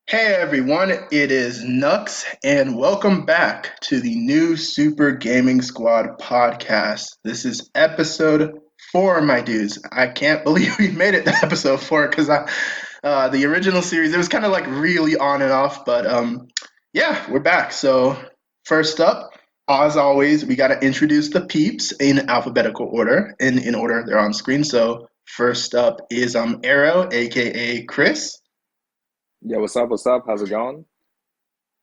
Hey everyone, it is Nux, and welcome back to the new Super Gaming Squad podcast. This is episode 4, my dudes. I can't believe we made it to episode 4 because the original series, it was kind of like really on and off, but yeah, we're back. So first up, as always, we got to introduce the peeps in alphabetical order, in order they're on screen. So first up is Arrow, aka Chris. Yo, what's up? What's up? How's it going?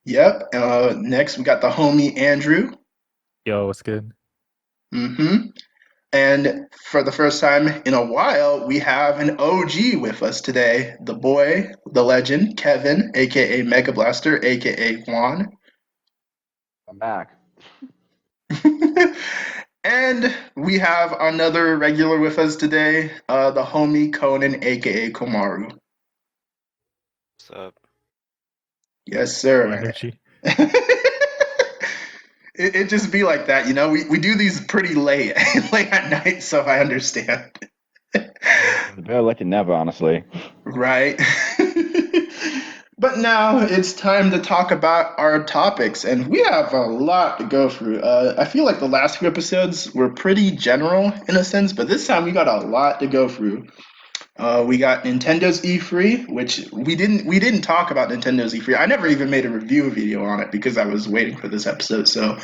Yep. Next, we got the homie Andrew. Yo, what's good? And for the first time in a while, we have an OG with us today. The boy, the legend, Kevin, aka Mega Blaster, aka Juan. I'm back. And we have another regular with us today, the homie Konon, aka Komaru. What's up? Yes, sir. Energy. It just be like that, you know. We do these pretty late at night, so I understand. Better late than never, honestly. Right. But now it's time to talk about our topics, and we have a lot to go through. I feel like the last few episodes were pretty general in a sense, but this time we got a lot to go through. We got Nintendo's E3, which we didn't talk about Nintendo's E3. I never even made a review video on it because I was waiting for this episode. So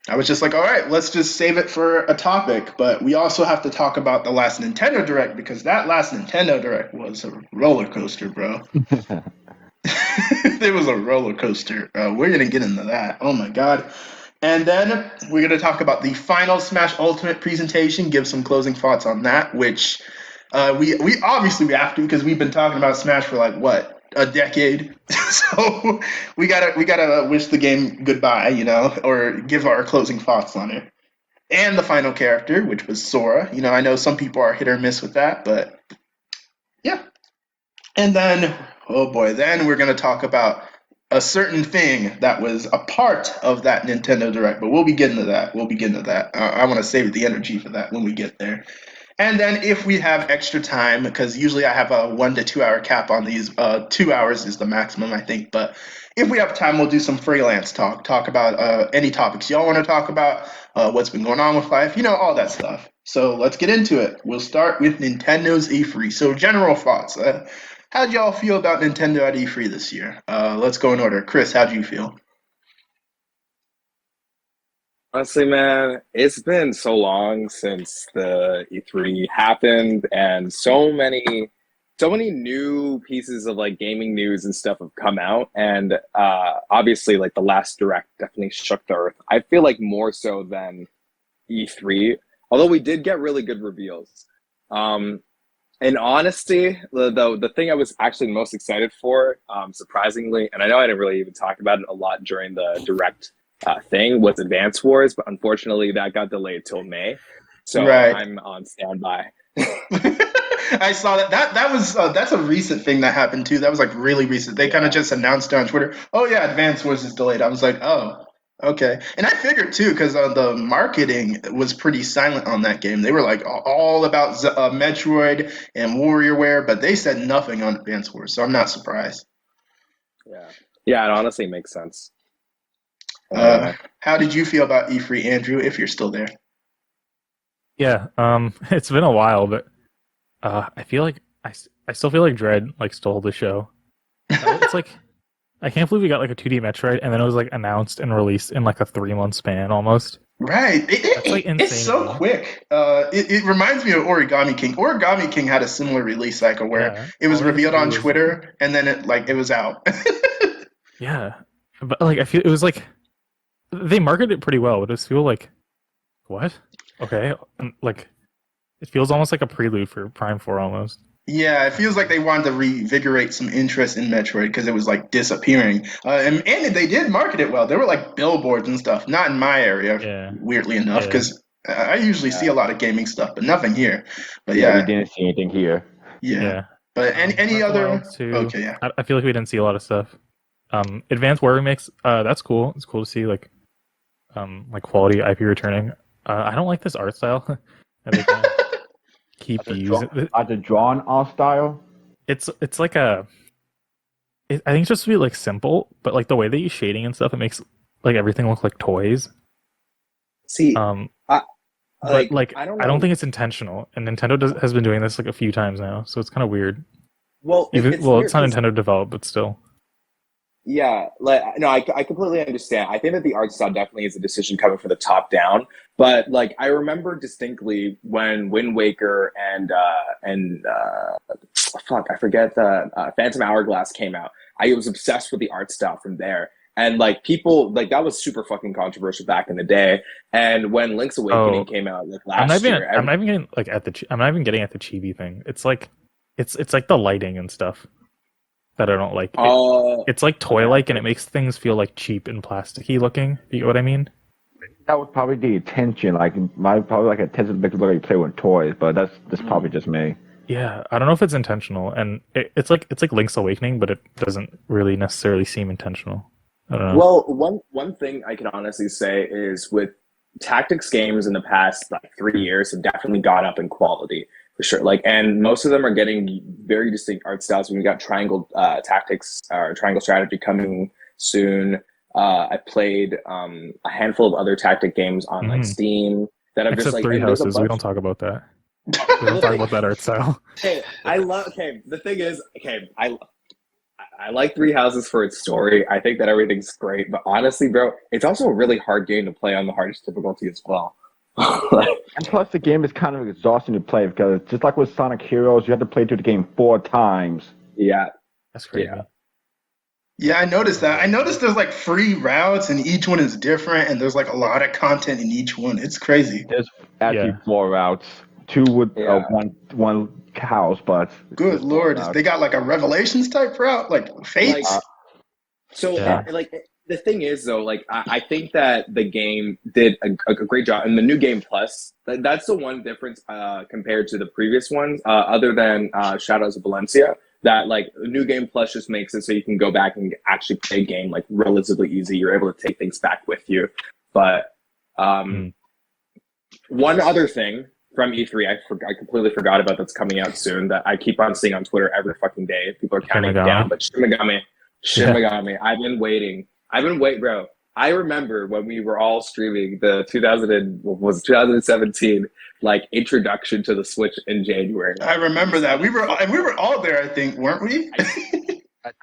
I was just like, all right, let's just save it for a topic. But we also have to talk about the last Nintendo Direct because that last Nintendo Direct was a roller coaster, bro. It was a roller coaster. We're going to get into that. Oh, my God. And then we're going to talk about the final Smash Ultimate presentation, give some closing thoughts on that, which we obviously have to because we've been talking about Smash for like, what, a decade? So we gotta wish the game goodbye, you know, or give our closing thoughts on it. And the final character, which was Sora. You know, I know some people are hit or miss with that, but yeah. And then, oh boy, then we're going to talk about a certain thing that was a part of that Nintendo Direct, but we'll be getting to that. I want to save the energy for that when we get there. And then if we have extra time, because usually I have a 1 to 2 hour cap on these, 2 hours is the maximum, I think. But if we have time, we'll do some freelance talk about any topics y'all want to talk about, what's been going on with life, you know, all that stuff. So let's get into it. We'll start with Nintendo's E3. So general thoughts. How'd y'all feel about Nintendo at E3 this year? Let's go in order. Chris, how'd you feel? Honestly, man, it's been so long since the E3 happened, and so many new pieces of like gaming news and stuff have come out, and obviously, like the last Direct definitely shook the earth. I feel like more so than E3, although we did get really good reveals. In honesty, the thing I was actually most excited for, surprisingly, and I know I didn't really even talk about it a lot during the Direct thing, was Advance Wars, but unfortunately that got delayed till May. So right. I'm on standby. I saw that. That was that's a recent thing that happened too. That was like really recent. They kind of just announced it on Twitter. Oh yeah, Advance Wars is delayed. I was like, oh, okay. And I figured too because the marketing was pretty silent on that game. They were like all about Metroid and WarriorWare, but they said nothing on Advance Wars. So I'm not surprised. Yeah, it honestly makes sense. How did you feel about E3, Andrew? If you're still there. Yeah, it's been a while, but I feel like I still feel like Dread like stole the show. It's like I can't believe we got like a 2D Metroid, and then it was like announced and released in like a 3-month span almost. Right. That's like It's insane. so quick. It reminds me of Origami King. Origami King had a similar release cycle where Yeah. it was All we had to revealed on do was- Twitter and then it was out. Yeah, but like I feel it was like they marketed it pretty well, but it feel like what? Okay, and, like it feels almost like a prelude for Prime 4 almost. Yeah, it feels like they wanted to revigorate some interest in Metroid because it was like disappearing. And they did market it well. There were like billboards and stuff. Not in my area, Yeah. weirdly enough, Yeah. because I usually see a lot of gaming stuff, but nothing here. But we yeah, didn't see anything here. yeah. Yeah. But any Breath of the other? Wild 2, Okay, yeah. I feel like we didn't see a lot of stuff. Advanced War Remix, that's cool. It's cool to see like quality IP returning. I don't like this art style. that they kinda keep using. The drawn art style. It's like a. I think it's just to be like simple, but like the way they use shading and stuff, it makes like everything look like toys. See, But like I I don't don't, know. think it's intentional, and Nintendo has been doing this like a few times now, so it's kind of weird. Well, Even it's well, weird it's not 'cause- Nintendo developed, but still. Yeah, like no, I completely understand. I think that the art style definitely is a decision coming from the top down. But like I remember distinctly when Wind Waker and fuck, I forget the Phantom Hourglass came out. I was obsessed with the art style from there. And like people like that was super fucking controversial back in the day. And when Link's Awakening came out like I'm last not even year, I'm not even getting like I'm not even getting at the chibi thing. It's like it's like the lighting and stuff that I don't like. It's like toy-like, and it makes things feel like cheap and plasticky looking. You know what I mean? That was probably the intention. Like probably like a intention to make it look like you play with toys, but that's probably just me. Yeah, I don't know if it's intentional, and it's like Link's Awakening, but it doesn't really necessarily seem intentional. I don't know. Well, one thing I can honestly say is with tactics games in the past like 3 years have definitely gone up in quality for sure. Like, and most of them are getting very distinct art styles. We got Triangle Tactics or Triangle Strategy coming soon. I played a handful of other tactic games on like Steam that have Except just like Three and there's a Houses, we bunch- don't talk about that. We don't talk about that art style. Okay, the thing is, I like Three Houses for its story. I think that everything's great, but honestly, bro, it's also a really hard game to play on the hardest difficulty as well. And plus, the game is kind of exhausting to play because just like with Sonic Heroes, you have to play through the game 4 times. Yeah, That's crazy. Yeah. Yeah, I noticed that. I noticed there's like free routes and each one is different and there's like a lot of content in each one. It's crazy. There's actually Yeah. 4 routes, 2 with Yeah. one house, but Good there's 4 lord, routes. they got like a Revelations type route, like Fates. Yeah. Like the thing is though, like I think that the game did a great job, and the new game plus that's the one difference compared to the previous ones, other than Shadows of Valencia. That like new game plus just makes it so you can go back and actually play a game like relatively easy. You're able to take things back with you. But one other thing from E3 I completely forgot about that's coming out soon that I keep on seeing on Twitter every fucking day. People are counting it down, but Shin Megami. I've been waiting, bro. I remember when we were all streaming the 2017 like introduction to the Switch in January. I remember that. We were all there, I think, weren't we?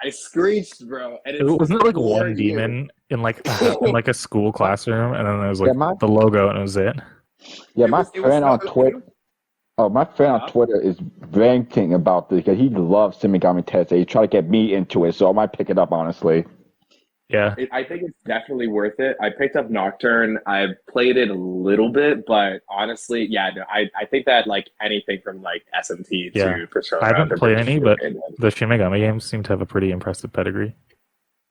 I screeched, bro. And Wasn't it like 4 one years. demon in like a school classroom, and then there was like Yeah, the logo, and it was it? Yeah, It my was friend on not- Twitter. Oh, my friend on Twitter is ranting about this because he loves Shin Megami Tensei. He tried to get me into it, so I might pick it up, honestly. Yeah. I think it's definitely worth it. I picked up Nocturne. I played it a little bit, but honestly, yeah, no, I think that like anything from like SMT Yeah. to Persona. I haven't they're played pretty any, good. but the Shin Megami games seem to have a pretty impressive pedigree.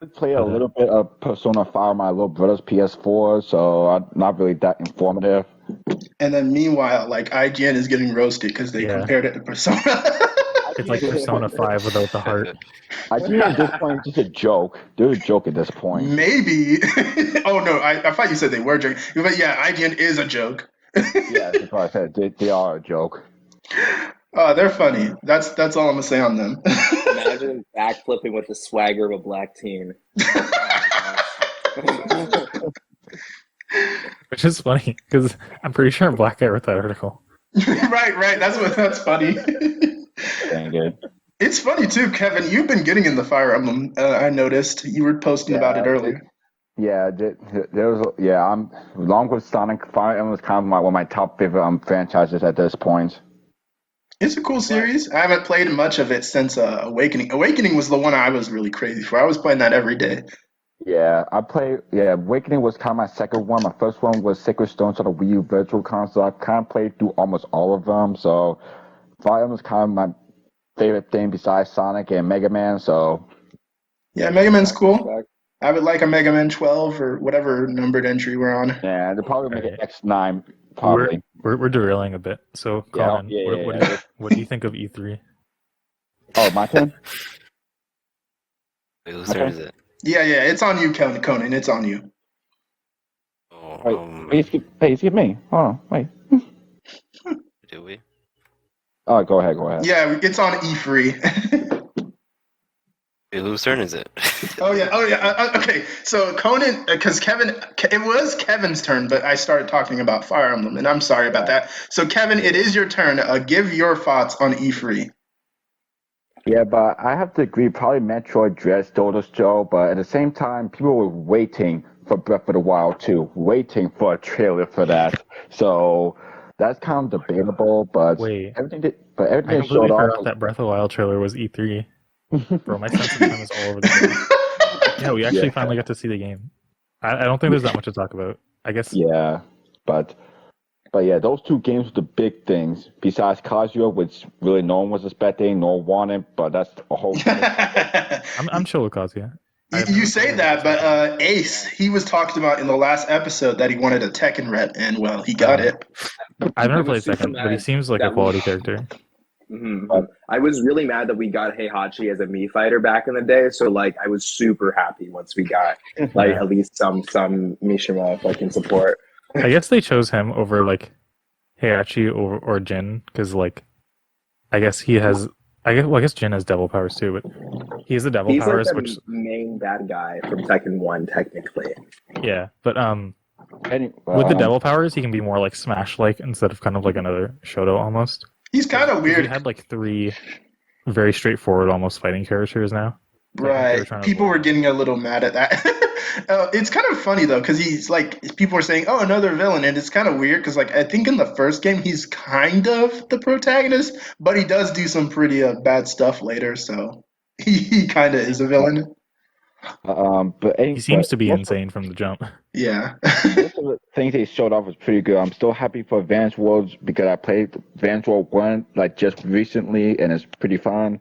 I played a little bit of Persona 5 on my little brother's PS4, so I'm not really that informative. And then meanwhile, like IGN is getting roasted because they Yeah. compared it to Persona. It's like Persona 5 without the heart. I think at this point it's just a joke. They're a joke at this point. Maybe. Oh no, I thought you said they were joking. But yeah, IGN is a joke. Yeah, that's what I said. They are a joke. They're funny. That's all I'm gonna say on them. Imagine backflipping with the swagger of a black teen. Which is funny, because I'm pretty sure Black Guy wrote that article. right. That's funny. Dang it. It's funny too, Kevin. You've been getting in the Fire Emblem. I noticed you were posting about it earlier. I'm along with Sonic. Fire Emblem is kind of one of my top favorite franchises at this point. It's a cool series. I haven't played much of it since Awakening. Awakening was the one I was really crazy for. I was playing that every day. Yeah, Awakening was kind of my second one. My first one was Sacred Stones on the Wii U Virtual Console. I've kind of played through almost all of them, so Fire Emblem is kind of my favorite thing besides Sonic and Mega Man, so... Yeah, Mega Man's cool. I would like a Mega Man 12 or whatever numbered entry we're on. Yeah, they'll probably make it X9, probably. We're derailing a bit, so Konon, what do you think of E3? Oh, my turn? Wait, whose turn is it? Yeah, it's on you, Conan. It's on you. Oh, Wait, skip me. Hold on, wait. do we? Oh, go ahead. Yeah, it's on E3. Wait, whose turn is it? Oh yeah. Okay, so Conan, because it was Kevin's turn, but I started talking about Fire Emblem, and I'm sorry about that. So Kevin, it is your turn. Give your thoughts on E3. Yeah, but I have to agree, probably Metroid Dread stole the show, but at the same time, people were waiting for Breath of the Wild 2, waiting for a trailer for that. So that's kind of debatable, but everything I completely showed forgot off. that Breath of the Wild trailer was E3. Bro, my sense of time is all over the place. Yeah, we actually finally got to see the game. I don't think there's that much to talk about. I guess. Yeah, but yeah, those two games were the big things. Besides Kazuya, which really no one was expecting, no one wanted, but that's a whole. I'm chill with Kazuya. You say that, but Ace, he was talked about in the last episode that he wanted a Tekken rep, and well, he got it. I've never played Tekken, but he seems like a quality character. Mm-hmm. I was really mad that we got 𝗵𝗲𝗄𝗧 as a Mii fighter back in the day, so like I was super happy once we got like at least some Mishima fucking support. I guess they chose him over like Heihachi or Jin because like I guess Jin has devil powers too, but he has the devil powers, like the which main bad guy from Tekken 1 technically. Yeah, but with the devil powers, he can be more like Smash-like instead of kind of like another Shoto almost. He's kind of weird. We had like 3 very straightforward, almost fighting characters now. Right. People were getting a little mad at that. It's kind of funny though, because he's like, people were saying, "Oh, another villain," and it's kind of weird because, like, I think in the first game he's kind of the protagonist, but he does do some pretty bad stuff later, so he kind of is a villain. But he seems to be insane from the jump. Yeah. Most of the things they showed off was pretty good. I'm still happy for Advance Worlds because I played Advance World 1 like just recently, and it's pretty fun.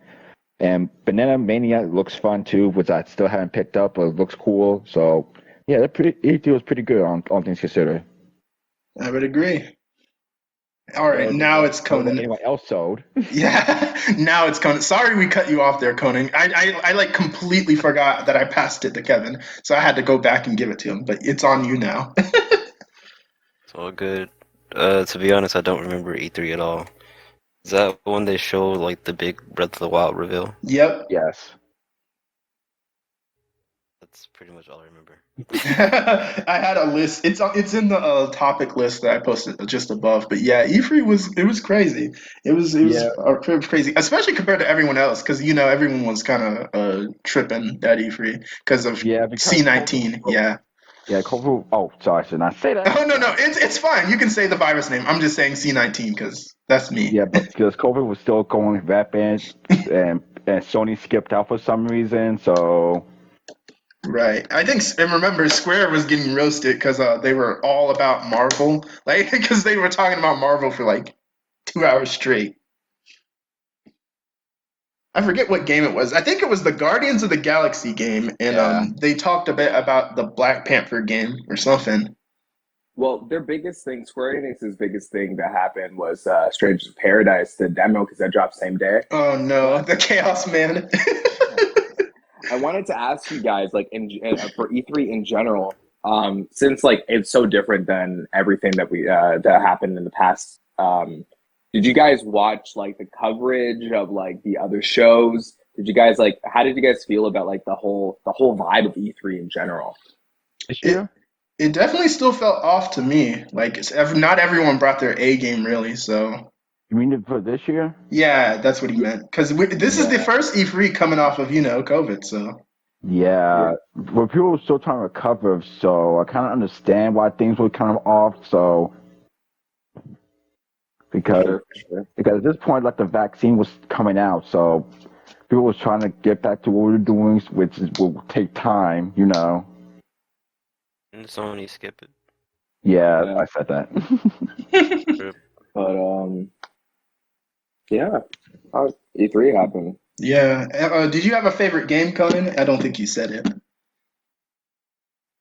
And Banana Mania looks fun too, which I still haven't picked up, but it looks cool. So yeah, E3 was pretty good on all things considered. I would agree. All right, now it's Conan. Anyone else sold? Yeah, now it's Conan. Sorry we cut you off there, Conan. I like completely forgot that I passed it to Kevin, so I had to go back and give it to him. But it's on you now. It's all good. To be honest, I don't remember E3 at all. Is that when they show like the big Breath of the Wild reveal? Yep. Yes. That's pretty much all I remember. I had a list. It's in the topic list that I posted just above. But yeah, E3 was crazy. It was crazy, especially compared to everyone else, because everyone was kind of tripping at E3 because of C19. Yeah. Yeah, Komaru. Oh, sorry, should not say that. Oh no, it's fine. You can say the virus name. I'm just saying C19 because that's me. Yeah, but because COVID was still going rapid, and Sony skipped out for some reason, so. Right. I think, and remember, Square was getting roasted because they were all about Marvel, like because they were talking about Marvel for like 2 hours straight. I forget what game it was. I think it was the Guardians of the Galaxy game, and they talked a bit about the Black Panther game or something. Well, their biggest thing, Square Enix's biggest thing that happened was Strangers Paradise, the demo, because that dropped same day. Oh no, the Chaos Man. I wanted to ask you guys, like, for E3 in general, since like it's so different than everything that that happened in the past. Did you guys watch like the coverage of like the other shows? Did you guys how did you guys feel about like the whole vibe of E3 in general? It definitely still felt off to me. Like not everyone brought their A game really, so You mean it for this year? Yeah, that's what he meant. Because this is the first E3 coming off of, COVID, so. Yeah. Well, people were still trying to recover, so I kind of understand why things were kind of off. So, because at this point, like the vaccine was coming out, so people was trying to get back to what we were doing, which will take time, And Sony skip it. Yeah, I said that. But E3 happened. Yeah. Did you have a favorite game, Conan? I don't think you said it.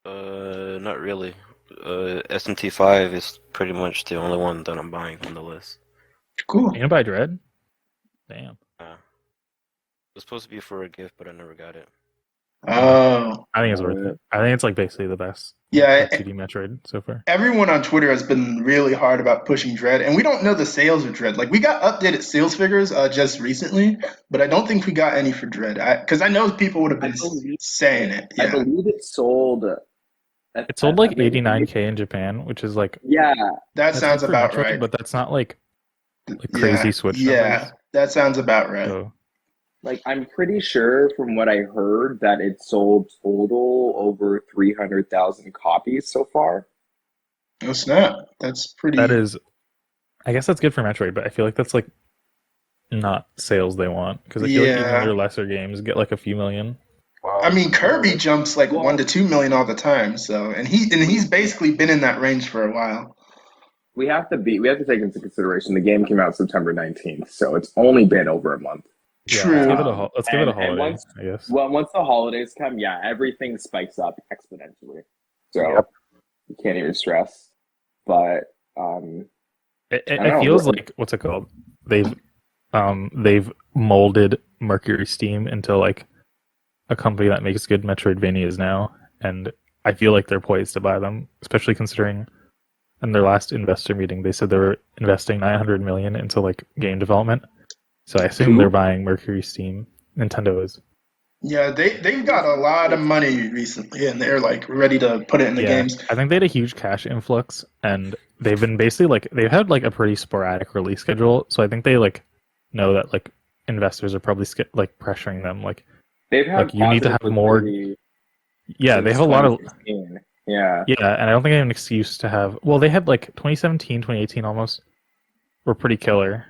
Not really. SMT5 is pretty much the only one that I'm buying on the list. Cool. You gonna buy Dread? Damn. It was supposed to be for a gift, but I never got it. Oh. I think it's worth it. I think it's like basically the best. Yeah. 2D Metroid so far. Everyone on Twitter has been really hard about pushing Dread, and we don't know the sales of Dread. Like, we got updated sales figures just recently, but I don't think we got any for Dread. Because I know people would have been saying it. Yeah. I believe it sold. It sold like 89K in Japan, which is like that sounds about Metroid, right. but that's not like crazy Switch numbers. Yeah, that sounds about right. So, Like, I'm pretty sure from what I heard that it sold total over 300,000 copies so far. Oh snap! That's pretty. that is, I guess that's good for Metroid, but I feel like that's like not sales they want, because I feel like even their lesser games get like a few million. I mean, Kirby jumps like 1 to 2 million all the time. So, and he's basically been in that range for a while. We have to take into consideration the game came out September 19th, so it's only been over a month. Yeah, True. let's give it a holiday, I guess. Well, once the holidays come, everything spikes up exponentially. So you can't even stress. But it feels like, what's it called? They've molded Mercury Steam into like a company that makes good Metroidvanias now, and I feel like they're poised to buy them, especially considering in their last investor meeting they said they were investing 900 million into like game development. So I assume they're buying Mercury Steam. Nintendo is. Yeah, they've got a lot of money recently, and they're like ready to put it in the games. I think they had a huge cash influx, and they've been basically like they've had like a pretty sporadic release schedule. So I think they like know that like investors are probably like pressuring them, like they've had like you need to have more. Yeah, they have a lot of. Yeah, and I don't think they have an excuse to have. Well, they had like 2017, 2018 almost were pretty killer.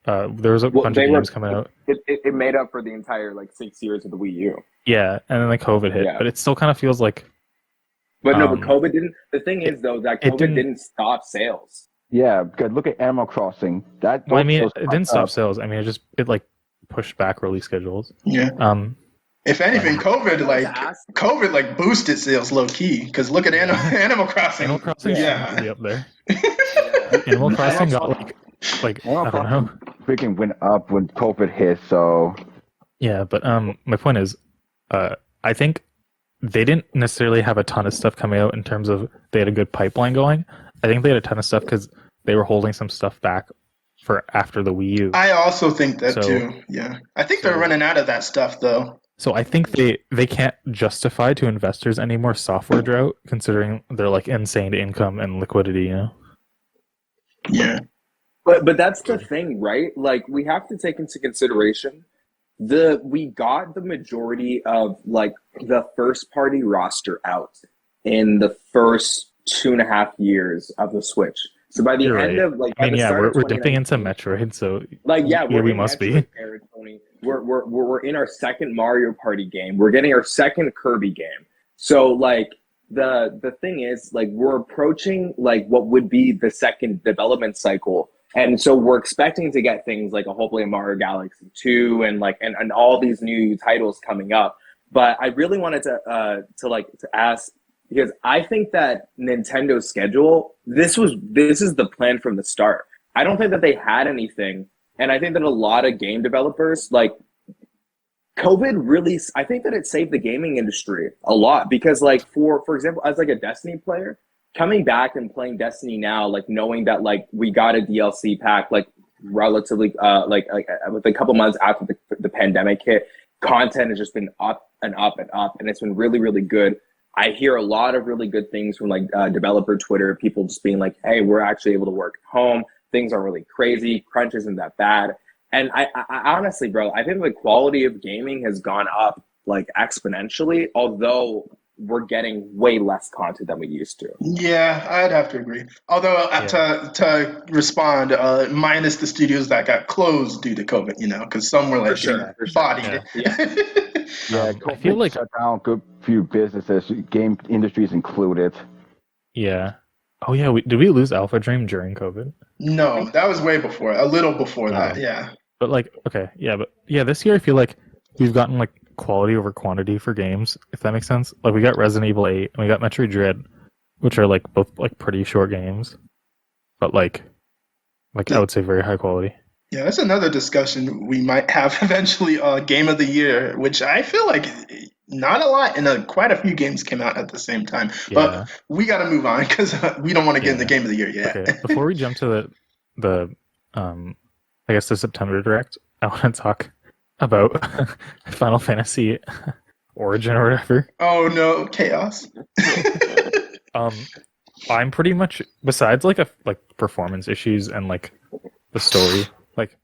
There was a bunch of games coming out. It made up for the entire like 6 years of the Wii U. Yeah, and then like COVID hit, but it still kind of feels like. But COVID didn't. The thing is, though, that COVID didn't stop sales. Yeah, because look at Animal Crossing. It didn't stop sales. I mean, it like pushed back release schedules. Yeah. If anything, COVID boosted sales low key. Because look at Animal Crossing. Animal Crossing should be up there. Animal Crossing got like I don't know. Freaking went up when COVID hit. So. Yeah, but my point is, I think they didn't necessarily have a ton of stuff coming out in terms of they had a good pipeline going. I think they had a ton of stuff because they were holding some stuff back for after the Wii U. I also think that too. Yeah, I think they're running out of that stuff though. So I think they can't justify to investors any more software drought, considering their like insane income and liquidity. Yeah. But that's the thing, right? Like, we have to take into consideration we got the majority of like the first party roster out in the first 2.5 years of the Switch. So by the end of like, we're dipping into Metroid, so we must be. We're in our second Mario Party game. We're getting our second Kirby game. So like the thing is, like, we're approaching like what would be the second development cycle. And so we're expecting to get things like hopefully a Mario Galaxy 2 and like and all these new titles coming up. But I really wanted to ask, because I think that Nintendo's schedule, this is the plan from the start. I don't think that they had anything, and I think that a lot of game developers, like, COVID really, I think that it saved the gaming industry a lot, because like for example, as like a Destiny player, coming back and playing Destiny now, like knowing that like we got a DLC pack like relatively like a couple months after the pandemic hit, content has just been up and up and up, and it's been really, really good. I hear a lot of really good things from like developer Twitter, people just being like, hey, we're actually able to work at home. things are really crazy. Crunch isn't that bad. And I honestly, bro, I think the quality of gaming has gone up like exponentially, although we're getting way less content than we used to. Yeah, I'd have to agree. Although to respond, minus the studios that got closed due to COVID, because some were like getting bodied. Yeah. Yeah, I feel like shut down a good few businesses, game industries included. yeah. Oh yeah, did we lose Alpha Dream during COVID? No, that was way before, a little before that. Yeah. But like, okay, yeah, this year I feel like we've gotten like quality over quantity for games, if that makes sense. Like we got Resident Evil 8 and we got Metroid Dread, which are like both like pretty short games, but like I would say very high quality. Yeah, that's another discussion we might have eventually. Game of the year, which I feel like not a lot, and quite a few games came out at the same time. Yeah. But we got to move on because we don't want to get in the game of the year yet. Okay, before we jump to the I guess the September Direct, I want to talk about Final Fantasy Origin or whatever. Oh no, chaos. I'm pretty much, besides like performance issues and like the story, like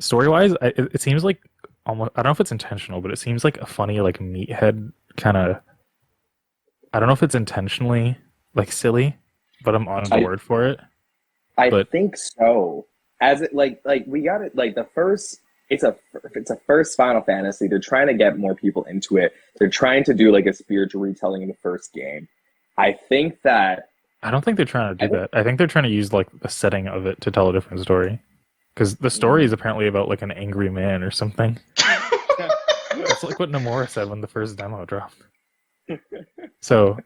story wise, it seems like almost, I don't know if it's intentional, but it seems like a funny like meathead kind of. I don't know if it's intentionally like silly, but I'm on board for it. I think so. As it like we got it like the first. It's a first Final Fantasy. They're trying to get more people into it. They're trying to do like a spiritual retelling in the first game. I think that. I don't think they're trying to do that. I think they're trying to use like the setting of it to tell a different story. Because the story is apparently about like an angry man or something. That's like what Nomura said when the first demo dropped. So,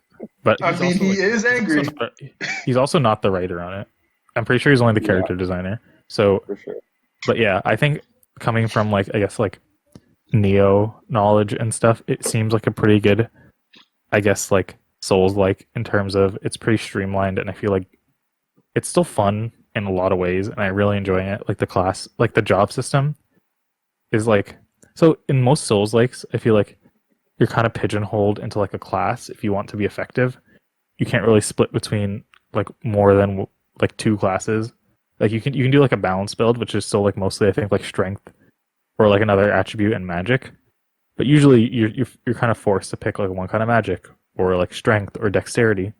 but I mean, he is angry. He's also not the writer on it. I'm pretty sure he's only the character designer. So, for sure. But yeah, I think coming from like I guess like Neo knowledge and stuff, it seems like a pretty good, I guess like Souls-like in terms of it's pretty streamlined, and I feel like it's still fun in a lot of ways, and I really enjoy it. Like the class, like the job system is like, so in most Souls-likes, I feel like you're kind of pigeonholed into like a class if you want to be effective. You can't really split between like more than like two classes. Like you can do like a balance build, which is still like mostly I think like strength or like another attribute and magic. But usually you're kind of forced to pick like one kind of magic or like strength or dexterity.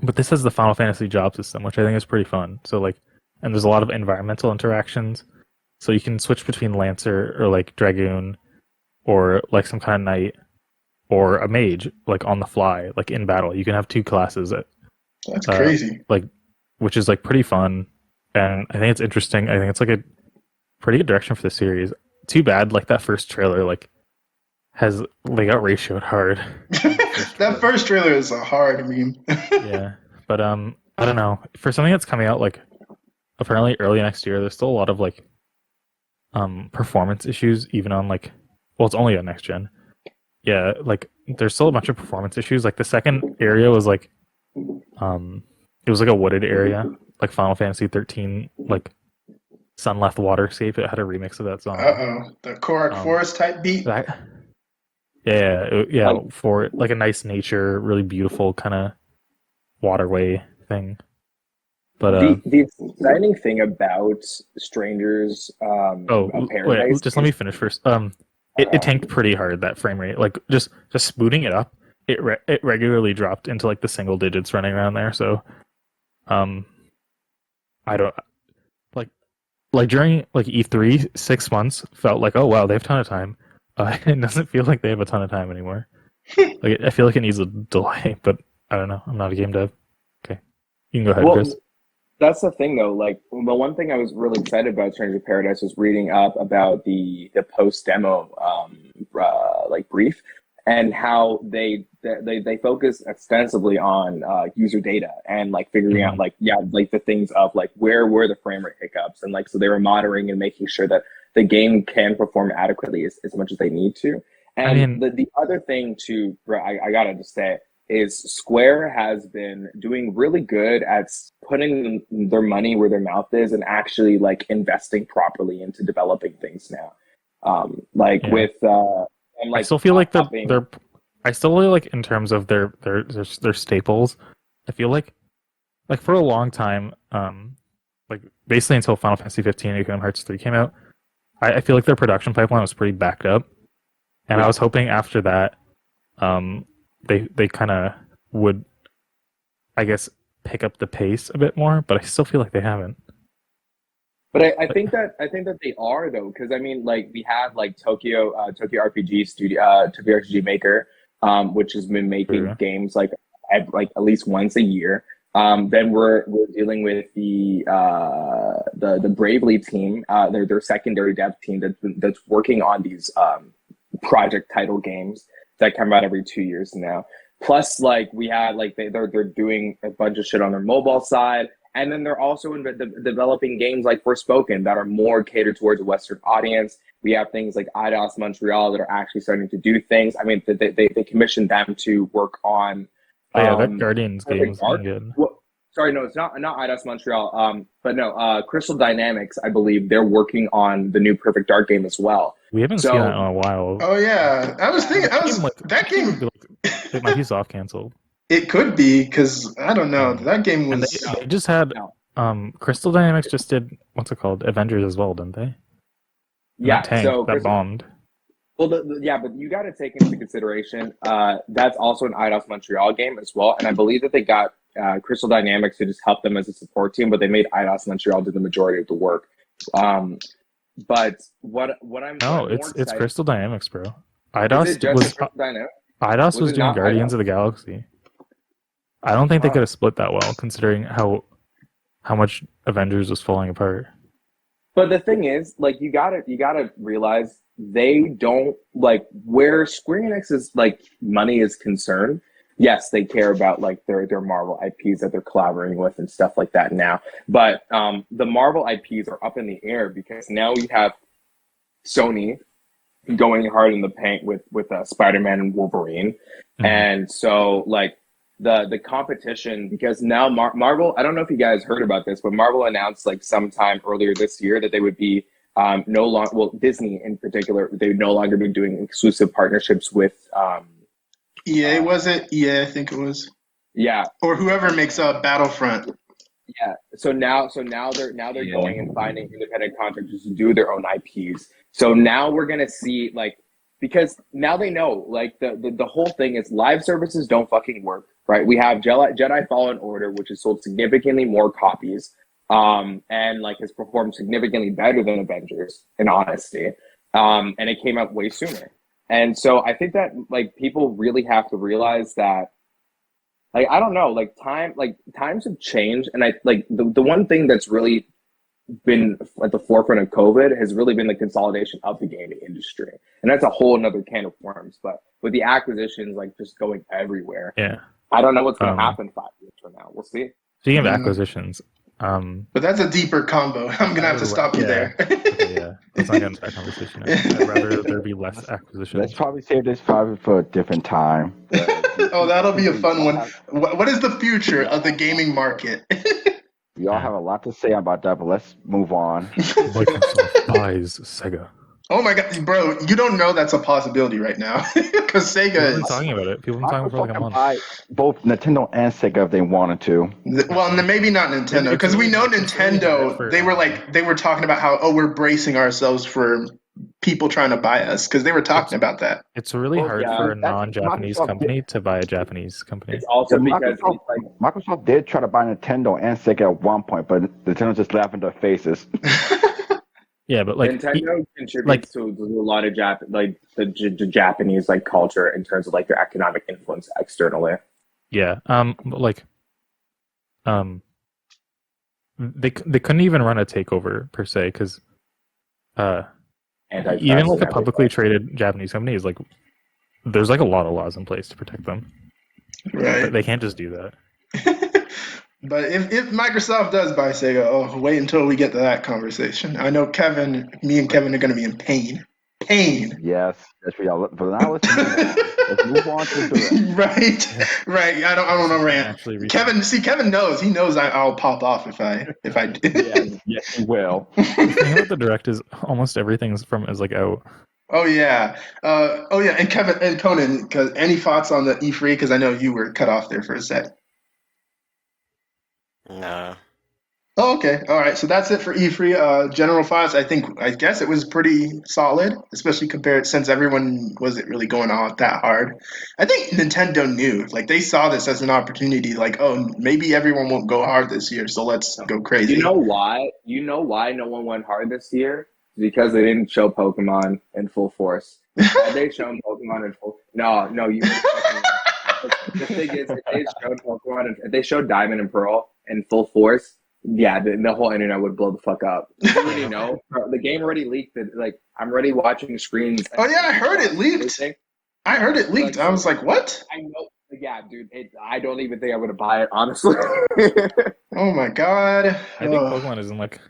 But this has the Final Fantasy job system, which I think is pretty fun. So like, and there's a lot of environmental interactions. So you can switch between Lancer or like Dragoon or like some kind of knight or a mage like on the fly, like in battle. You can have two classes. That's crazy. Like, which is like pretty fun. And I think it's interesting. I think it's like a pretty good direction for the series. Too bad like that first trailer like has they got ratioed hard. That first trailer is a hard meme. Yeah, but I don't know, for something that's coming out like apparently early next year. There's still a lot of like performance issues even on like, well, it's only on next gen. Yeah, like there's still a bunch of performance issues. Like the second area was like it was like a wooded area, like Final Fantasy 13 like Sun Left Waterscape. It had a remix of that song. The Korak Forest type beat. Yeah, for like a nice nature, really beautiful kind of waterway thing. But the exciting thing about Strangers Paradise. Wait, just let me finish first. It tanked pretty hard, that frame rate. Like just booting it up, it regularly dropped into like the single digits running around there. So, I don't like during like E3, 6 months felt like, oh wow, they have a ton of time. It doesn't feel like they have a ton of time anymore. Like I feel like it needs a delay, but I don't know. I'm not a game dev. Okay, you can go ahead, Chris. That's the thing, though. Like the one thing I was really excited about Stranger Paradise was reading up about the post demo like brief, and how they focus extensively on user data and like figuring out like the things of like where were the frame rate hiccups, and like so they were monitoring and making sure that the game can perform adequately as much as they need to. And I mean, the other thing too, I gotta just say, is Square has been doing really good at putting their money where their mouth is and actually like investing properly into developing things now. With and like I still feel like they're I still feel like in terms of their staples, I feel like for a long time like basically until Final Fantasy 15 and Kingdom Hearts 3 came out, I feel like their production pipeline was pretty backed up, and I was hoping after that, they kind of would, I guess, pick up the pace a bit more. But I still feel like they haven't. But I think that they are though, because I mean, like we have like Tokyo RPG Studio, Tokyo RPG Maker, which has been making games like at least once a year. Then we're dealing with the Bravely team, their secondary dev team that's working on these project title games that come out every 2 years now. Plus, like we had like they're doing a bunch of shit on their mobile side, and then they're also developing games like Forspoken that are more catered towards a Western audience. We have things like Eidos Montreal that are actually starting to do things. I mean, they commissioned them to work on. That Guardians game is good. Well, sorry, no, it's not Eidos Montreal. But no, Crystal Dynamics, I believe they're working on the new Perfect Dark game as well. We haven't seen that in a while. Oh yeah, I was thinking that game. It might be soft canceled. It could be because I don't know. That game was. They just had Crystal Dynamics just did what's it called, Avengers as well, didn't they? Yeah, that bombed. Well, but you got to take into consideration that's also an Eidos Montreal game as well, and I believe that they got Crystal Dynamics to just help them as a support team, but they made Eidos Montreal do the majority of the work. But what I'm it's Crystal Dynamics, bro. Eidos was doing Guardians of the Galaxy. I don't think they could have split that well, considering how much Avengers was falling apart. But the thing is, like, you gotta realize they don't, like, where Square Enix's like money is concerned. Yes, they care about like their Marvel IPs that they're collaborating with and stuff like that now. But the Marvel IPs are up in the air because now we have Sony going hard in the paint with Spider-Man and Wolverine, and so like the competition, because now Marvel, I don't know if you guys heard about this, but Marvel announced like sometime earlier this year that they would be no longer, well, Disney in particular, they would no longer be doing exclusive partnerships with EA, was it? EA, I think it was. Yeah. Or whoever makes Battlefront. Yeah. So now they're going and finding independent contractors to do their own IPs. So now we're gonna see, like, because now they know, like, the whole thing is live services don't fucking work, right? We have Jedi Fallen Order, which has sold significantly more copies, and like has performed significantly better than Avengers, in honesty, and it came out way sooner. And so I think that like people really have to realize that, like, I don't know, like times have changed, and I like the one thing that's really been at the forefront of COVID has really been the consolidation of the gaming industry, and that's a whole another can of worms. But with the acquisitions like just going everywhere, I don't know what's going to happen 5 years from now. We'll see. Speaking of acquisitions, but that's a deeper combo. I'm gonna have to stop you there. Okay, let's not get into that conversation. I'd rather there be less acquisitions. Let's probably save this for a different time. Oh, that'll be a fun one. What is the future of the gaming market? We all have a lot to say about that, but let's move on. Microsoft buys Sega. Oh my god, bro! You don't know that's a possibility right now because Sega People have is been talking about it. People have been talking for like a month. Buy both Nintendo and Sega if they wanted to. Well, maybe not Nintendo, because we know Nintendo. They were talking about how we're bracing ourselves for people trying to buy us, because they were talking about that. It's really hard for a non-Japanese company to buy a Japanese company. It's also because Microsoft did try to buy Nintendo and Sega at one point, but Nintendo just laughed in their faces. Yeah, but like Nintendo contributes to a lot of the Japanese like culture in terms of like their economic influence externally. Yeah, they couldn't even run a takeover per se, because even like a publicly traded Japanese company is like, there's like a lot of laws in place to protect them. Right. They can't just do that. But if Microsoft does buy Sega, wait until we get to that conversation. I know me and Kevin are going to be in pain. Yes, that's what y'all. But now let's move on to the Right. I don't know, Rant. Kevin knows. He knows I'll pop off if I do. Yes, he will. The thing about the Direct is almost everything is like out. Oh yeah. And Kevin and Konon, because any thoughts on the E3? Because I know you were cut off there for a sec. Nah. Oh, okay. All right. So that's it for E3. General thoughts. I guess it was pretty solid, especially compared since everyone wasn't really going out that hard. I think Nintendo knew, like they saw this as an opportunity. Like, oh, maybe everyone won't go hard this year, so let's go crazy. You know why? You know why no one went hard this year? Because they didn't show Pokemon in full force. Had they shown Pokemon in full, no, you. The thing is, if they showed Pokemon, if they showed Diamond and Pearl in full force, yeah, the whole internet would blow the fuck up. You already know the game already leaked. Like I'm already watching screens. Oh yeah, I heard it leaked. Everything. I heard it leaked. I was like, what? I know. Yeah, dude. I don't even think I'm gonna buy it, honestly. Oh my god. I think Pokemon is in like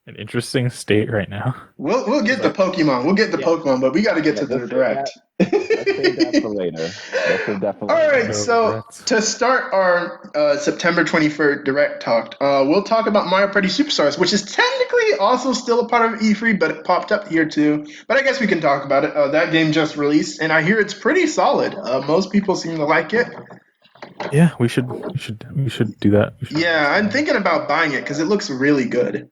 an interesting state right now. We'll get the Pokemon. We'll get the Pokemon, but we got to get to the direct. Let's save that for later. All right, so to start our September 23rd direct talk, we'll talk about Mario Party Superstars, which is technically also still a part of E3, but it popped up here too. But I guess we can talk about it. That game just released, and I hear it's pretty solid. Most people seem to like it. Yeah, we should do that. Yeah, I'm thinking about buying it because it looks really good.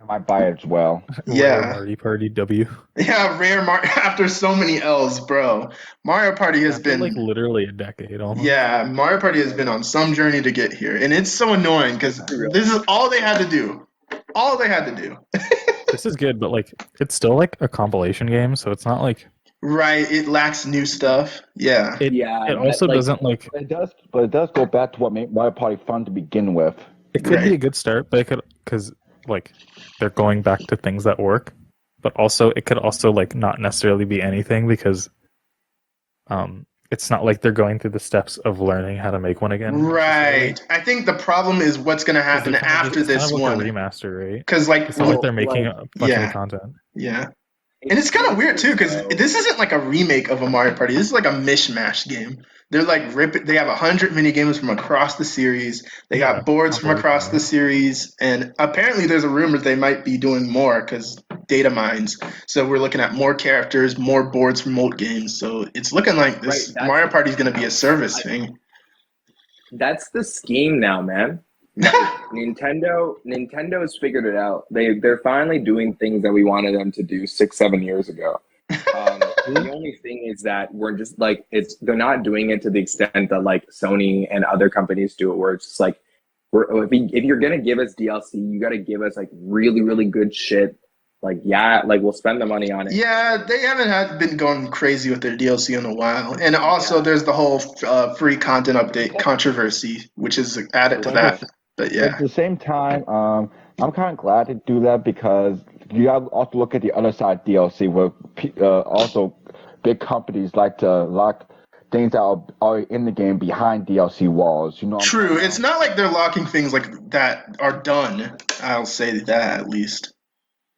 I might buy it as well. Yeah. Mario Party W. Yeah, rare after so many L's, bro. Mario Party has been like literally a decade almost. Yeah, Mario Party has been on some journey to get here, and it's so annoying because this is all they had to do. All they had to do. This is good, but like it's still like a compilation game, so it's not like right. It lacks new stuff. Yeah. It also doesn't like. It does go back to what made Mario Party fun to begin with. It could be a good start, but it could because like they're going back to things that work, but also it could also like not necessarily be anything because it's not like they're going through the steps of learning how to make one again. Right. I think the problem is what's going to happen after this one. Like a remaster, right? Because like it's not like they're making a bunch of content. Yeah. And it's kind of weird too because this isn't like a remake of a Mario Party. This is like a mishmash game. They're like They have 100 mini games from across the series. They got boards from across the series, and apparently there's a rumor they might be doing more because data mines. So we're looking at more characters, more boards from old games. So it's looking like this Mario Party is going to be a service thing. That's the scheme now, man. Nintendo's figured it out. They're finally doing things that we wanted them to do 6-7 years ago. The only thing is that we're just like they're not doing it to the extent that like Sony and other companies do it, where it's just like if you're gonna give us DLC, you got to give us like really really good shit. Like we'll spend the money on it. Yeah, they haven't been going crazy with their DLC in a while, and also there's the whole free content update controversy, which is added to that. But yeah, at the same time, I'm kind of glad to do that because you got to also look at the other side of DLC, where also big companies like to lock things that are already in the game behind DLC walls. You know. True. It's not like they're locking things like that are done. I'll say that at least.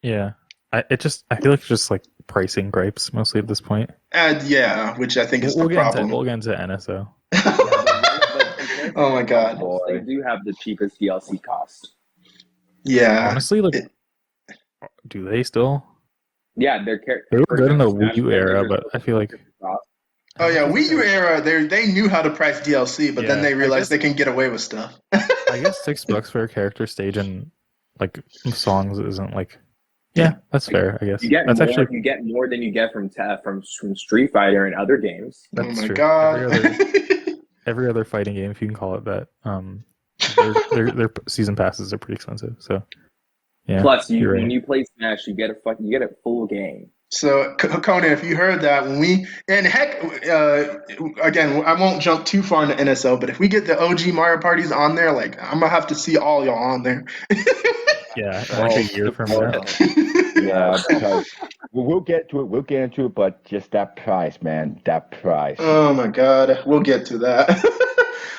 Yeah, I feel like it's just like pricing gripes mostly at this point. Yeah, which I think is the problem. We'll get into NSO. Oh my god. They do have the cheapest DLC cost. Yeah. Honestly, like, do they still? Yeah, they were good in the Wii U era, but I feel like. Oh yeah, Wii U era. They knew how to price DLC, but then they realized they can get away with stuff. I guess $6 for a character stage and like songs isn't like. Yeah, that's fair. I guess you get more than you get from Street Fighter and other games. That's oh my true. god. Every other fighting game, if you can call it that, their season passes are pretty expensive. So, yeah. Plus, when you play Smash, you get a full game. So, Conan, if you heard that, again, I won't jump too far into NSO, but if we get the OG Mario parties on there, like I'm gonna have to see all y'all on there. Yeah, like a year from now. Yeah, because we'll get into it, but just that price, man, that price. Oh my god, we'll get to that.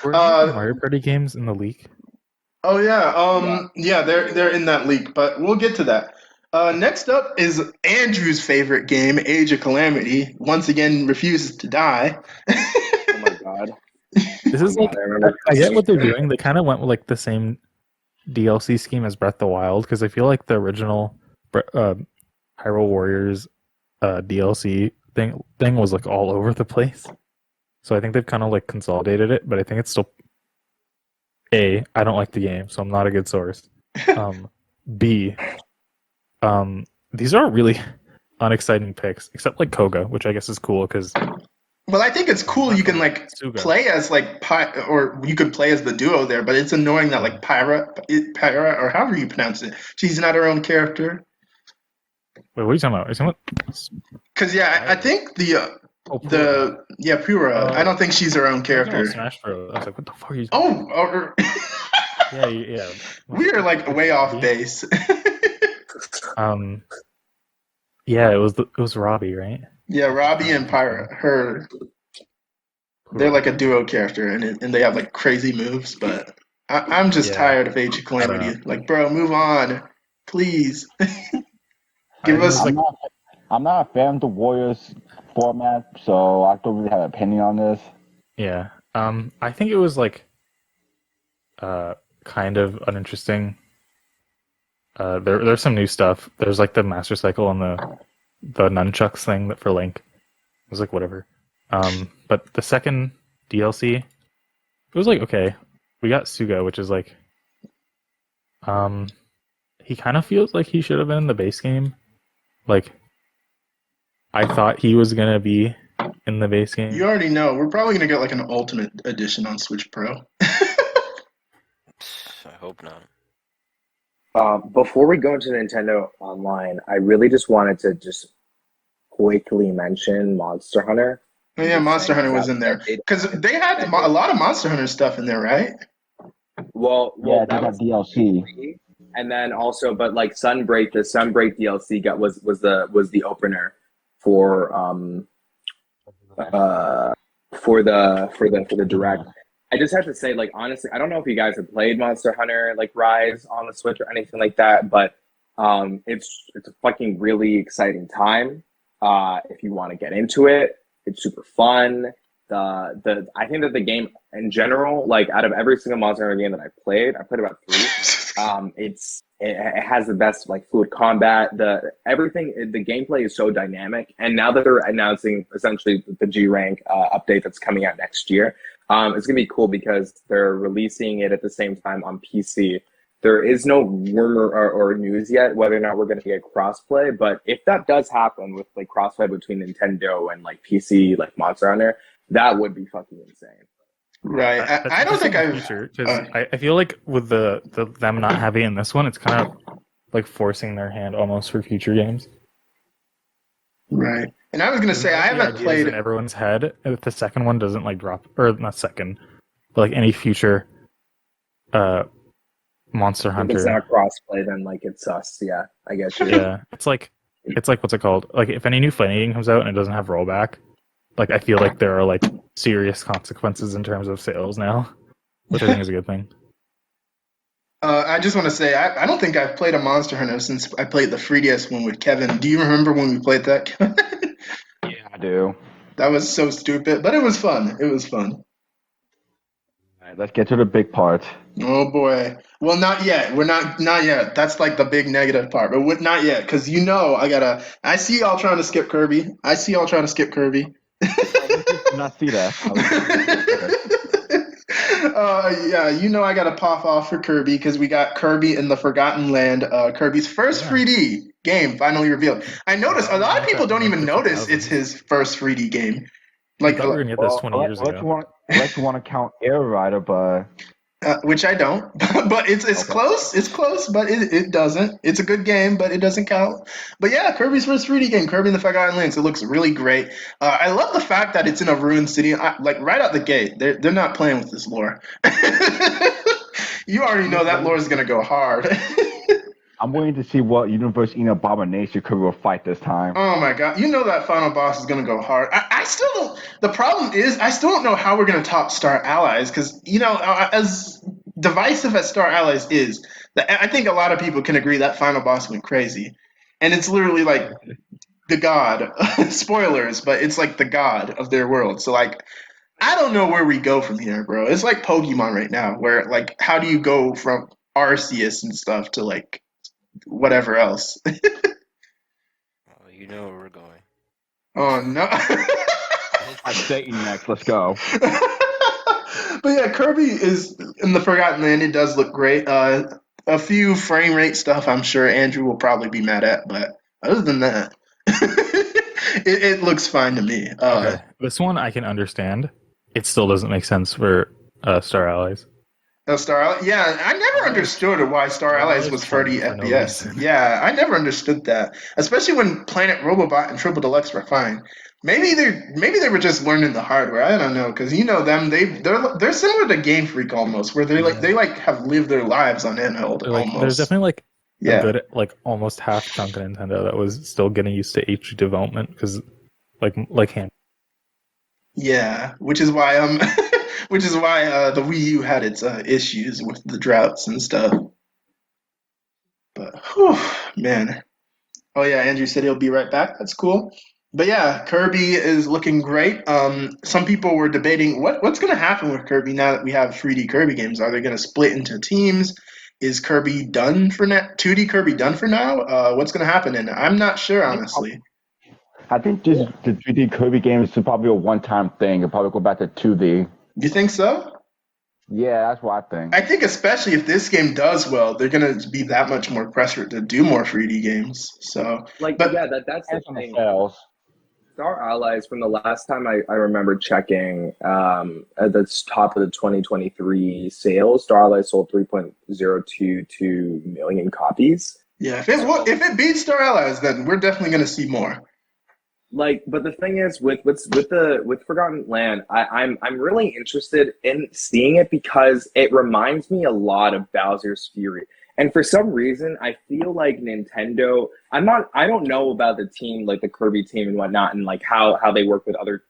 Were Mario Party games in the leak? Oh yeah, they're in that leak, but we'll get to that. Next up is Andrew's favorite game, Age of Calamity. Once again, refuses to die. Oh my god! This is like I get what they're doing. They kind of went with like the same DLC scheme as Breath of the Wild because I feel like the original Hyrule Warriors DLC thing was like all over the place. So I think they've kind of like consolidated it, but I think it's A, I don't like the game, so I'm not a good source. B, these are really unexciting picks, except like Koga, which I guess is cool because Well, I think it's cool you can like Suga. play as like or you could play as the duo there, but it's annoying that like Pyra or however you pronounce it, she's not her own character. Wait, what are you talking about? Are you talking about? Because yeah, I think Pura. I don't think she's her own character. Smash Bros. I was like, what the fuck are you? Yeah. We are like way off base. Yeah, it was Robbie, right? Yeah, Robbie and Pyra. They're like a duo character, and they have like crazy moves. But I'm just tired of 𝗃𝗂𝗃𝗀𝗃𝗀. Like, bro, move on, please. Give us. I'm not a fan of the Warriors format, so I don't really have an opinion on this. Yeah. I think it was like kind of uninteresting. There's some new stuff. There's like the Master Cycle and the nunchucks thing that for Link. It was like whatever. But the second DLC, it was like okay. We got Suga, which is like he kind of feels like he should have been in the base game. Like I thought he was gonna be in the base game. You already know. We're probably gonna get like an Ultimate Edition on Switch Pro. I hope not. Before we go into Nintendo Online, I really just wanted to just quickly mention Monster Hunter. Oh, yeah, Monster Hunter was in there because they had a lot of Monster Hunter stuff in there, right? Well, Yeah, that they was got DLC. and then also, but like the Sunbreak DLC was the opener for the direct. I just have to say, like, honestly, I don't know if you guys have played Monster Hunter like Rise on the Switch or anything like that, but it's a fucking really exciting time. If you want to get into it, it's super fun. I think that the game in general, like out of every single Monster Hunter game that I played about 3. It has the best like fluid combat. The gameplay is so dynamic, and now that they're announcing essentially the G rank update that's coming out next year, it's gonna be cool because they're releasing it at the same time on PC. There is no rumor or news yet whether or not we're gonna get crossplay, but if that does happen with like crossplay between Nintendo and like PC, like Monster Hunter, that would be fucking insane. Right. I don't think I've. I feel like with them not having it in this one, it's kind of like forcing their hand almost for future games. Right. And I was gonna say I haven't played in everyone's head if the second one doesn't like drop, or not second, but like any future Monster Hunter. If it's not crossplay, then like it's sus. Yeah, I guess. Yeah, it's like what's it called? Like if any new fighting game comes out and it doesn't have rollback, like I feel like there are like serious consequences in terms of sales now, which I think is a good thing. I just want to say I don't think I've played a Monster Hunter since I played the 3DS one with Kevin. Do you remember when we played that? Yeah, I do. That was so stupid, but it was fun. It was fun. All right, let's get to the big part. Oh boy. Well, not yet. We're not yet. That's like the big negative part, but not yet, because I see y'all trying to skip Kirby. I did not see that. Yeah, I gotta pop off for Kirby because we got Kirby in the Forgotten Land. Kirby's first 3D game finally revealed. I noticed a lot of people don't even notice it's his first 3D game. Like, I thought we were gonna get this 20 years ago. Unless you want to count Air Rider, but which I don't. But it's okay. Close. It's close, but it doesn't. It's a good game, but it doesn't count. But yeah, Kirby's first 3D game, Kirby and the Forgotten Lands. It looks really great. I love the fact that it's in a ruined city. Like right out the gate, they're not playing with this lore. You already know that lore is gonna go hard. I'm waiting to see what universe abomination Kirby will fight this time. Oh my god. You know that final boss is going to go hard. I still don't. The problem is, I still don't know how we're going to top Star Allies because, as divisive as Star Allies is, I think a lot of people can agree that final boss went crazy. And it's literally like the god. Spoilers, but it's like the god of their world. So, like, I don't know where we go from here, bro. It's like Pokemon right now, where, like, how do you go from Arceus and stuff to, like, whatever else? You know where we're going. Oh no. I'm Satan next. Let's go. But yeah, Kirby is in the Forgotten Land. It does look great. A few frame rate stuff I'm sure Andrew will probably be mad at, but other than that, it looks fine to me. Okay, this one I can understand. It still doesn't make sense for Star Allies. Yeah, I never understood why Star Allies was 30 for no FPS. reason. Yeah, I never understood that, especially when Planet Robobot and 𝗿𝗏𝗃 were fine. Maybe they were just learning the hardware. I don't know, because you know them. They're similar to Game Freak almost, where they have lived their lives on handheld Like, almost. there's definitely like Yeah. a good almost half chunk of Nintendo that was still getting used to HD development because like hand. Yeah, which is why the Wii U had its issues with the droughts and stuff. But whew, man. Oh yeah, Andrew said he'll be right back. That's cool. But yeah, Kirby is looking great. Some people were debating what's going to happen with Kirby now that we have 3D Kirby games. Are they going to split into teams? Is Kirby done for now? 2D Kirby done for now? What's going to happen? And I'm not sure, honestly. I think just the 3D Kirby games is probably a one-time thing. It'll probably go back to 2D. You think so? Yeah, that's what I think. I think especially if this game does well, they're going to be that much more pressure to do more 3D games. So, Like, but yeah, that's the thing. Sales. Star Allies, from the last time I remember checking, at the top of the 2023 sales, Star Allies sold 3.022 million copies. yeah, if it beats Star Allies, then we're definitely going to see more. Like, but the thing is, with Forgotten Land, I'm really interested in seeing it because it reminds me a lot of Bowser's Fury. And for some reason, I feel like Nintendo. I don't know about the team, like the Kirby team and whatnot, and like how they work with other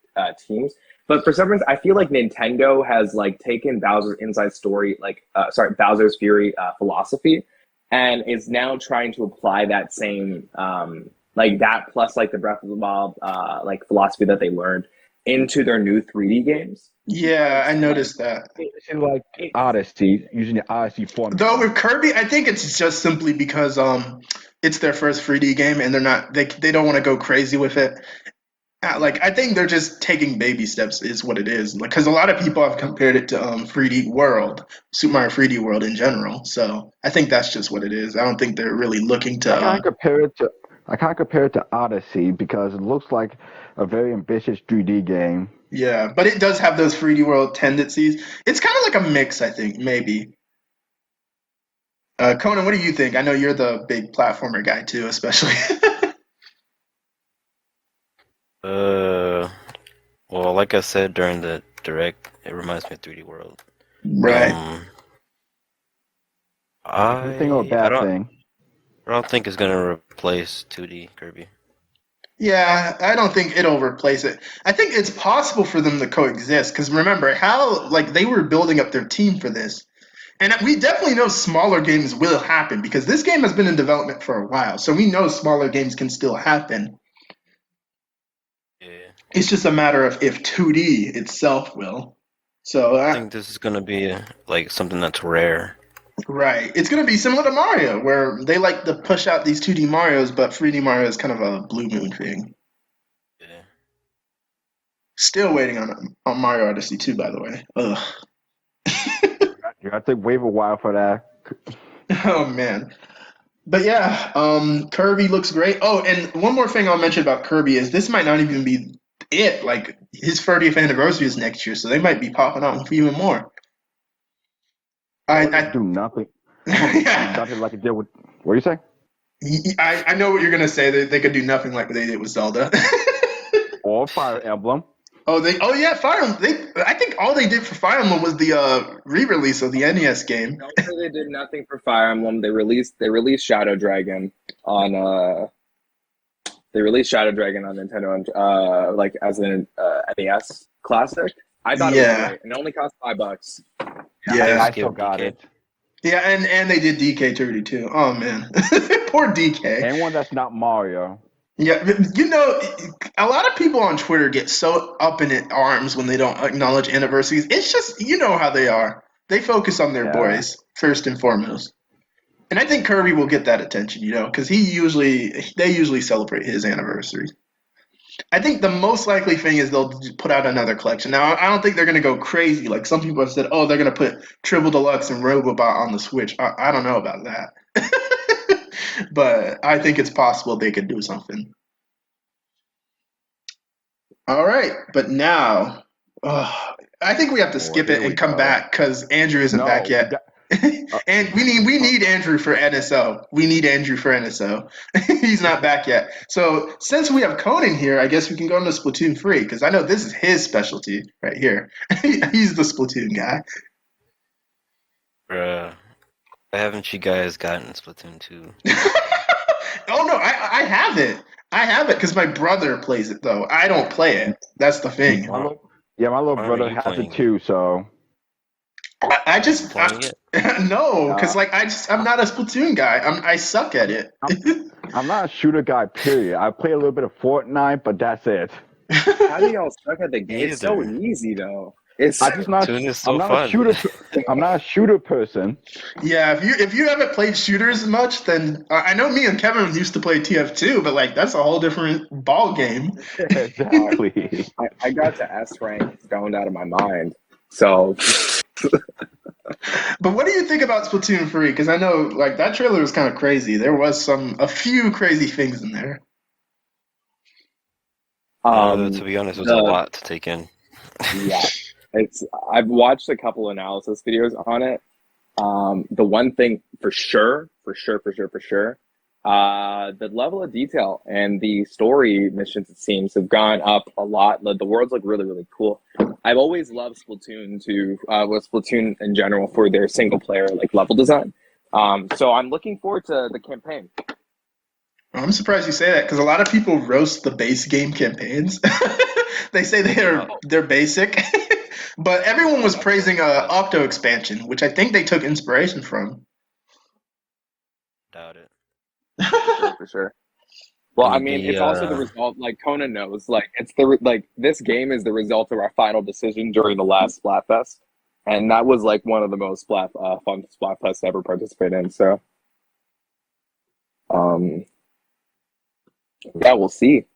teams. But for some reason, I feel like Nintendo has like taken Bowser's Inside Story, Bowser's Fury philosophy, and is now trying to apply that same like that plus like the Breath of the Wild like philosophy that they learned into their new 3D games. Yeah, I noticed that. It's like Odyssey, using the Odyssey form. Though with Kirby, I think it's just simply because it's their first 3D game and they don't want to go crazy with it. Like I think they're just taking baby steps is what it is. Like because a lot of people have compared it to 3D World, Super Mario 3D World in general. So I think that's just what it is. I don't think they're really looking to. I can't compare it to Odyssey because it looks like a very ambitious 3D game. Yeah, but it does have those 3D World tendencies. It's kind of like a mix, I think, maybe. Konon, what do you think? I know you're the big platformer guy too, especially. Well, like I said during the direct, it reminds me of 3D World. Right. Good thing or bad thing? I don't think it's gonna replace 2D Kirby. Yeah, I don't think it'll replace it. I think it's possible for them to coexist because remember how they were building up their team for this. And we definitely know smaller games will happen because this game has been in development for a while. So we know smaller games can still happen. Yeah. It's just a matter of if 2D itself will. So I think this is gonna be like something that's rare. Right. It's going to be similar to Mario, where they like to push out these 2D Marios, but 3D Mario is kind of a blue moon thing. Yeah. Still waiting on Mario Odyssey 2, by the way. Ugh. You have to wait a while for that. Oh, man. But yeah, Kirby looks great. Oh, and one more thing I'll mention about Kirby is this might not even be it. Like, his 30th anniversary is next year, so they might be popping out with even more. I do nothing. Yeah. Nothing like it did with. What do you say? I know what you're gonna say. They could do nothing like they did with Zelda. Or Fire Emblem. Yeah, Fire Emblem. I think all they did for Fire Emblem was the re-release of the NES game. No, they did nothing for Fire Emblem. They released Shadow Dragon on Nintendo like as an NES classic. I thought it was great, and it only cost $5. Yeah, I still got it. Yeah, and they did DK 32. Oh man, poor DK. Anyone that's not Mario. Yeah, you know, a lot of people on Twitter get so up in arms when they don't acknowledge anniversaries. It's just, you know how they are. They focus on their boys first and foremost. And I think Kirby will get that attention, you know, because they usually celebrate his anniversary. I think the most likely thing is they'll just put out another collection. Now, I don't think they're going to go crazy. Like some people have said, oh, they're going to put 𝗵𝗶𝗹𝗃 and 𝗵𝗶𝗆 on the Switch. I don't know about that. But I think it's possible they could do something. All right. But now, I think we have to skip it and come back because Andrew isn't back yet. And we need Andrew for NSO. We need Andrew for NSO. He's not back yet. So since we have Konon here, I guess we can go into Splatoon 3 because I know this is his specialty right here. He's the Splatoon guy. Bruh. Why haven't you guys gotten Splatoon 2? Oh no, I have it. I have it because my brother plays it though. I don't play it. That's the thing. My little Why brother aren't you has playing it too, so. I just Playing it? no, because like I'm not a Splatoon guy. I suck at it. I'm not a shooter guy, period. I play a little bit of Fortnite, but that's it. How do y'all suck at the game? It's so Either. easy though. It's I'm not a shooter. I'm not a shooter person. Yeah, if you haven't played shooters much, then I know me and Kevin used to play TF2, but like that's a whole different ball game. Exactly. I got to S rank stoned out of my mind. So But what do you think about Splatoon 3? Because I know like that trailer was kind of crazy. There was a few crazy things in there. To be honest, it was a lot to take in. Yeah. I've watched a couple analysis videos on it. The one thing for sure, the level of detail and the story missions, it seems, have gone up a lot. The worlds look really, really cool. I've always loved Splatoon Splatoon in general for their single player like level design. So I'm looking forward to the campaign. I'm surprised you say that because a lot of people roast the base game campaigns. They say they're basic, but everyone was praising Octo expansion, which I think they took inspiration from. Doubt it. For sure. Well, I mean, it's also the result. Like Konon knows, like it's this game is the result of our final decision during the last Splatfest, and that was like one of the most fun Splatfests I ever participated in. So, yeah, we'll see.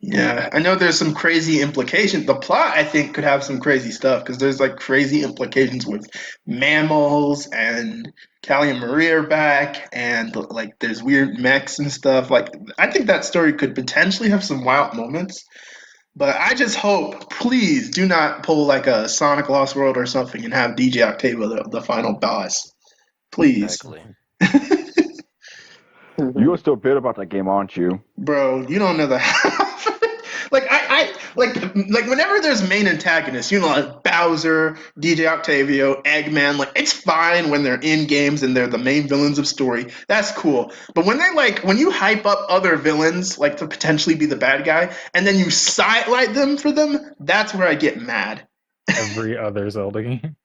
Yeah, I know there's some crazy implications. The plot, I think, could have some crazy stuff because there's like crazy implications with mammals and Callie and Maria are back, and like there's weird mechs and stuff. Like I think that story could potentially have some wild moments. But I just hope, please, do not pull like a Sonic Lost World or something and have DJ Octavia the final boss. Please. Exactly. You're still bitter about that game, aren't you? Bro, you don't know the like I like whenever there's main antagonists, you know, like Bowser, DJ Octavio, Eggman, like it's fine when they're in games and they're the main villains of story. That's cool. But when when you hype up other villains like to potentially be the bad guy and then you sidelight them for them, that's where I get mad. Every other Zelda game.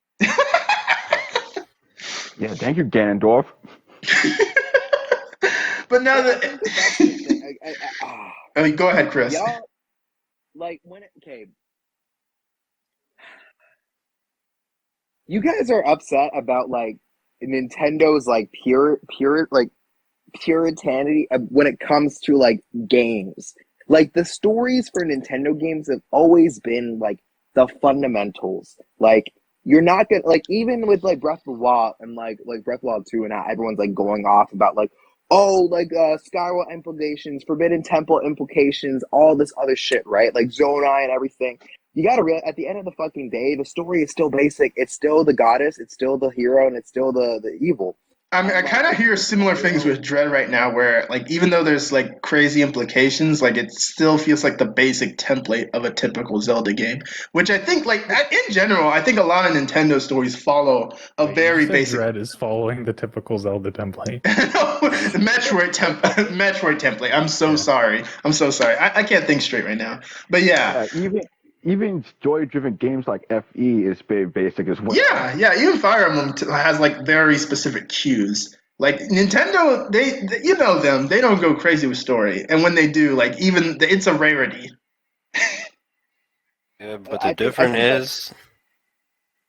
Yeah, thank you, Ganondorf. But now that I mean, go ahead, Chris. Y'all, like you guys are upset about like Nintendo's like puritanity when it comes to like games. Like the stories for Nintendo games have always been like the fundamentals. Like you're not gonna like even with like Breath of the Wild and like Breath of the Wild 2 and now everyone's like going off about like Skyward implications, Forbidden Temple implications, all this other shit, right? Like Zonai and everything. You gotta realize at the end of the fucking day, the story is still basic. It's still the goddess, it's still the hero, and it's still the evil. I mean, I kind of hear similar things with Dread right now, where like even though there's like crazy implications, like it still feels like the basic template of a typical Zelda game. Which I think, like in general, I think a lot of Nintendo stories follow a very basic. Dread is following the typical Zelda template. The Metroid template. I'm so sorry. I can't think straight right now. But yeah. Even story-driven games like FE is very basic as well. Yeah. Even Fire Emblem has like very specific cues. Like Nintendo, they you know them. They don't go crazy with story, and when they do, like it's a rarity. Yeah, but the difference is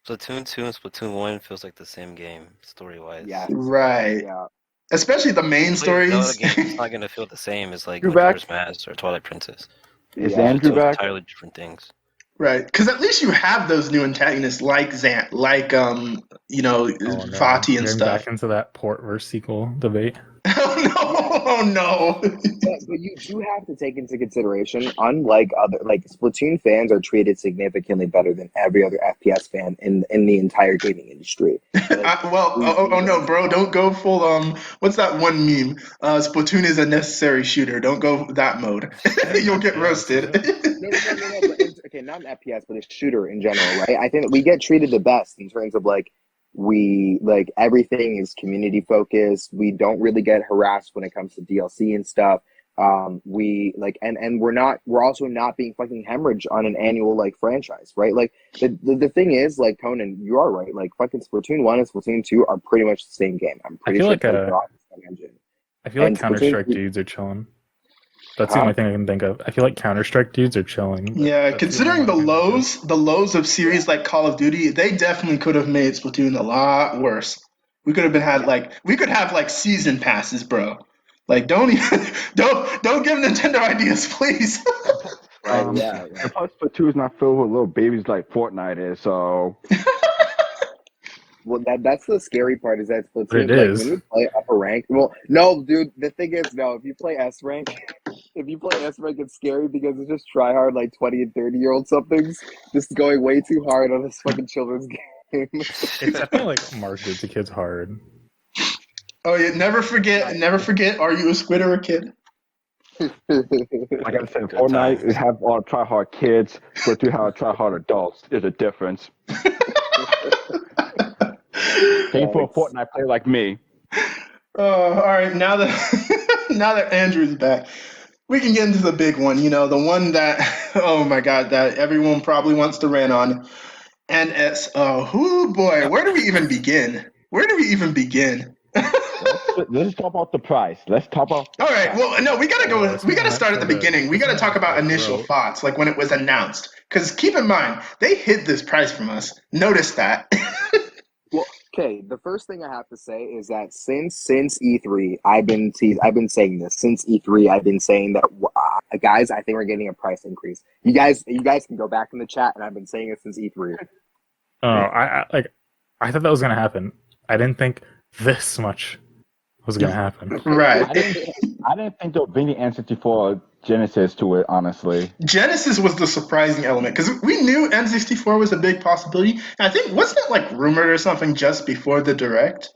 Splatoon 2 and Splatoon 1 feels like the same game story-wise. Yeah. Right. Yeah. Especially the main stories. Zelda game is not gonna feel the same as like Majora's Mask or Twilight Princess. Is Yeah. Andrew Two back? entirely different things. Right, because at least you have those new antagonists like Zant, like Oh no, Vati and getting stuff. back into that port versus sequel debate. Oh no! But you do have to take into consideration, unlike other, like Splatoon fans are treated significantly better than every other FPS fan in the entire gaming industry. Like, Oh no, bro! Don't go full what's that one meme? Splatoon is a necessary shooter. Don't go that mode. You'll get FPS, roasted. is it? no. But okay, not an FPS, but a shooter in general, right? I think that we get treated the best in terms of like everything is community focused. We don't really get harassed when it comes to DLC and stuff. We like and we're also not being fucking hemorrhaged on an annual like franchise, right? Like the thing is, like Konon, you are right. Like fucking Splatoon 1 and Splatoon 2 are pretty much the same game. I'm pretty feel sure like they're on the same engine. I feel like And Counter-Strike Splatoon- dudes are chilling. That's the only thing I can think of. I feel like Counter-Strike dudes are chilling. but Yeah, that's considering the only one I can think lows of series like Call of Duty, they definitely could have made Splatoon a lot worse. We could have like season passes, bro. Like don't even, don't give Nintendo ideas, please. Right, yeah. And plus, Splatoon is not filled with little babies like Fortnite is, so. Well, that's the scary part is that Splatoon, It like is. when you play upper rank. Well, no, dude. The thing is, no. If you play S rank, it's scary because it's just try hard like 20 and 30-year-old somethings just going way too hard on this fucking children's game. It's definitely like marketed to kids hard. Oh yeah, never forget. Are you a squid or a kid? Like I said, Fortnite is have all try-hard kids, Splatoon have try-hard adults. There's a difference. Came for a Fortnite player like me. Oh, all right. Now that Andrew's back, we can get into the big one. You know, the one that oh my god, that everyone probably wants to rant on. And oh boy, where do we even begin? Let's talk about the price. Let's talk about. All right. Well, no, we gotta go. Oh, We gotta start at the beginning. We gotta talk about initial throat. thoughts, like when it was announced. Because keep in mind, they hid this price from us. Notice that. Well, okay. The first thing I have to say is that since E3, I've been saying this since E3. I've been saying that guys, I think we're getting a price increase. You guys can go back in the chat, and I've been saying it since E3. Oh, I thought that was gonna happen. I didn't think this much was gonna happen. Right. I didn't think there would be any N64 Genesis to it, honestly. Genesis was the surprising element because we knew N64 was a big possibility. And I think wasn't it like rumored or something just before the direct?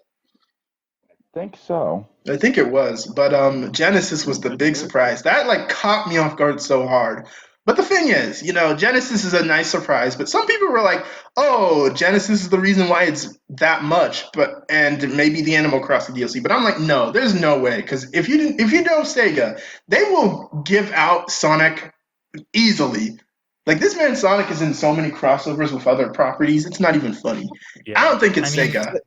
I think so. I think it was, but Genesis was the big surprise. That like caught me off guard so hard. But the thing is, you know, Genesis is a nice surprise, but some people were like, "Oh, Genesis is the reason why it's that much," and maybe the Animal Crossing DLC. But I'm like, no, there's no way, because if you know Sega, they will give out Sonic easily. Like this man Sonic is in so many crossovers with other properties, it's not even funny. Yeah. I don't think it's I mean, Sega.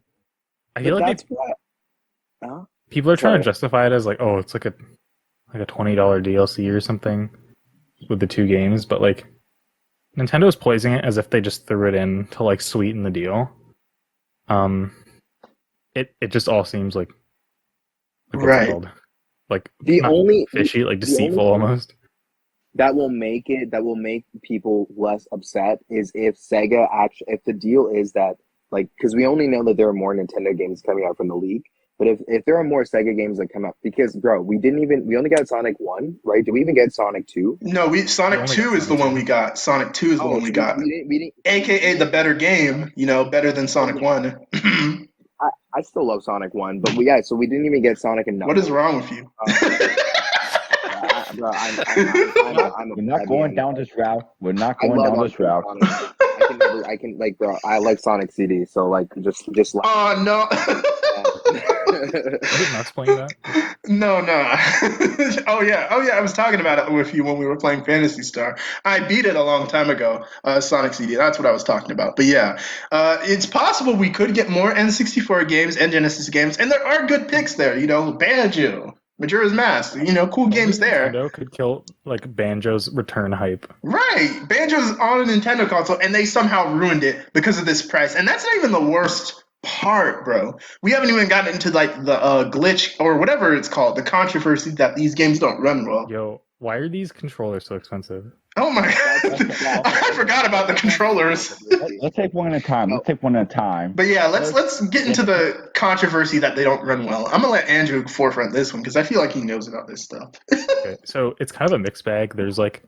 I feel like that's what. people are trying Sorry. to justify it as like, oh, it's like a $20 DLC or something with the two games, but like Nintendo's poising it as if they just threw it in to like sweeten the deal. It just all seems like what's it Right. called? Like The not only- fishy, like the deceitful only- almost. That will make people less upset is if Sega actually, if the deal is that, like, because we only know that there are more Nintendo games coming out from the league, but if there are more Sega games that come out, because bro, we only got Sonic 1, right? Did we even get Sonic 2? No, Sonic only 2 got is the Sonic one 2. we got. Sonic 2 is the one we got. We didn't, AKA the better game, you know, better than Sonic 1. I still love Sonic 1, but so we didn't even get Sonic and What is wrong with you? Bro, We're not going down this route. We're not going down this route. Bro, I like Sonic CD, so like just like. Oh no. Is it nuts playing that? No. Oh yeah. I was talking about it with you when we were playing Phantasy Star. I beat it a long time ago, Sonic CD. That's what I was talking about. But yeah, it's possible we could get more N64 games and Genesis games, and there are good picks there. You know, Banjo, Majora's Mask. You know, cool games there. Nintendo could kill like Banjo's return hype. Right. Banjo's on a Nintendo console, and they somehow ruined it because of this price. And that's not even the worst part, bro. We haven't even gotten into like the glitch or whatever it's called, the controversy that these games don't run well. Yo, Why are these controllers so expensive? Oh my! I forgot about the controllers. Let's take one at a time. Let's take one at a time. But yeah, let's get into the controversy that they don't run well. I'm gonna let Andrew forefront this one because I feel like he knows about this stuff. Okay, so it's kind of a mixed bag. There's like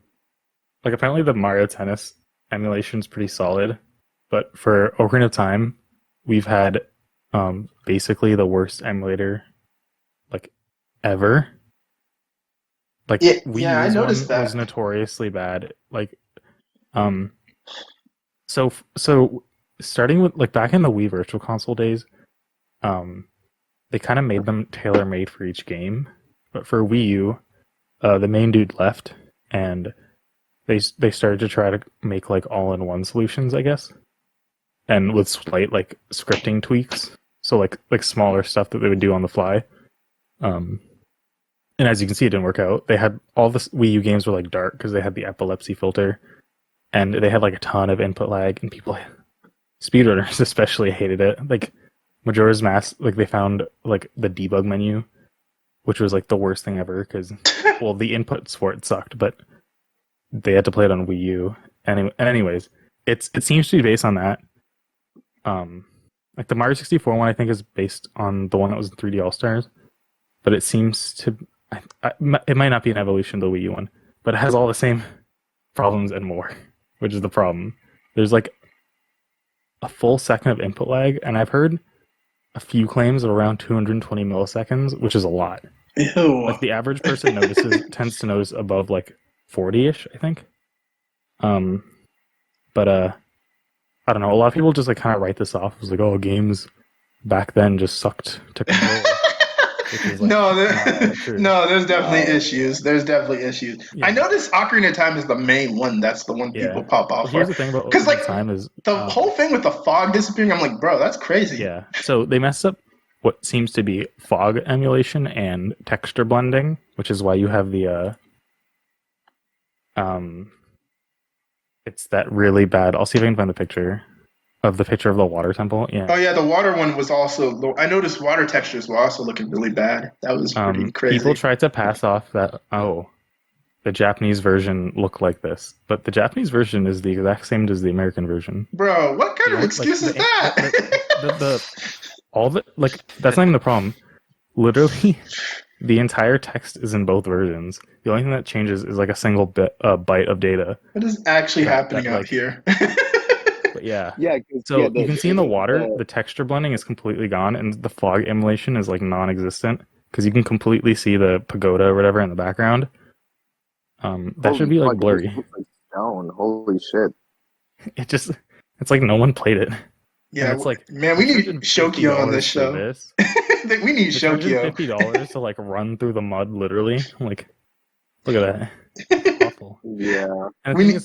apparently the Mario Tennis emulation is pretty solid, but for Ocarina of Time, we've had basically the worst emulator like ever. Like Yeah, Wii I U's noticed one that. was notoriously bad. Like so starting with like back in the Wii Virtual Console days, they kind of made them tailor-made for each game. But for Wii U, the main dude left, and they started to try to make like all-in-one solutions, I guess, and with slight like scripting tweaks. So like smaller stuff that they would do on the fly. And as you can see, it didn't work out. They had all the Wii U games were like dark because they had the 𝗵𝗶𝗹𝗄𝐺 filter, and they had like a ton of input lag, and people, speedrunners especially, hated it. Like Majora's Mask, like they found like the debug menu, which was like the worst thing ever because, well, the inputs for it sucked, but they had to play it on Wii U. Anyways, it seems to be based on that. Like the Mario 64 one, I think, is based on the one that was in 3D All Stars, but it seems to. It might not be an evolution of the Wii U one, but it has all the same problems and more, which is the problem. There's like a full second of input lag, and I've heard a few claims of around 220 milliseconds, which is a lot. Ew. Like the average person tends to notice above like 40-ish, I think. But I don't know. A lot of people just like kind of write this off as like, oh, games back then just sucked to control. Like, no, there's definitely issues. There's definitely issues. Yeah. I noticed Ocarina of Time is the main one. That's the one people pop off Well, here's for. the thing about Because like Time is the whole thing with the fog disappearing, I'm like, bro, that's crazy. Yeah. So they messed up what seems to be fog emulation and texture blending, which is why you have the it's that really bad. I'll see if I can find the picture of the water temple. Yeah. Oh yeah, the water one was also. I noticed water textures were also looking really bad. That was pretty crazy. People tried to pass off that. Oh, the Japanese version looked like this, but the Japanese version is the exact same as the American version. Bro, what kind of excuse is that? That's not even the problem. Literally, the entire text is in both versions. The only thing that changes is like a single byte of data. What is actually happening out here? But yeah. Yeah. So yeah, you can see in the water, the texture blending is completely gone, and the fog emulation is like non-existent because you can completely see the pagoda or whatever in the background. That should be like blurry. Like stone. Holy shit. It's like no one played it. Yeah, and it's like, man, we need 𝗂𝗀𝗀 on this show. We need 𝗂𝗀𝗀. $50 to like run through the mud, literally. I'm like, look at that. It's awful. Yeah. And the thing is,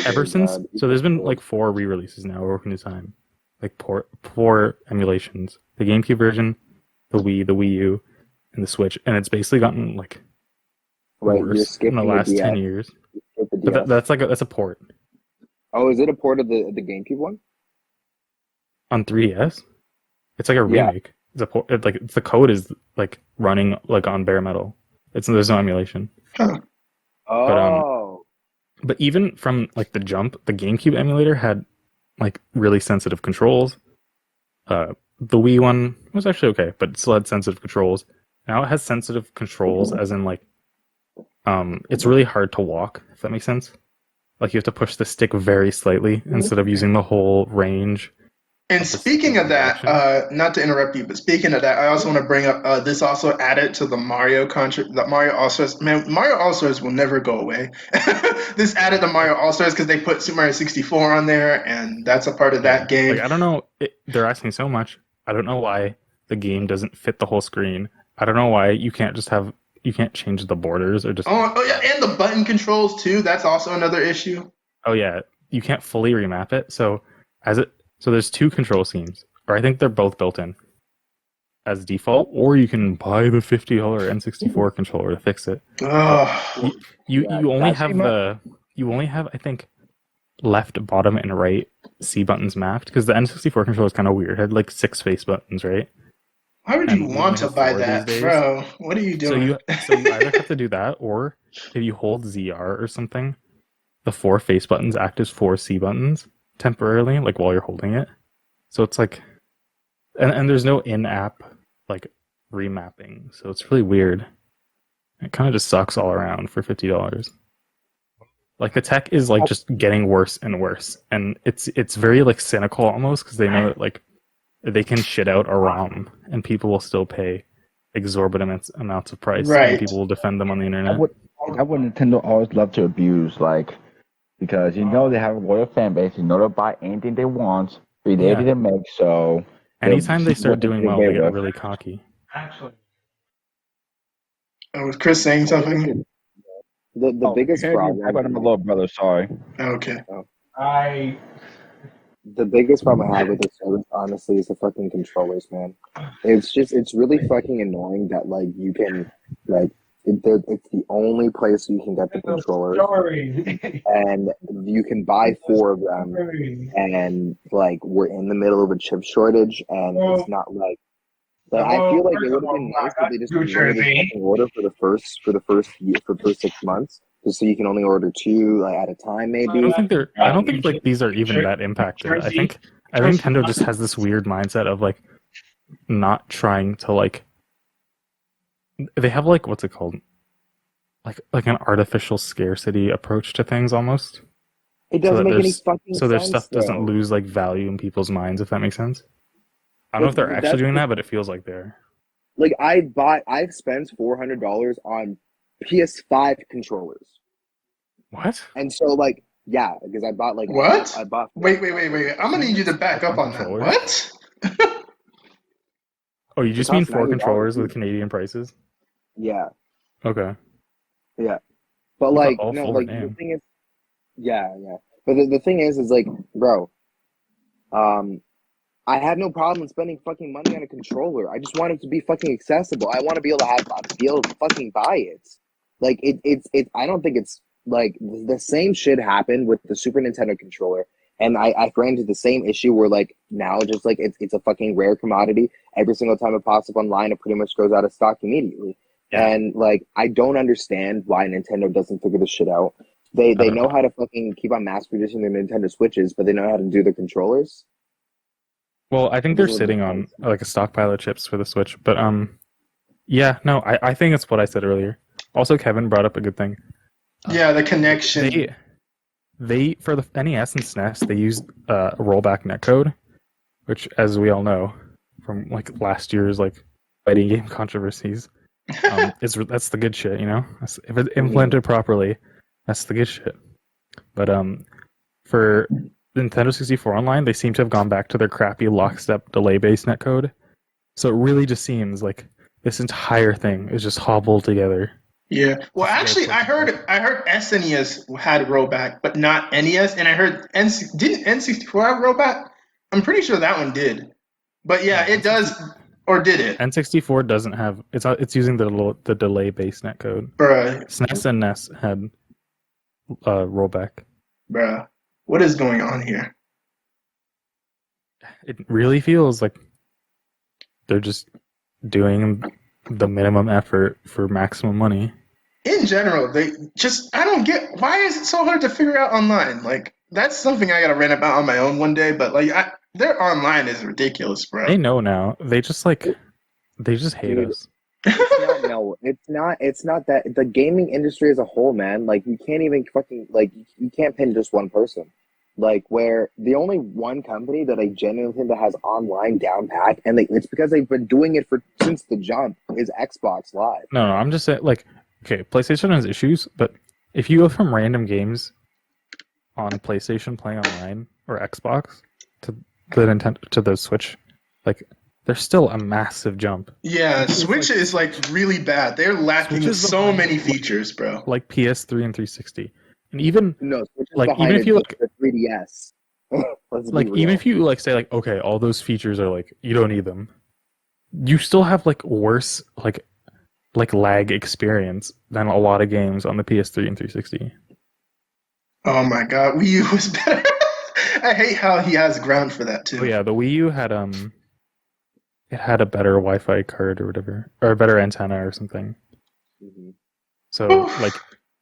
ever since, so there's been like 4 re-releases now, Ocarina of Time, like four emulations: the GameCube version, the Wii, the Wii U, and the Switch, and it's basically gotten like worse in the last 10 years. But that's a port. Oh, is it a port of the GameCube one? On 3DS, it's like a remake. It's a port. It's the code is like running like on bare metal. There's no emulation. Huh. Oh. But even from like the jump, the GameCube emulator had like really sensitive controls. The Wii one was actually okay, but it still had sensitive controls. Now it has sensitive controls, as in like, it's really hard to walk. If that makes sense. Like you have to push the stick very slightly instead of using the whole range. And speaking of that, not to interrupt you, but speaking of that, I also want to bring up this also added to the Mario All-Stars. Man, Mario All-Stars will never go away. This added to Mario All-Stars because they put Super Mario 64 on there, and that's a part of that game. Like, I don't know. They're asking so much. I don't know why the game doesn't fit the whole screen. I don't know why you can't change the borders or just. Oh yeah, and the button controls too. That's also another issue. Oh yeah, you can't fully remap it. So there's 2 control schemes, or I think they're both built in as default, or you can buy the $50 N64 controller to fix it. You only have I think left, bottom, and right C buttons mapped because the N64 controller is kind of weird. It had like 6 face buttons, right? Why would And you we want only to have buy 4 these that, days. bro? What are you So doing? you either have to do that, or if you hold ZR or something, the 4 face buttons act as 4 C buttons temporarily, like while you're holding it. So it's like, and there's no in-app like remapping, so it's really weird. It kind of just sucks all around for $50. Like the tech is like just getting worse and worse, and it's very like cynical almost, because they know that like they can shit out a ROM and people will still pay exorbitant amounts of price, Right. and people will defend them on the internet. That would Nintendo always love to abuse, like, because you know they have a loyal fan base, you know they'll buy anything they want, they didn't make, so Anytime they start what doing they well, get they get with. really cocky. Was Chris saying something? The biggest problem. I got my little brother. Sorry. Okay. The biggest problem I have with this service, honestly, is the fucking controllers, man. It's really fucking annoying that like you can like it's the only place you can get the controllers, and you can buy 4 of them, and like we're in the middle of a chip shortage, and it's not like I feel like it would have been nice if they just limited the fucking order for the first 6 months, just so you can only order 2 like at a time, maybe. I don't think like these are even that impacted. I think Nintendo just has this weird mindset of like not trying to like. They have like, what's it called? Like an artificial scarcity approach to things almost. It doesn't make any fucking sense. So their stuff doesn't though. lose like value in people's minds, if that makes sense. I don't know if they're actually doing that, but it feels like they're. Like I've spent $400 on PS5 controllers. What? And so like yeah, because I bought like What? I bought. Wait. I'm gonna need you to back up on that. Controllers? What? Oh, you just mean costs 4 $90 controllers with Canadian prices? Yeah, Okay. yeah, but You got like all no, full like name. the thing is, yeah. But the thing is like, bro, I have no problem spending fucking money on a controller. I just want it to be fucking accessible. I want to be able to fucking buy it. Like it's I don't think it's like the same shit happened with the Super Nintendo controller, and I ran into the same issue where like now just like it's a fucking rare commodity. Every single time it pops up online, it pretty much goes out of stock immediately. Yeah. And like I don't understand why Nintendo doesn't figure this shit out. They know how to fucking keep on mass producing their Nintendo Switches, but they know how to do the controllers. Well, I think they're sitting on like a stockpile of chips for the Switch, but yeah, no, I think it's what I said earlier. Also, Kevin brought up a good thing. Yeah, the connection. They for the NES and SNES, they used rollback netcode, which, as we all know from like last year's like fighting game controversies, that's the good shit, you know. If it's implemented properly, that's the good shit. But for Nintendo 64 Online, they seem to have gone back to their crappy lockstep delay-based netcode. So it really just seems like this entire thing is just hobbled together. Yeah. Well, actually, I heard SNES had rollback, but not NES, and I heard didn't N64 have rollback? I'm pretty sure that one did. But yeah, it does, or did it? N64 doesn't have. It's using the delay-based netcode. Bruh. SNES and NES had rollback. Bruh. What is going on here? It really feels like they're just doing the minimum effort for maximum money. In general, I don't get, why is it so hard to figure out online? Like, that's something I gotta rant about on my own one day, but like, their online is ridiculous, bro. They know now. They just hate us. It's not that the gaming industry as a whole, man. Like you can't even fucking like you can't pin just one person. Like where the only one company that I genuinely think that has online down pat, and it's because they've been doing it since the jump, is Xbox Live. No, I'm just saying, like, okay, PlayStation has issues, but if you go from random games on PlayStation playing online or Xbox to the Switch, like, there's still a massive jump. Yeah, Switch is like really bad. They're lacking so many features, bro. Like PS3 and 360, and even Switch is like behind even if you like the 3DS. like even if you like say like okay, all those features are like you don't need them, you still have like worse like lag experience than a lot of games on the PS3 and 360. Oh my god, Wii U was better. I hate how he has ground for that too. Oh yeah, the Wii U had it had a better Wi-Fi card or whatever, or a better antenna or something. Mhm. So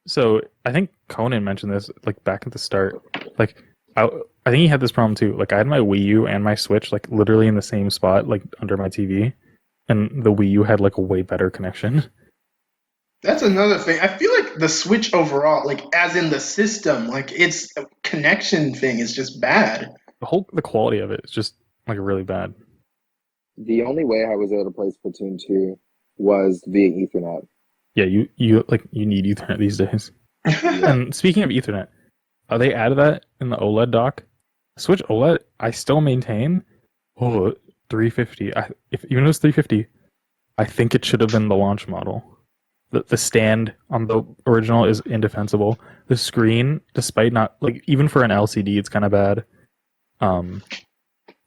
so I think Conan mentioned this like back at the start. Like I think he had this problem too. Like I had my Wii U and my Switch like literally in the same spot, like under my TV, and the Wii U had like a way better connection. That's another thing. I feel like the Switch overall, like as in the system, like its connection thing is just bad. The quality of it is just like really bad. The only way I was able to play Splatoon 2 was via Ethernet. Yeah, you need Ethernet these days. And speaking of Ethernet, they added that in the OLED dock. Switch OLED, I still maintain. 350. Even if it was 350, I think it should have been the launch model. The stand on the original is indefensible. The screen, despite not like even for an LCD, it's kind of bad.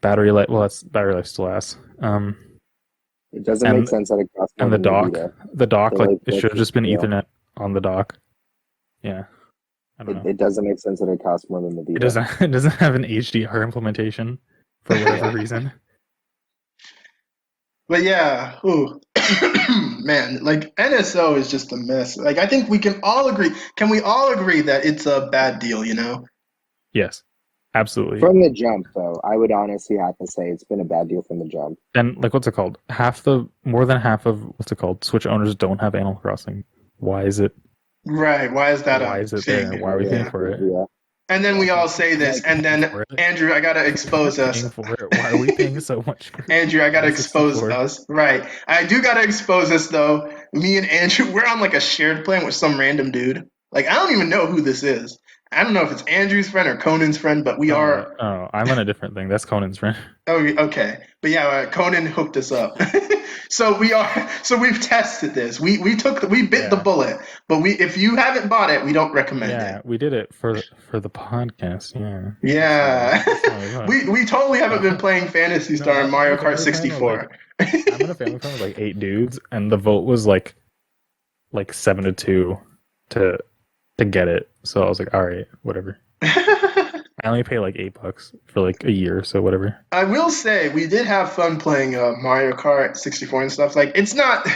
Battery life. Well, that's battery life still lasts. It doesn't make sense that it costs more And the than dock, Vita. like Like, it should have just been yeah. Ethernet on the dock. Yeah, I don't know. It doesn't make sense that it costs more than the Vita. It doesn't. It doesn't have an HDR implementation for whatever reason. But yeah, ooh. Man, like NSO is just a mess. Like I think we can all agree. Can we all agree that it's a bad deal, you know? Yes, absolutely. From the jump, though, I would honestly have to say it's been a bad deal from the jump. And like, what's it called? More than half of what's it called? Switch owners don't have Animal Crossing. Why is it? Right. Why is that Why a is it thing? there? Why are we paying for it? Yeah. And then we all say this, and then Andrew, I gotta expose us. Paying for it. Why are we paying so much? For Andrew, I gotta expose 64? us. Right. I do gotta expose us though. Me and Andrew, we're on like a shared plan with some random dude. Like I don't even know who this is. I don't know if it's Andrew's friend or Conan's friend, but we are. Oh, I'm on a different thing. That's Conan's friend. Oh, okay. But yeah, Conan hooked us up. So we've tested this. We bit the bullet. But if you haven't bought it, we don't recommend it. We did it for the podcast. Yeah. Yeah. we totally haven't been playing Phantasy Star and Mario Kart 64. I'm in a family friend with like 8 dudes, and the vote was like 7-2 to get it. So I was like, all right, whatever. I only pay like $8 for like a year, so whatever. I will say we did have fun playing Mario Kart 64 and stuff. Like it's not,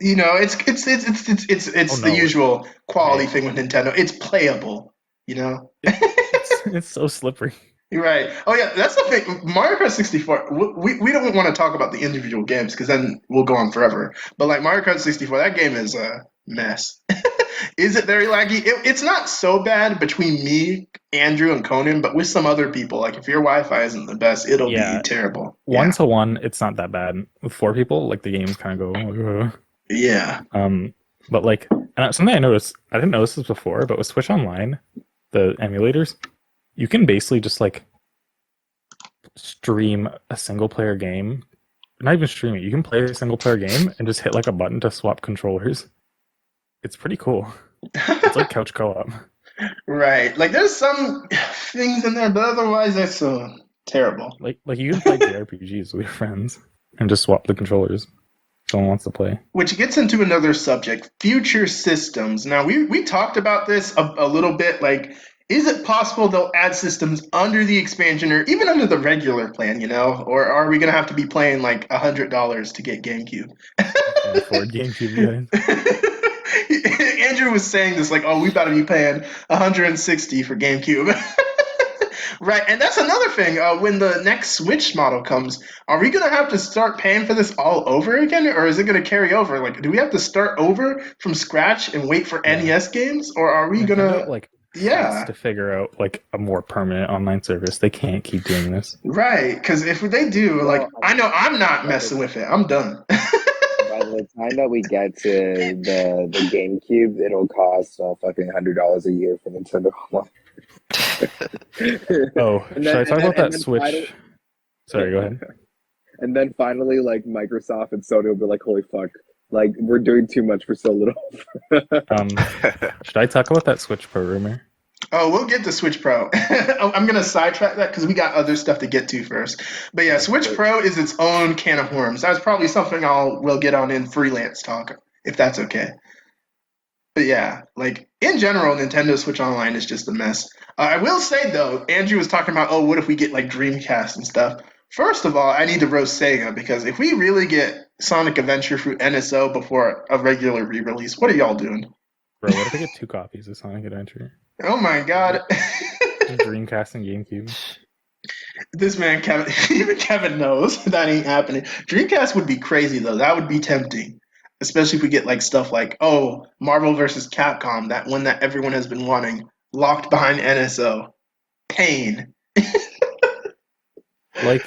you know, it's the usual quality thing with Nintendo. It's playable, you know. It's so slippery. You're right. Oh yeah, that's the thing. Mario Kart 64. We don't want to talk about the individual games because then we'll go on forever. But like Mario Kart 64, that game is a mess. Is it very laggy? It's not so bad between me, Andrew, and Conan, but with some other people, like if your Wi-Fi isn't the best, it'll be terrible. 1-to-1, it's not that bad. With 4 people, like the games kind of go. Yeah. But like something I noticed, I didn't notice this before, but with Switch Online, the emulators, you can basically just like stream a single player game. Not even stream it. You can play a single player game and just hit like a button to swap controllers. It's pretty cool. It's like couch co-op. Right. Like there's some things in there, but otherwise that's terrible. Like you can play JRPGs with your friends and just swap the controllers. Someone wants to play. Which gets into another subject, future systems. Now we talked about this a little bit. Like, is it possible they'll add systems under the expansion or even under the regular plan? You know, or are we gonna have to be paying like $100 to get GameCube? Can't afford GameCube, guys. Andrew was saying this like, oh, we better be paying $160 for GameCube. Right, and that's another thing. When the next Switch model comes, are we gonna have to start paying for this all over again, or is it gonna carry over? Like, do we have to start over from scratch and wait for NES games, or are we gonna has to figure out like a more permanent online service? They can't keep doing this. Right, because if they do, like, I know I'm not messing with it. I'm done. By the time that we get to the GameCube, it'll cost fucking $100 a year for Nintendo Online. Should I talk about that Switch? Sorry, go ahead. And then finally, like Microsoft and Sony will be like, "Holy fuck! Like we're doing too much for so little." Should I talk about that Switch Pro rumor? Oh, we'll get to Switch Pro. I'm going to sidetrack that because we got other stuff to get to first. But yeah, Switch Pro is its own can of worms. That's probably something we'll get on in Freelance Talk, if that's okay. But yeah, like in general, Nintendo Switch Online is just a mess. I will say though, Andrew was talking about, what if we get like Dreamcast and stuff? First of all, I need to roast Sega because if we really get Sonic Adventure through NSO before a regular re-release, what are y'all doing? Bro, what if I get 2 copies of Sonic Adventure? Oh my god. Dreamcast and GameCube. This man, Kevin, even Kevin knows that ain't happening. Dreamcast would be crazy though. That would be tempting. Especially if we get like stuff like, oh, Marvel vs. Capcom, that one that everyone has been wanting, locked behind NSO. Pain. Like,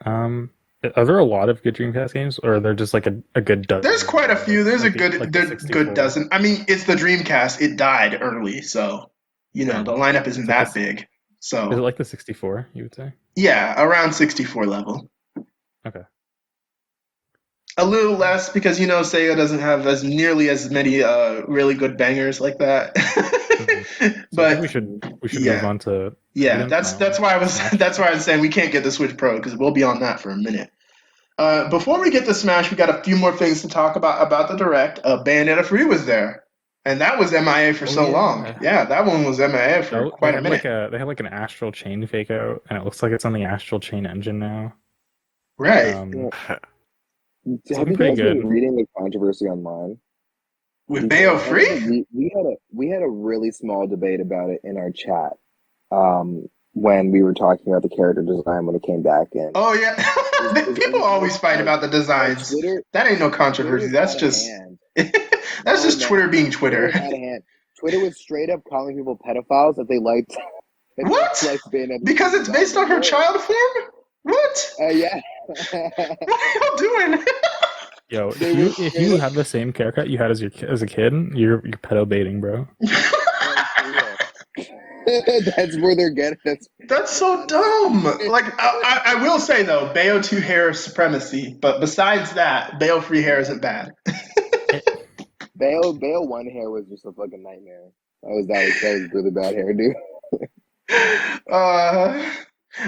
are there a lot of good Dreamcast games, or are there just like a good dozen? There's quite a few. There's Like a the good 64. dozen. I mean, it's the Dreamcast. It died early, so the lineup isn't that big. So is it like the 64? You would say? Yeah, around 64 level. Okay. A little less because Sega doesn't have as nearly as many really good bangers like that. So but I think we should move on to that's why I was saying we can't get the Switch Pro because we'll be on that for a minute. Before we get to Smash, we got a few more things to talk about the Direct. Bayonetta 3 was there, and that was MIA for long. Yeah, that one was MIA for quite a minute. They had like an Astral Chain fake out, and it looks like it's on the Astral Chain engine now. Right. Have you guys been reading the controversy online? With Bayo Free? We had a really small debate about it in our chat when we were talking about the character design when it came back in. Oh yeah, people always fight about the designs. That ain't no controversy. That's just Twitter being Twitter. Twitter was straight up calling people pedophiles that they liked. What? Because it's based on her child form? What? Yeah. What are y'all doing? Yo, if you have the same haircut you had as a kid, you're pedo baiting, bro. That's where they're getting it. That's so dumb. Like I will say though, Bayo 2 hair supremacy, but besides that, Bayo 3 hair isn't bad. Bayo 1 hair was just a fucking nightmare. That was really bad hair, dude.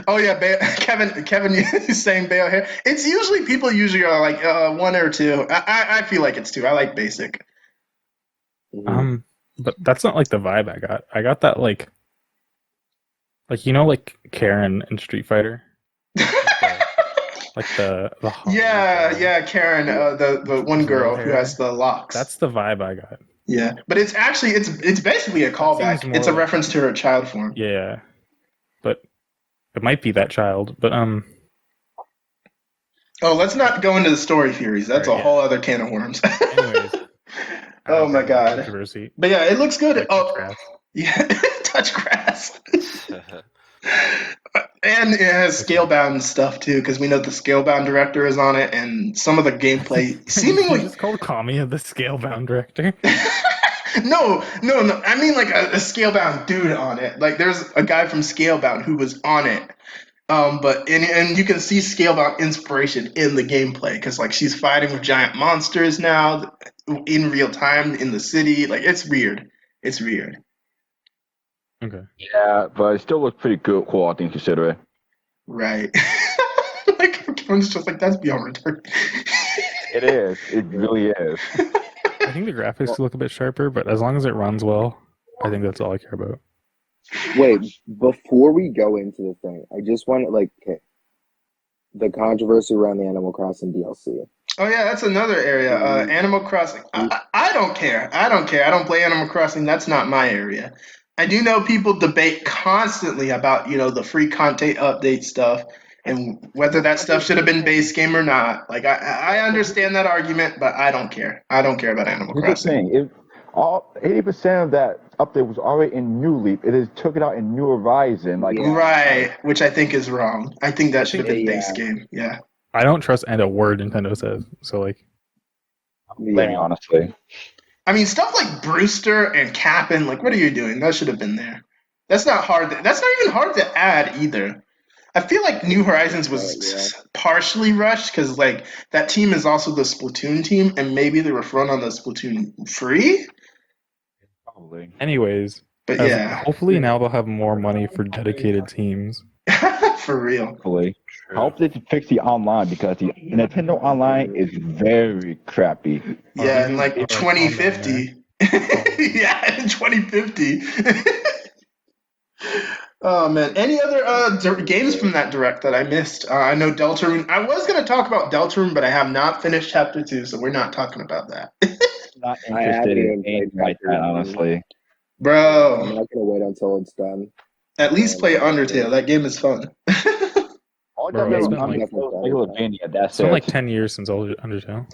Oh yeah, Kevin is saying Bayo hair. It's usually people are like 1 or 2. I feel like it's 2. I like basic. But that's not like the vibe I got. I got that like Karen in Street Fighter. like the yeah, Karen, the one girl who has the locks. That's the vibe I got. Yeah, but it's actually it's basically a callback. It's a reference to her child form. Yeah, but it might be that child. But Oh, let's not go into the story theories. That's a whole other can of worms. Anyways. Oh my god. But yeah, it looks good. Touch yeah, touch grass. And it has scalebound stuff too, because we know the scalebound director is on it, and some of the gameplay seemingly just called Kami the scalebound director. No. I mean like a scalebound dude on it. Like there's a guy from Scalebound who was on it. But you can see scalebound inspiration in the gameplay because like she's fighting with giant monsters now in real time in the city. Like it's weird. Okay. Yeah, but it still looks pretty good, cool, all things considered. Right. Like Kevin's just like, that's beyond return. It is. It really is. I think the graphics look a bit sharper, but as long as it runs well, I think that's all I care about. Wait, before we go into the thing, I just want to the controversy around the Animal Crossing DLC. Oh yeah, that's another area. Animal Crossing. I don't care. I don't play Animal Crossing. That's not my area. I do know people debate constantly about the free content update stuff and whether that stuff should have been base game or not. Like I understand that argument, but I don't care. I don't care about Animal Crossing. Here's the thing. All 80% of that update was already in New Leaf. It is took it out in New Horizon. Right, which I think is wrong. I think that should have been base game. Yeah. I don't trust a word Nintendo says. So honestly. I mean, stuff like Brewster and Cap'n, like, what are you doing? That should have been there. That's not hard. That's not even hard to add either. I feel like New Horizons was partially rushed because, like, that team is also the Splatoon team, and maybe they were thrown on the Splatoon free? Probably. Anyways, but yeah. Hopefully now they'll have more money for dedicated teams. For real. Hopefully. I hope they can fix the online because the Nintendo Online is very crappy. Yeah, in like 2050. Yeah, in 2050. Oh man, any other games from that direct that I missed? I know Deltarune. I was gonna talk about Deltarune, but I have not finished Chapter 2, so we're not talking about that. Not I haven't interested in even played anything like Chapter that, 1. honestly. I'm Bro, not gonna wait until it's done. at least And play that's Undertale. it. That game is fun. All Bro, that it's remember been like- Undertale, Megalovania, that's It's been like it. 10 years since Undertale.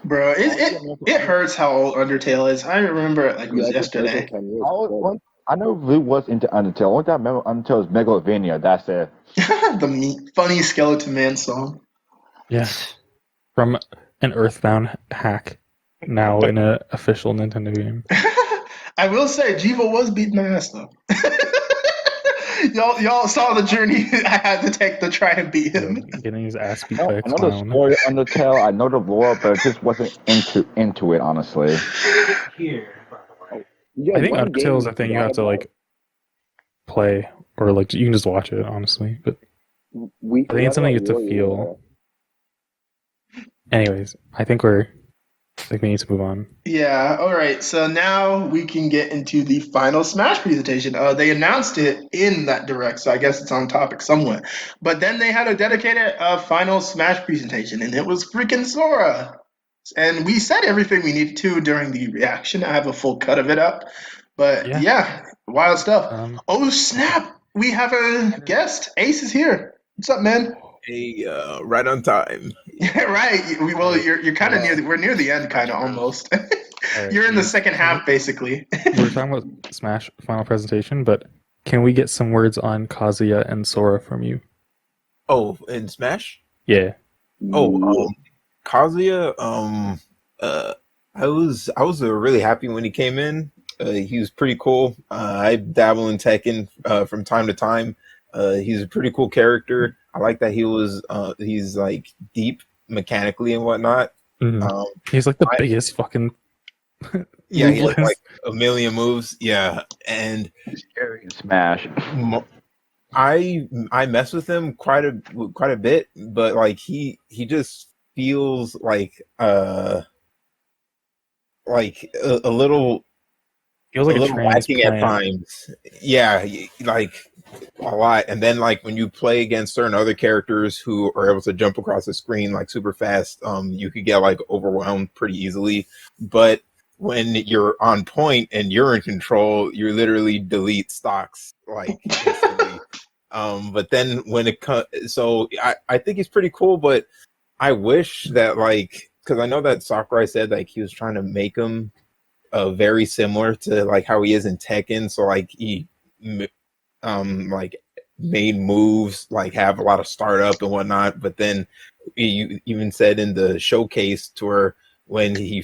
Bro, it hurts how old Undertale is. I remember it like it was Yeah, it's been yesterday. 10 years. I never really was into Undertale. Only time I remember Undertale is Megalovania, that's it. Funny Skeleton Man song. Yeah. From an Earthbound hack, now in an official Nintendo game. I will say, Jiva was beating my ass though. y'all saw the journey I had to take to try and beat him. Getting his ass beat I by a know the clown. story of Undertale, I know the lore, but I just wasn't into it, honestly. Yeah, I think one game Undertale is a thing you have to like play, or like you can just watch it, honestly. But we I think it's something you have to feel. Anyways, I think we need to move on. Yeah, all right. So now we can get into the final Smash presentation. They announced it in that direct, so I guess it's on topic somewhat. But then they had a dedicated final Smash presentation, and it was freaking Sora. And we said everything we needed to during the reaction. I have a full cut of it up. But yeah wild stuff. Oh, snap. We have a guest. Ace is here. What's up, man? Hey, right on time. Right. You're kind of we're near the end, kind of almost. Right. You're in the second half, basically. We're talking about Smash final presentation, but can we get some words on Kazuya and Sora from you? Oh, in Smash? Yeah. Oh, Kazuya. I was really happy when he came in. He was pretty cool. I dabble in Tekken from time to time. He's a pretty cool character. I like that he's like deep mechanically and whatnot. Mm-hmm. He's like the biggest fucking. Yeah, he has like a million moves. Yeah, and scary in Smash. I mess with him quite a bit, but like he just feels like a little. Feels like a little lacking at times. Yeah, like a lot. And then like when you play against certain other characters who are able to jump across the screen like super fast, you could get like overwhelmed pretty easily. But when you're on point and you're in control, you literally delete stocks like instantly. But then when it comes, so I think he's pretty cool, but I wish that like, because I know that Sakurai said like he was trying to make him very similar to like how he is in Tekken. So like he like made moves, like have a lot of startup and whatnot. But then you even said in the showcase tour when they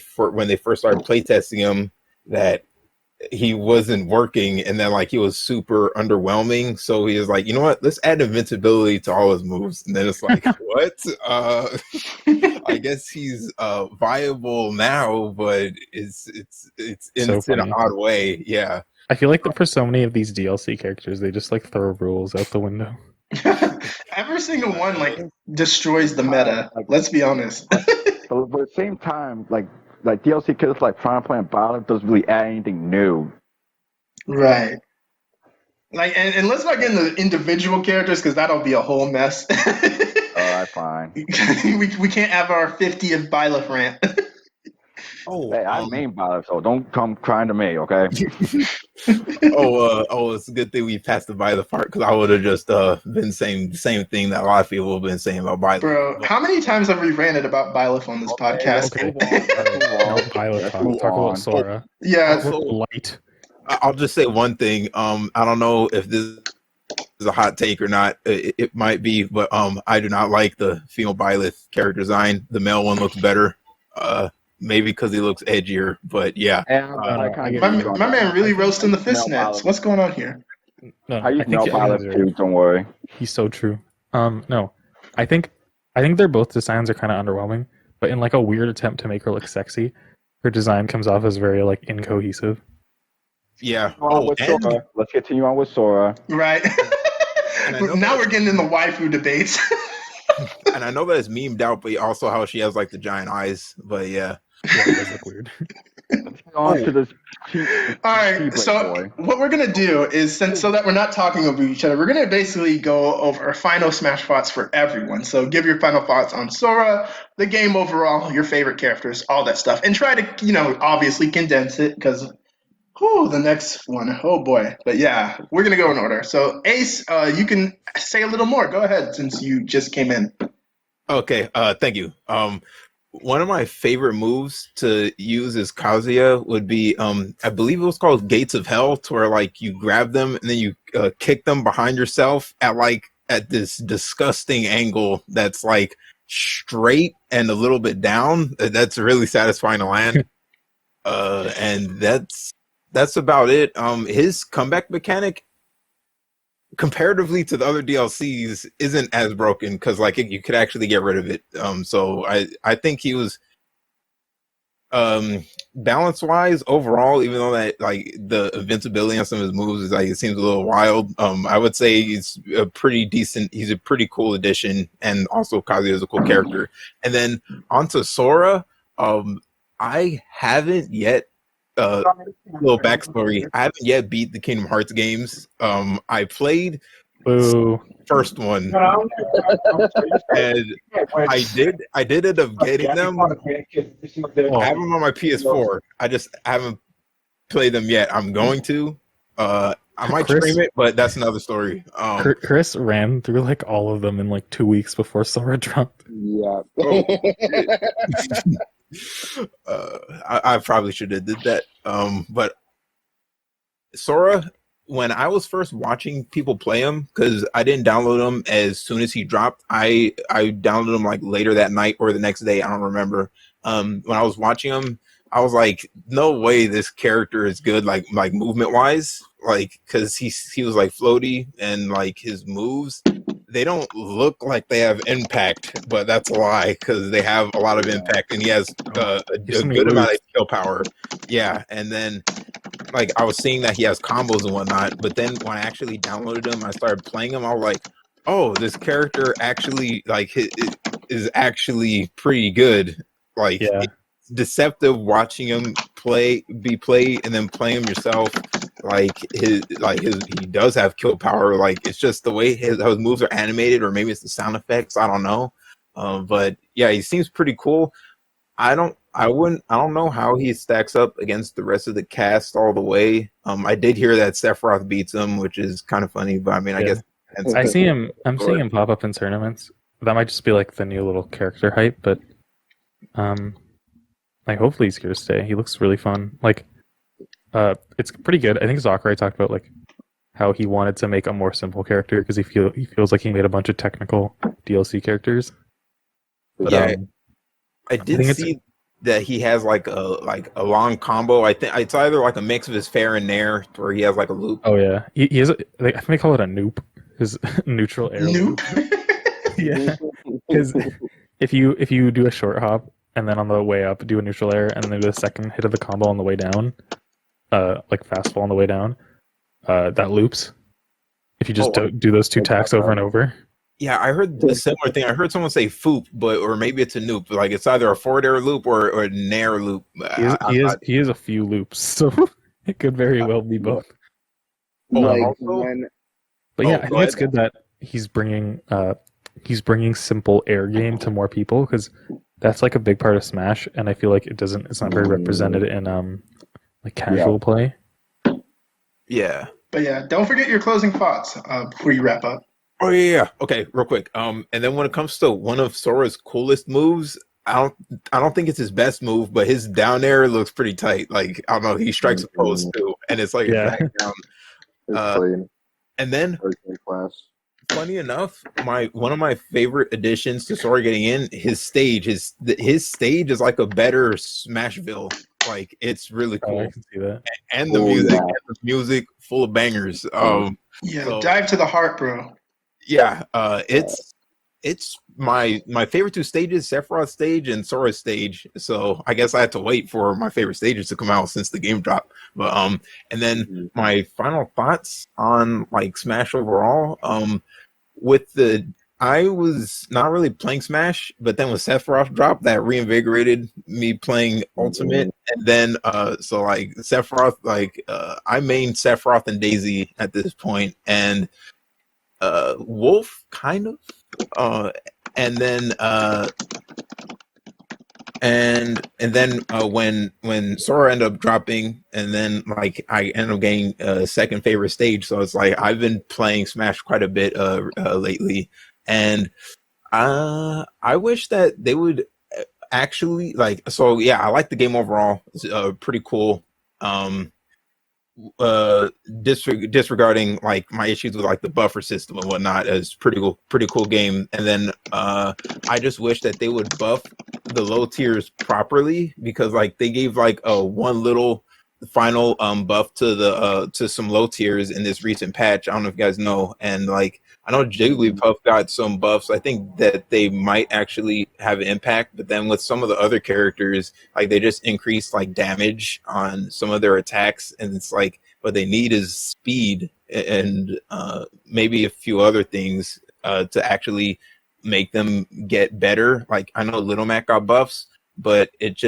first started playtesting him that he wasn't working, and then like he was super underwhelming. So he was like, you know what, let's add invincibility to all his moves. And then it's like, what? I guess he's viable now, but it's in an odd way. Yeah, I feel like that for so many of these DLC characters, they just like throw rules out the window. Every single one like destroys the meta. Let's be honest. But at the same time, like DLC characters like trying to play in bottom doesn't really add anything new. Right. Like, and let's not get into individual characters because that'll be a whole mess. Alright, fine. we can't have our 50th Byleth rant. Hey, I main Byleth, so don't come crying to me, okay? It's a good thing we passed the Byleth part, because I would have just been saying the same thing that a lot of people have been saying about Byleth. Bro, how many times have we ranted about Byleth on this podcast? Okay. Byleth talk about Sora. Yeah. Light. I'll just say one thing. I don't know if this is a hot take or not. It might be, but I do not like the female Byleth character design. The male one looks better. Maybe because he looks edgier, but yeah. My man really roasting the fist nets. What's going on here? No, I use male Byleth too, don't worry. He's so true. No. I think their both designs are kind of underwhelming, but in like a weird attempt to make her look sexy, her design comes off as very like incohesive. Yeah. Let's continue on with Sora. Right. Now we're getting in the waifu debates. And I know that it's memed out, but also how she has like the giant eyes. But yeah, it does look weird. On to this All right, so what we're gonna do is, so that we're not talking over each other, we're gonna basically go over our final Smash thoughts for everyone. So give your final thoughts on Sora, the game overall, your favorite characters, all that stuff, and try to, obviously condense it because, the next one, oh boy. But yeah, we're gonna go in order. So Ace, you can say a little more. Go ahead, since you just came in. Okay, thank you. One of my favorite moves to use as Kazuya would be, I believe it was called Gates of Hell, to where like you grab them and then you kick them behind yourself at this disgusting angle that's like straight and a little bit down. That's really satisfying to land. And that's about it. His comeback mechanic, comparatively to the other DLCs, isn't as broken because like you could actually get rid of it. So I think he was balance wise overall, even though that like the invincibility on some of his moves is like it seems a little wild. I would say he's a pretty decent. He's a pretty cool addition, and also Kazuya is a cool character. And then onto Sora. I haven't yet. Little backstory. I haven't yet beat the Kingdom Hearts games. I played first one, and I did end up getting them. I have them on my PS4. I just haven't played them yet. I'm going to. I might stream it, but that's another story. Chris ran through like all of them in like 2 weeks before Sora dropped. Yeah. I probably should have did that. But Sora, when I was first watching people play him, because I didn't download him as soon as he dropped, I downloaded him like later that night or the next day. I don't remember. When I was watching him, I was like, no way this character is good, like movement wise, like because he was like floaty and like his moves, they don't look like they have impact, but that's a lie because they have a lot of impact and he has a good amount of skill power. Yeah, and then like I was seeing that he has combos and whatnot, but then when I actually downloaded him, I started playing him. I was like, oh, this character actually like is actually pretty good. Like it's deceptive watching him be played and then play him yourself. He does have kill power. Like it's just the way his moves are animated, or maybe it's the sound effects. I don't know. But yeah, he seems pretty cool. I don't know how he stacks up against the rest of the cast all the way. I did hear that Sephiroth beats him, which is kind of funny, but I mean, I guess I'm seeing him pop up in tournaments. That might just be like the new little character hype, but like hopefully he's here to stay. He looks really fun. Like it's pretty good. I think 𝗧𝗪 talked about like how he wanted to make a more simple character because he feels like he made a bunch of technical DLC characters. But, yeah, I did see that he has like a long combo. I think it's either like a mix of his fair and nair, where he has like a loop. Oh yeah, he has. I think they call it a noop. His neutral air loop. Yeah, because if you do a short hop and then on the way up do a neutral air and then do the second hit of the combo on the way down, like fastball on the way down, that loops. If you just do those two tacks over and over. Yeah, I heard a similar thing. I heard someone say foop, or maybe it's a noop. Like it's either a forward air loop or a nair loop. He has a few loops, so it could very well be both. But yeah, I think it's good that he's bringing simple air game to more people because that's like a big part of Smash, and I feel like it's not very represented in like casual play. Yeah, but yeah, don't forget your closing thoughts before you wrap up. Oh yeah. Okay, real quick. And then when it comes to one of Sora's coolest moves, I don't think it's his best move, but his down air looks pretty tight. Like I don't know, he strikes a pose too, and it's like a back down. And then funny enough, one of my favorite additions to Sora getting in, his stage is like a better Smashville. Like it's really cool. I can see that. And the music full of bangers. So, dive to the heart, bro. Yeah, it's my favorite two stages, Sephiroth's stage and Sora's stage. So I guess I had to wait for my favorite stages to come out since the game dropped. But and then my final thoughts on like Smash overall, with the I was not really playing Smash, but then when Sephiroth dropped, that reinvigorated me playing Ultimate. And then, so like Sephiroth, I main Sephiroth and Daisy at this point, and Wolf kind of, and then when Sora ended up dropping, and then like I ended up getting second favorite stage. So it's like I've been playing Smash quite a bit lately, and I wish that they would actually like. So yeah, I like the game overall. It's pretty cool. Disregarding like my issues with like the buffer system and whatnot, is pretty cool game. And then I just wish that they would buff the low tiers properly, because like they gave like one little final buff to the to some low tiers in this recent patch. I don't know if you guys know, and like I know Jigglypuff got some buffs. I think that they might actually have an impact, but then with some of the other characters, like they just increased like damage on some of their attacks, and it's like what they need is speed and maybe a few other things to actually make them get better. Like I know Little Mac got buffs, but it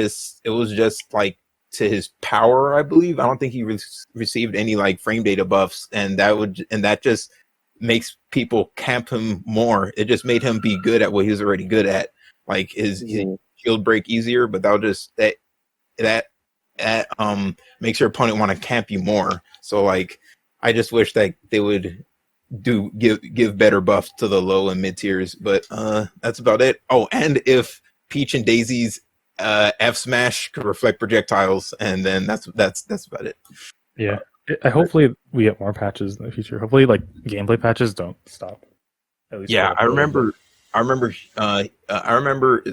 was just like to his power, I believe. I don't think he received any like frame data buffs, and that just makes people camp him more. It just made him be good at what he was already good at. Like his shield break easier, but that'll just that makes your opponent want to camp you more. So like I just wish that they would give better buffs to the low and mid tiers, but that's about it. Oh, and if Peach and Daisy's F smash could reflect projectiles, and then that's about it. Yeah. Hopefully we get more patches in the future. Hopefully like gameplay patches don't stop. At least Yeah, I remember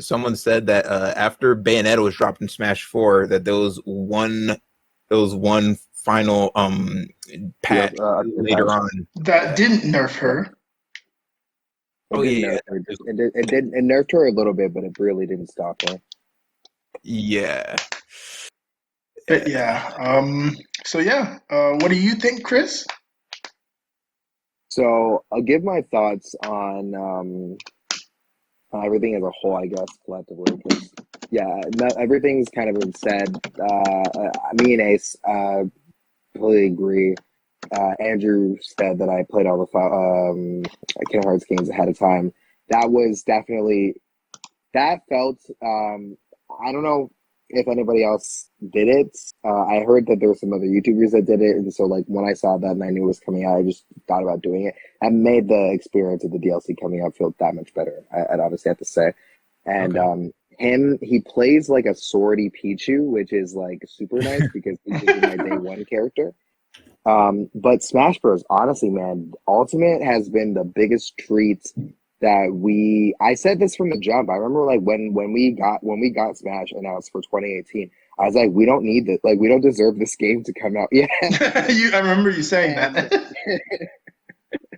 someone said that after Bayonetta was dropped in Smash 4, that there was one final patch later on that didn't nerf her. It nerfed her a little bit, but it really didn't stop her. Yeah. But yeah. So yeah. What do you think, Chris? So I'll give my thoughts on everything as a whole, I guess, collectively. Yeah, everything's kind of been said. Me and Ace completely agree. Andrew said that I played all the Kingdom Hearts games ahead of time. That was definitely, that felt, I don't know if anybody else did it. I heard that there were some other YouTubers that did it, and so like when I saw that and I knew it was coming out, I just thought about doing it. And made the experience of the DLC coming out feel that much better, I'd honestly have to say. And he plays like a 𝗁𝗲𝗄𝗎, which is like super nice because he's my day one character. But Smash Bros, honestly, man, Ultimate has been the biggest treat that I said this from the jump. I remember like when we got Smash announced for 2018, I was like, we don't need this, like we don't deserve this game to come out yet. I remember you saying that.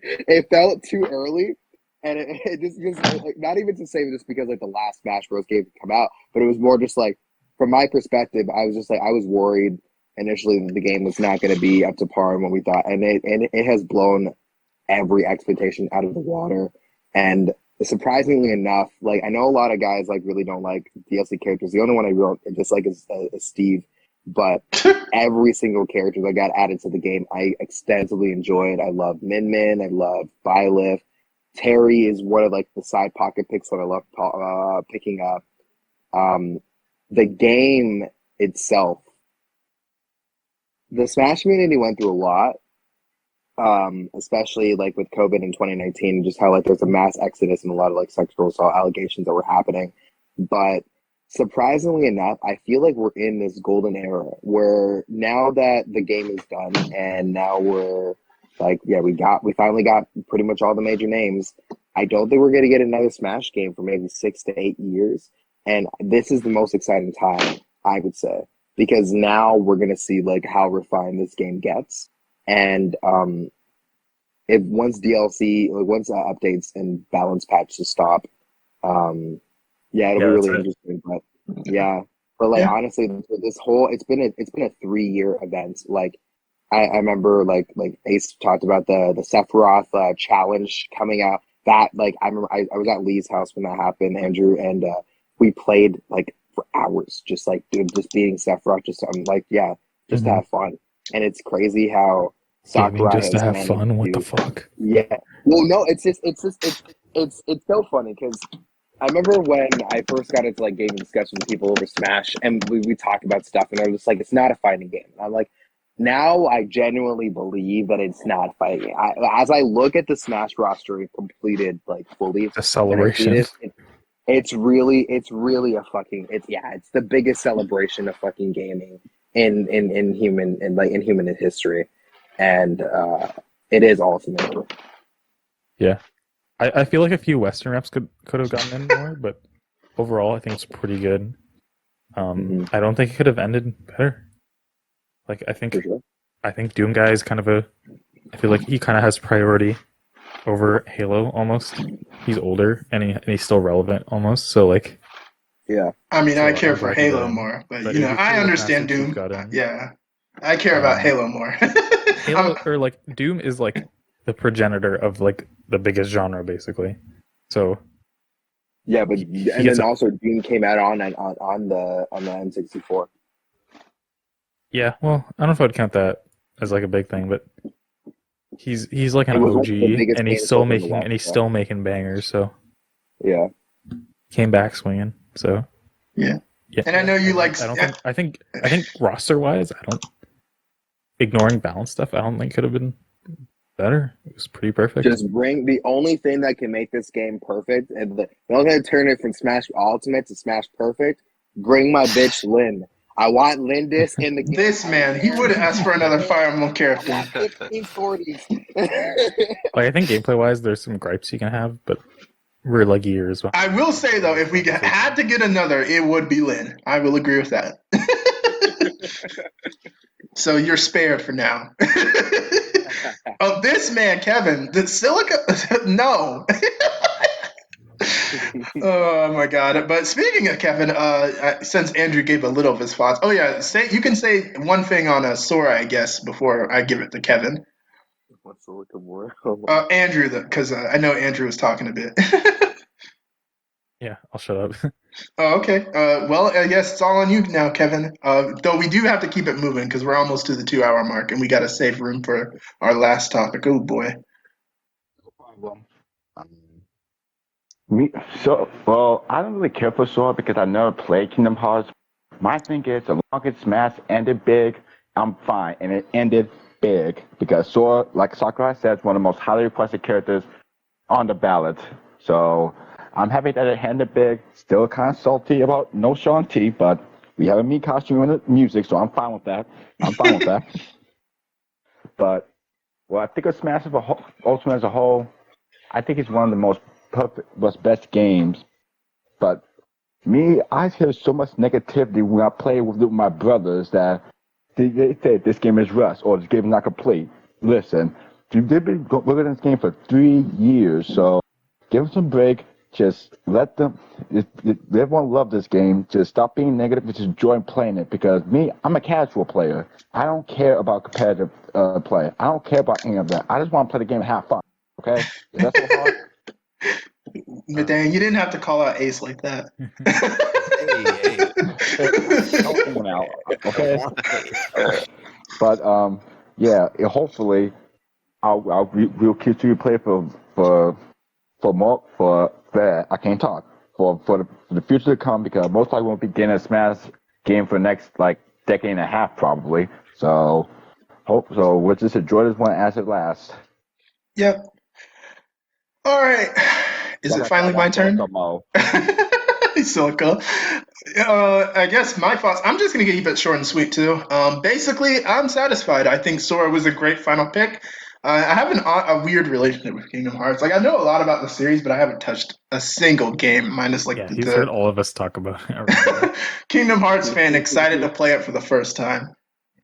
It felt too early, and it just like, not even to say this because like the last Smash Bros game come out, but it was more just like from my perspective, I was just like I was worried initially that the game was not going to be up to par in what we thought, and it has blown every expectation out of the water. And surprisingly enough, like I know a lot of guys like really don't like DLC characters. The only one I really dislike is Steve, but every single character that got added to the game, I extensively enjoyed. I love Min Min. I love Byleth. Terry is one of like the side pocket picks that I love picking up. The game itself, the Smash community went through a lot. Especially like with COVID in 2019, just how like there's a mass exodus and a lot of like sexual assault allegations that were happening. But surprisingly enough, I feel like we're in this golden era where now that the game is done and now we're like, yeah, we finally got pretty much all the major names. I don't think we're going to get another Smash game for maybe 6 to 8 years. And this is the most exciting time, I would say, because now we're going to see like how refined this game gets. And if once DLC, like once updates and balance patches stop, it'll be really interesting. But honestly, this whole it's been a 3-year event. Like I remember like Ace talked about the Sephiroth challenge coming out. that, like, I remember I was at Lee's house when that happened, Andrew, and we played like for hours, just like just beating Sephiroth. Just I'm like, yeah, just to have fun. And it's crazy how Gaming Sakurai just to has have managed fun. What to- the fuck? Yeah. Well, no, it's so funny because I remember when I first got into like gaming discussions with people over Smash, and we talked about stuff, and they're just like, it's not a fighting game. And I'm like, now I genuinely believe that it's not a fighting game. As I look at the Smash roster completed like fully, The celebration. it's really a fucking it's the biggest celebration of fucking gaming in human history, and it is ultimate. Yeah, I feel like a few Western reps could have gotten in more, but overall I think it's pretty good. I don't think it could have ended better. Like I think Doom Guy is kind of I feel like he kind of has priority over Halo almost. He's older and he's still relevant almost. So like, yeah. I mean, I So care I'm for glad he got Halo in. more, but But you know, it'd be I cool if understand Master Chief Doom. got in. Yeah, I care about Halo more. Halo or like Doom is like the progenitor of like the biggest genre basically. So Yeah, but he and gets then also Doom came out on the N64. yeah, well, I don't know if I'd count that as like a big thing, but he's like an It was one OG, of the biggest and he's games still in the making world, still making bangers. So Yeah. came back swinging. So Yeah. yeah. And I know you like. I think roster wise, ignoring balance stuff, I don't think could have been better. It was pretty perfect. Just bring the only thing that can make this game perfect, and the only thing to turn it from Smash Ultimate to Smash Perfect. Bring my bitch Lynn. I want Lindis in the game. This man, he would have asked for another Fire Emblem character. 1540s. Like I think gameplay wise, there's some gripes you can have, but we're like years behind. I will say though, if we had to get another, it would be Lynn. I will agree with that. So you're spared for now. Oh, this man, Kevin, the silica. No. Oh my god! But speaking of Kevin, since Andrew gave a little of his thoughts, oh yeah, you can say one thing on Sora, I guess, before I give it to Kevin. What's the look of more? Oh, Andrew, because I know Andrew was talking a bit. Yeah, I'll shut up. Oh, okay. Well, I guess it's all on you now, Kevin. Though we do have to keep it moving because we're almost to the 2-hour mark, and we got to save room for our last topic. Oh boy. No problem. I don't really care for Sora because I never played Kingdom Hearts. My thing is, as long as Smash ended big, I'm fine. And it ended big because Sora, like Sakurai said, is one of the most highly requested characters on the ballot. So I'm happy that it ended big. Still kind of salty about no Shanti, but we have a me costume in the music, so I'm fine with that. But I think of Smash Ultimate as a whole, I think it's one of the most best games. But me, I hear so much negativity when I play with my brothers that they say this game is rust or this game is not complete. Listen, they've been working on this game for 3 years, so give them some break. Just let them. Everyone love this game. Just stop being negative and just enjoy playing it. Because me, I'm a casual player. I don't care about competitive play. I don't care about any of that. I just want to play the game and have fun. Okay? Is that so hard? But dang, you didn't have to call out Ace like that. Help me out, okay? But yeah. Hopefully, we'll continue to play for I can't talk for the future to come because most likely won't be getting a Smash game for the next like decade and a half probably. So we'll just enjoy this one as it lasts. Yep. All right. Is it finally my turn? Silica. I guess my thoughts. I'm just gonna keep it short and sweet too. Basically, I'm satisfied. I think Sora was a great final pick. I have a weird relationship with Kingdom Hearts. Like I know a lot about the series, but I haven't touched a single game minus like yeah, he's heard all of us talk about it. Kingdom Hearts fan excited to play it for the first time.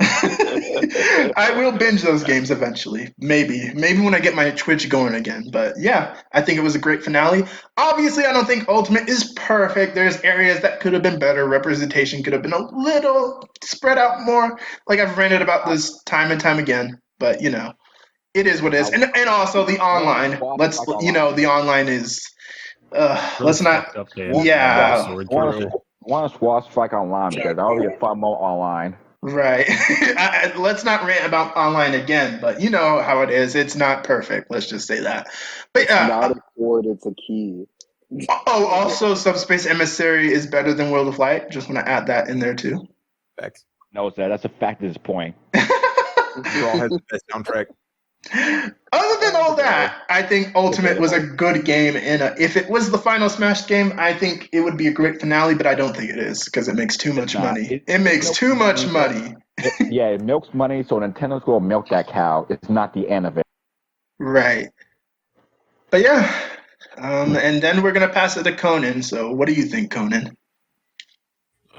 I will binge those games eventually. Maybe when I get my Twitch going again. But yeah, I think it was a great finale. Obviously, I don't think Ultimate is perfect. There's areas that could have been better. Representation could have been a little spread out more. Like I've ranted about this time and time again. But you know, It is what it is, and also the online. Let's the online is. Really Let's not. fucked up they Yeah. sword I through it. want to squash strike online because I already get far more online. Right. Let's not rant about online again, but you know how it is. It's not perfect. Let's just say that. But Not a sword, it's a key. oh, also, Subspace Emissary is better than World of Light. Just want to add that in there too. Facts. No, that's a fact at this point. It all has the best soundtrack. Other than all that, I think Ultimate was a good game. And if it was the final Smash game, I think it would be a great finale. But I don't think it is because it makes too much money. It makes too much money. It milks money, so Nintendo's going to milk that cow. It's not the end of it. Right. But yeah. And then we're gonna pass it to Konon. So, what do you think, Konon?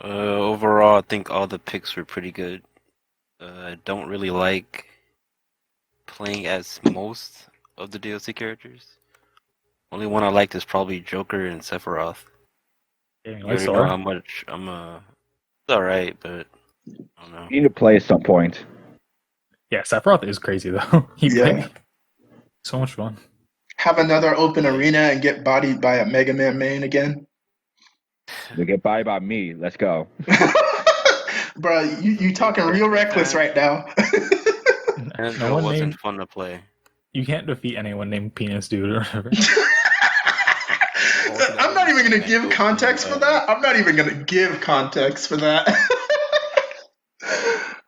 Overall, I think all the picks were pretty good. I don't really like playing as most of the DLC characters. Only one I liked is probably Joker and Sephiroth. Yeah, You already know how much I'm it's alright, but I don't know. You need to play at some point. Yeah, Sephiroth is crazy though. Yeah. So much fun. Have another open arena and get bodied by a Mega Man main again? You get by me. Let's go. Bro, you talking real reckless right now. And No it one wasn't named- fun to play. You can't defeat anyone named Penis Dude or whatever. I'm not even gonna give context for that.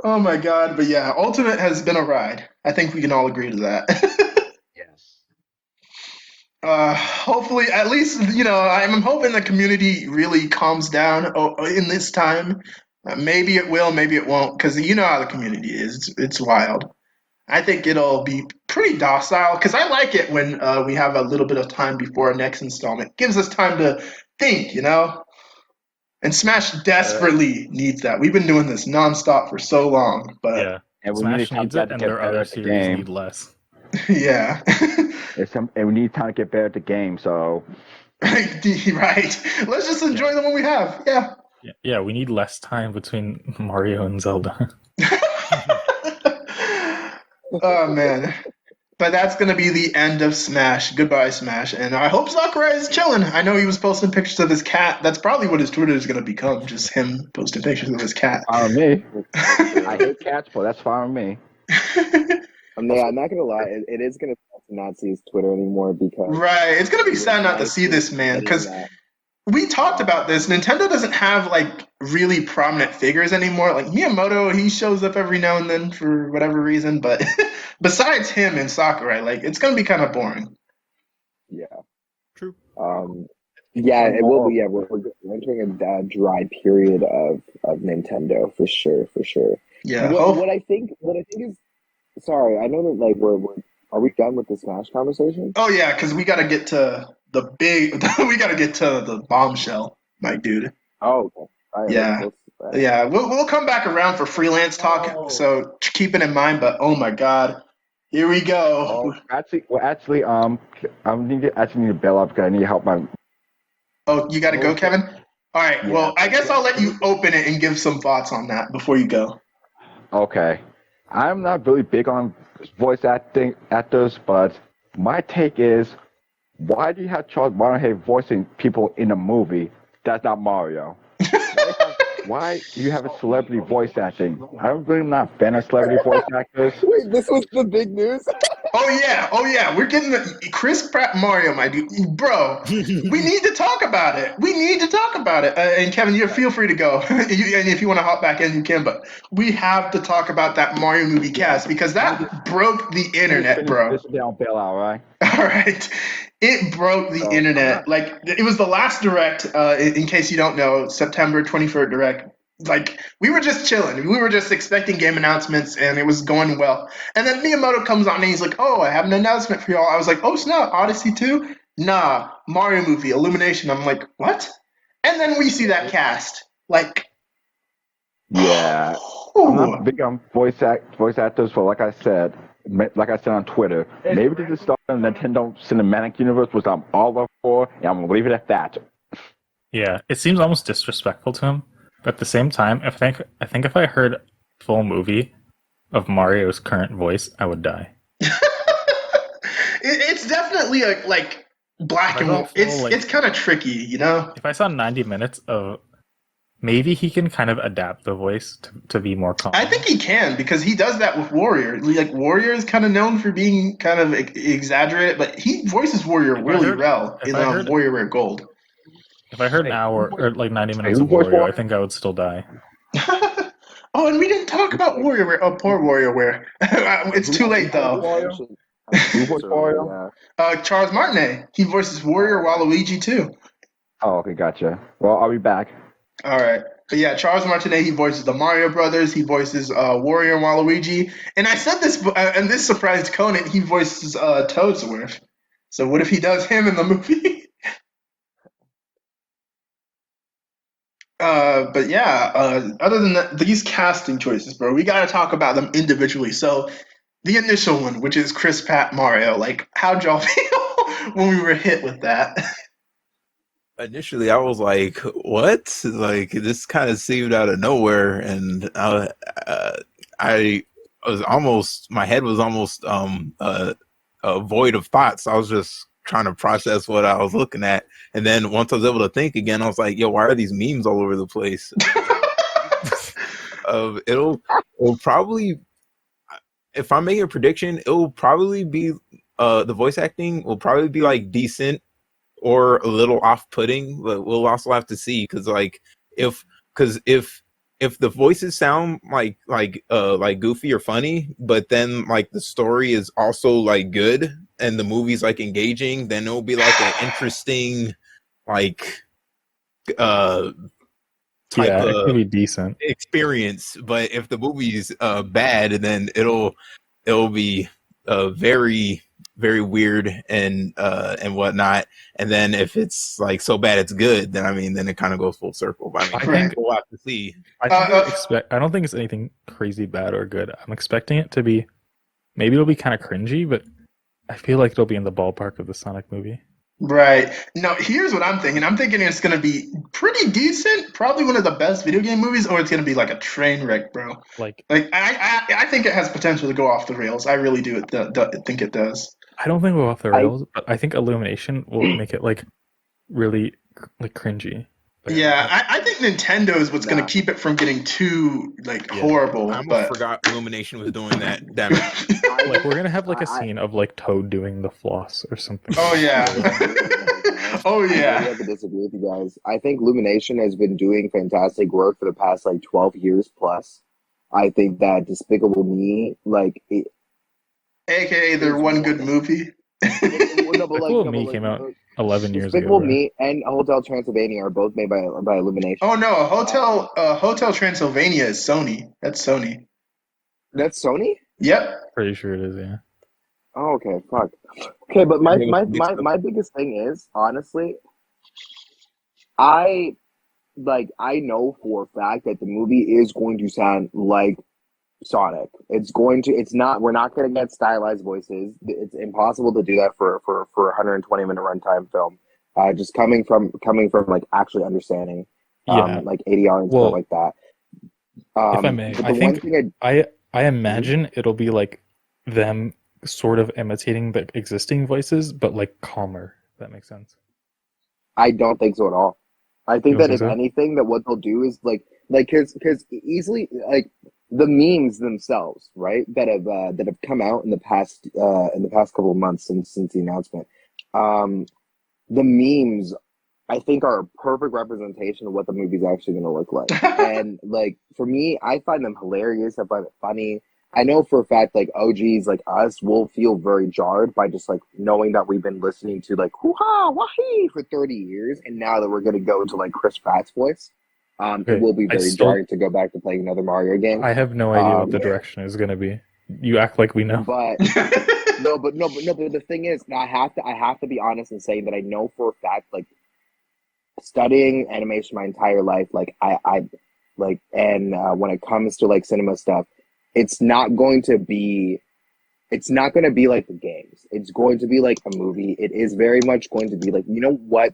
Oh my god, but yeah, Ultimate has been a ride. I think we can all agree to that. Yes. Hopefully, at least, I'm hoping the community really calms down in this time. Maybe it will, maybe it won't, because you know how the community is. It's wild. I think it'll be pretty docile, because I like it when we have a little bit of time before our next installment. It gives us time to think, And Smash desperately needs that. We've been doing this nonstop for so long, but Yeah. And we Smash need time needs to it, and get their better other at the series game. need less. yeah. And we need time to get better at the game, so Right. Let's just enjoy the one we have. Yeah. Yeah, we need less time between Mario and Zelda. Oh man. But that's gonna be the end of Smash. Goodbye, Smash. And I hope Sakurai is chilling. I know he was posting pictures of his cat. That's probably what his Twitter is gonna become, just him posting pictures of his cat. fine with me. I hate cats, but that's fine with me. I'm not gonna lie, it is gonna be sad to not see his Twitter anymore because Right. It's gonna be sad not to see this man, because we talked about this. Nintendo doesn't have really prominent figures anymore. Like Miyamoto, he shows up every now and then for whatever reason, but besides him and Sakurai, it's gonna be kind of boring. Yeah. True. Yeah, it will be. Yeah, we're entering a dry period of Nintendo for sure. Yeah. What I think is, sorry, I know that are we done with the Smash conversation? Oh yeah, because we gotta get to we gotta get to the bombshell, my dude. Oh, okay. All right, Yeah. Yeah, we'll come back around for freelance talk, so keep it in mind. But oh my god, here we go. Actually, I need to bail out because I need help my. Oh, you gotta go, Kevin? All right, Yeah. well, I guess I'll let you open it and give some thoughts on that before you go. Okay, I'm not really big on voice actors, but my take is, why do you have Charles Martinet voicing people in a movie that's not Mario? Why do you have a celebrity voice acting? I'm really not a fan of celebrity voice actors. Wait, this was the big news? Oh yeah, we're getting the Chris Pratt Mario, my dude. Bro, we need to talk about it. And Kevin, you feel free to go. And if you want to hop back in, you can. But we have to talk about that Mario movie cast because that broke the internet, bro. This down bailout, right? All right. It broke the internet. It was the last direct, in case you don't know, September 23rd direct. We were just chilling. We were just expecting game announcements, and it was going well. And then Miyamoto comes on, and he's like, oh, I have an announcement for y'all. I was like, oh, snap, Odyssey 2? Nah, Mario movie, Illumination. I'm like, what? And then we see that cast. Yeah. I'm not big on voice actors, but like I said on Twitter, maybe this is stuff in the Nintendo Cinematic Universe, which I'm all up for, and I'm gonna leave it at that. Yeah, it seems almost disrespectful to him. But at the same time, I think if I heard full movie of Mario's current voice, I would die. definitely like black and white. It's kind of tricky, you know. If I saw 90 minutes of, maybe he can kind of adapt the voice to be more calm. I think he can because he does that with Warrior. Like Warrior is kind of known for being kind of exaggerated, but he voices Warrior really well in Warrior Rare Gold. If I heard an hour or like 90 minutes of Warrior, I think I would still die. Oh, and we didn't talk about Warrior Wear. Oh, poor Warrior Wear. It's too late though. Charles Martinet. He voices Warrior Waluigi too. Oh, okay, gotcha. Well, I'll be back. All right. But yeah, Charles Martinet, he voices the Mario Brothers. He voices Warrior and Waluigi. And I said this, and this surprised Conan. He voices Toadsworth. So what if he does him in the movie? But yeah, other than that, these casting choices, bro, we got to talk about them individually. So the initial one, which is Chris Pratt Mario, like, how'd y'all feel when we were hit with that? Initially, I was like, "What?" Like this kind of seemed out of nowhere, and I was almost, my head was almost void of thoughts. I was just trying to process what I was looking at, and then once I was able to think again, I was like, "Yo, why are these memes all over the place?" It'll probably, if I'm making a prediction, it'll probably be the voice acting will probably be like decent or a little off-putting, but we'll also have to see because if the voices sound like goofy or funny, but then like the story is also like good and the movie's like engaging, then it'll be like an interesting like type it could be decent experience. But if the movie's bad, then it'll be very, very weird and whatnot. And then if it's like so bad it's good, then I mean then it kind of goes full circle. But I think we'll have to see. I don't think it's anything crazy bad or good. I'm expecting it to be, maybe it'll be kind of cringy, but I feel like it'll be in the ballpark of the Sonic movie. Right. No, here's what I'm thinking. I'm thinking it's going to be pretty decent, probably one of the best video game movies, or it's going to be like a train wreck, bro. Like I think it has potential to go off the rails. I really do think it does. I don't think we'll go off the rails, but I think Illumination will make it like really like cringy. Yeah, I think Nintendo is what's going to keep it from getting too like horrible. I almost forgot Illumination was doing that. Damn it! Like we're gonna have like a scene of like Toad doing the floss or something. Oh yeah. Oh yeah. I have to disagree with you guys. I think Illumination has been doing fantastic work for the past like 12 years plus. I think that Despicable Me, like, AKA their one good movie. Despicable Me came out 11 years ago. Despicable Me and Hotel Transylvania are both made by Illumination. Oh no, Hotel Transylvania is Sony. That's Sony. That's Sony? Yep. Pretty sure it is, yeah. Oh, okay, fuck. Okay, but my biggest thing is, honestly, I know for a fact that the movie is going to sound like Sonic. We're not going to get stylized voices. It's impossible to do that for a 120-minute runtime film. Just coming from like actually understanding like ADR and stuff like that. If I may, I imagine it'll be like them sort of imitating the existing voices, but like calmer. If that makes sense. I don't think so at all. I think that if anything, that what they'll do is like because easily like the memes themselves, right, that have come out in the past couple of months since the announcement. The memes, I think, are a perfect representation of what the movie's actually going to look like. And like for me, I find them hilarious. I find it funny. I know for a fact, like OGs like us will feel very jarred by just like knowing that we've been listening to like hoo-ha, wahee for 30 years, and now that we're going to go to like Chris Pratt's voice, it will be very jarring to go back to playing another Mario game. I have no idea what the direction is going to be. You act like we know, but but the thing is, I have to be honest in saying that I know for a fact, like studying animation my entire life, like I like, and when it comes to like cinema stuff, it's not going to be like the games. It's going to be like a movie. It is very much going to be like, you know what?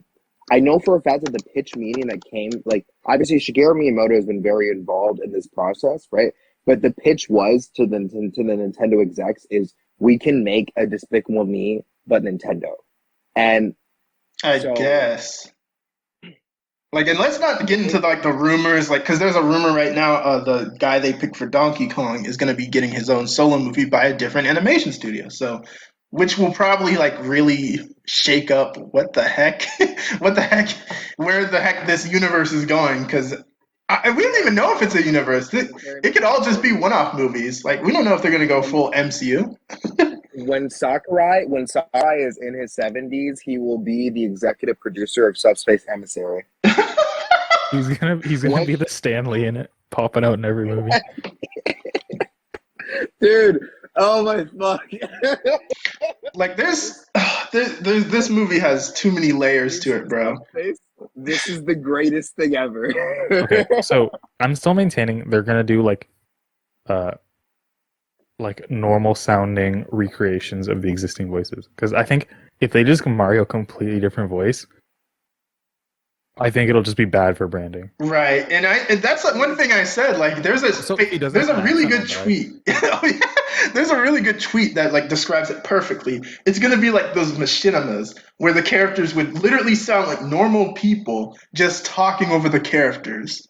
I know for a fact that the pitch meeting that came, like, obviously Shigeru Miyamoto has been very involved in this process, right? But the pitch was to the Nintendo execs is we can make a Despicable Me but Nintendo. And I so, guess. Like, and let's not get into like the rumors, like, because there's a rumor right now, the guy they picked for Donkey Kong is going to be getting his own solo movie by a different animation studio. So, which will probably like really shake up what the heck, what the heck, where the heck this universe is going. Because we don't even know if it's a universe. It could all just be one-off movies. Like, we don't know if they're going to go full MCU. when Sakurai is in his 70s, he will be the executive producer of Subspace Emissary. He's gonna be the Stanley in it, popping out in every movie. Dude, oh my fuck. Like, there's this movie has too many layers to it, bro. This is the greatest thing ever. Okay, so I'm still maintaining they're gonna do like normal sounding recreations of the existing voices, because I think if they just Mario completely different voice, I think it'll just be bad for branding. Right, and that's like one thing I said. Like, there's a really good tweet. There's a really good tweet that like describes it perfectly. It's gonna be like those machinimas where the characters would literally sound like normal people just talking over the characters.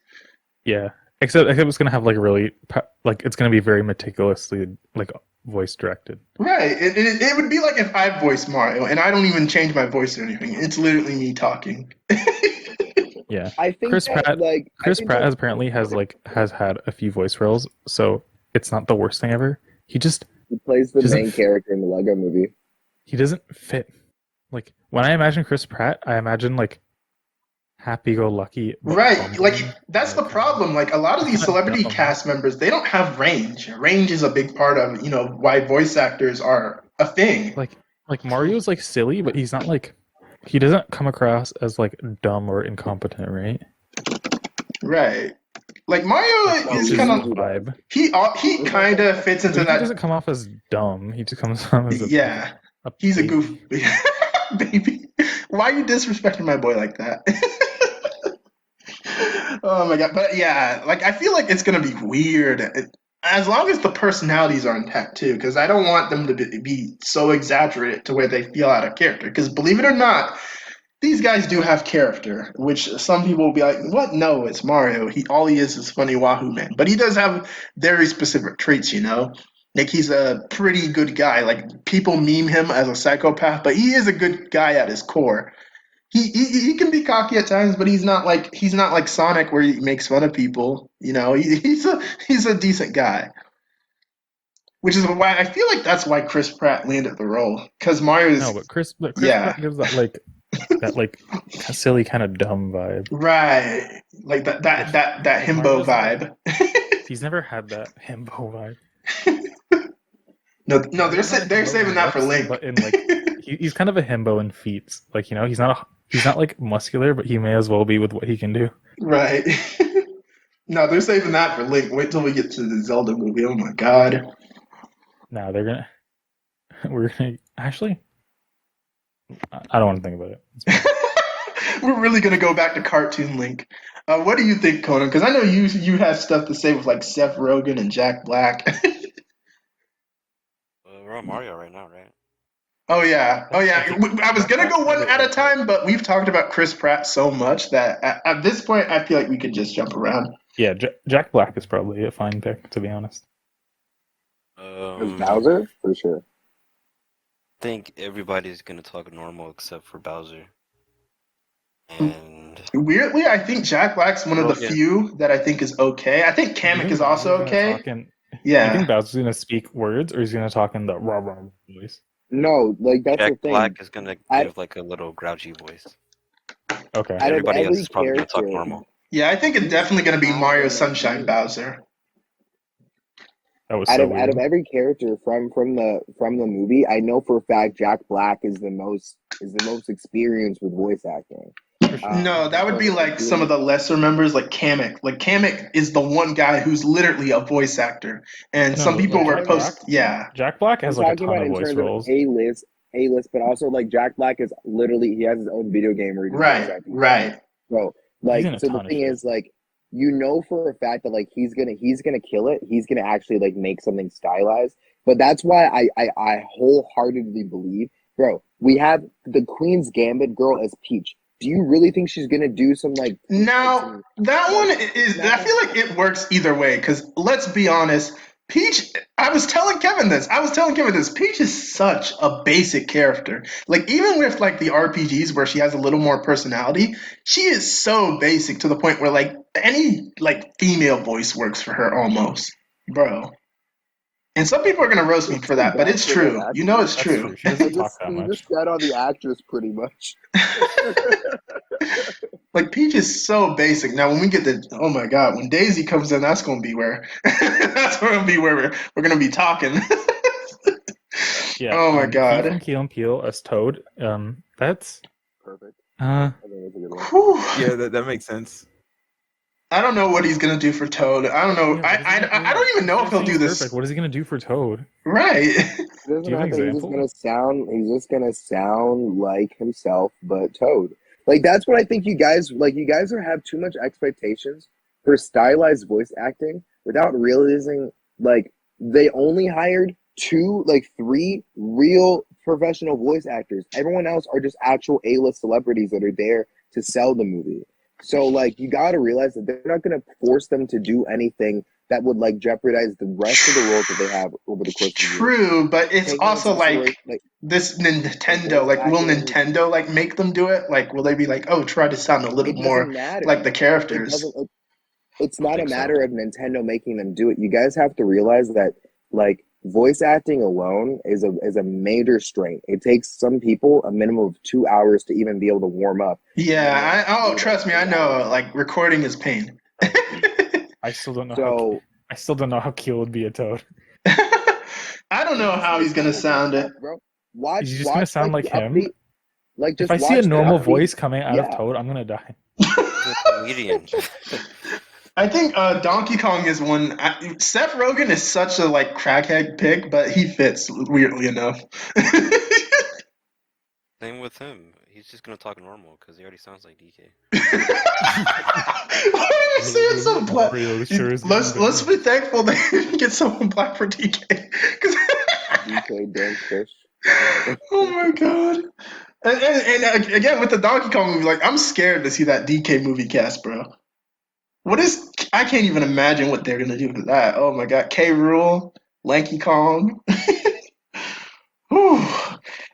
Yeah, except it's gonna have like really it's gonna be very meticulously like voice directed. Right, it would be like if I voiced Mario and I don't even change my voice or anything. It's literally me talking. Yeah, I think Chris Pratt has apparently has had a few voice roles, so it's not the worst thing ever. He plays the main character in the Lego movie. He doesn't fit. Like, when I imagine Chris Pratt, I imagine like happy-go-lucky. Right, like that's the problem. Like, a lot of these celebrity cast members, they don't have range. Range is a big part of why voice actors are a thing. Like Mario's like silly, but he's not like. He doesn't come across as like dumb or incompetent, right? Right. Like, Mario is kind of vibe. He kind of fits into that. He doesn't come off as dumb. He just comes off as he's a goof baby. Why are you disrespecting my boy like that? Oh my god! But yeah, like, I feel like it's gonna be weird. As long as the personalities are intact too, because I don't want them to be so exaggerated to where they feel out of character. Because believe it or not, these guys do have character, which some people will be like, "What? No, it's Mario. All he is funny Wahoo Man." But he does have very specific traits, Like, he's a pretty good guy. Like, people meme him as a psychopath, but he is a good guy at his core. He can be cocky at times, but he's not like Sonic where he makes fun of people. He's a decent guy, which is why I feel like that's why Chris Pratt landed the role, because Mario's Chris Pratt gives that silly kind of dumb vibe, right? Like that himbo vibe. He's never had that himbo vibe. No, they're saving that for Link. But in he's kind of a himbo in feats. Like, he's not like muscular, but he may as well be with what he can do. Right. No, they're saving that for Link. Wait till we get to the Zelda movie. Oh my god. No, we're gonna actually. I don't want to think about it. We're really gonna go back to cartoon Link. What do you think, Konon? Because I know you have stuff to say with like Seth Rogen and Jack Black. We're on Mario right now, right? Oh yeah. I was gonna go one at a time, but we've talked about Chris Pratt so much that at this point, I feel like we could just jump around. Yeah, Jack Black is probably a fine pick, to be honest. Bowser, for sure. I think everybody's gonna talk normal except for Bowser. And weirdly, I think Jack Black's one of the few that I think is okay. I think Kamek is also okay. Yeah. You think Bowser's gonna speak words, or he's gonna talk in the rah voice? No, like that's Jack the thing. Black is gonna give like a little grouchy voice. Okay. Everybody else is probably gonna talk normal. Yeah, I think it's definitely gonna be Mario Sunshine Bowser. That was out of every character from the movie, I know for a fact Jack Black is the most experienced with voice acting. No, that would be like some of the lesser members, like Kamek. Like, Kamek is the one guy who's literally a voice actor, and some people were Jack Black has like a ton of voice roles. A-list, but also like Jack Black is literally, he has his own video game where he right. So the thing is, like, for a fact that like he's gonna kill it. He's gonna actually like make something stylized. But that's why I wholeheartedly believe bro, we have the Queen's Gambit girl as Peach. Do you really think she's gonna do some like? Now that one is. not I feel like it works either way. Because let's be honest, Peach. I was telling Kevin this. Peach is such a basic character. Like even with like the RPGs where she has a little more personality, she is so basic to the point where like any like female voice works for her almost, bro. And some people are gonna roast me for that, but it's true. You know it's That's true. true. She doesn't talk that You much. just got on the actress pretty much. Like Peach is so basic. Now when we get to oh my god, when Daisy comes in, that's gonna be where we're gonna be talking. Yeah. Oh my god. From 𝗵𝗶𝗀 as Toad. That's Perfect. uh. I think that's a good one. Whew. Yeah, that makes sense. I don't know what he's gonna do for Toad. I don't know. Yeah, I don't even know if he'll do this. Perfect. What is he gonna do for Toad? Right. It doesn't Do you have an matter. example? He's just gonna sound like himself, but Toad. Like that's what I think you guys have too much expectations for stylized voice acting without realizing like they only hired three real professional voice actors. Everyone else are just actual A-list celebrities that are there to sell the movie. So like you got to realize that they're not going to force them to do anything that would like jeopardize the rest of the roles that they have over the course of the year. True, but it's Taking also into like consideration, this Nintendo. voice Like, will acting- Nintendo like make them do it? Like, will they be like, oh, try to sound a little it more doesn't matter. like the It characters? doesn't. It's not a think so. matter of Nintendo making them do it. You guys have to realize that like voice acting alone is a major strain. It takes some people a minimum of 2 hours to even be able to warm up. Yeah. Trust me, I know. Like, recording is pain. I still don't know. So I still don't know how Keel would be a Toad. I don't know how he's gonna sound it. bro. Watch. Is he just gonna sound like the him? upbeat- Like just If I see a watch the normal upbeat- voice coming out yeah. of Toad, I'm gonna die. The comedian. I think Donkey Kong is one. Seth Rogen is such a like crackhead pick, but he fits weirdly enough. Same with him. He's just gonna talk normal because he already sounds like DK. Why are you saying so black? Mario sure is Let's be thankful they didn't get someone black for DK. DK Dank Fish. Oh my god! And again with the Donkey Kong movie, like I'm scared to see that DK movie cast, bro. I can't even imagine what they're gonna do for that. Oh my god, K. Rool, Lanky Kong. Whew.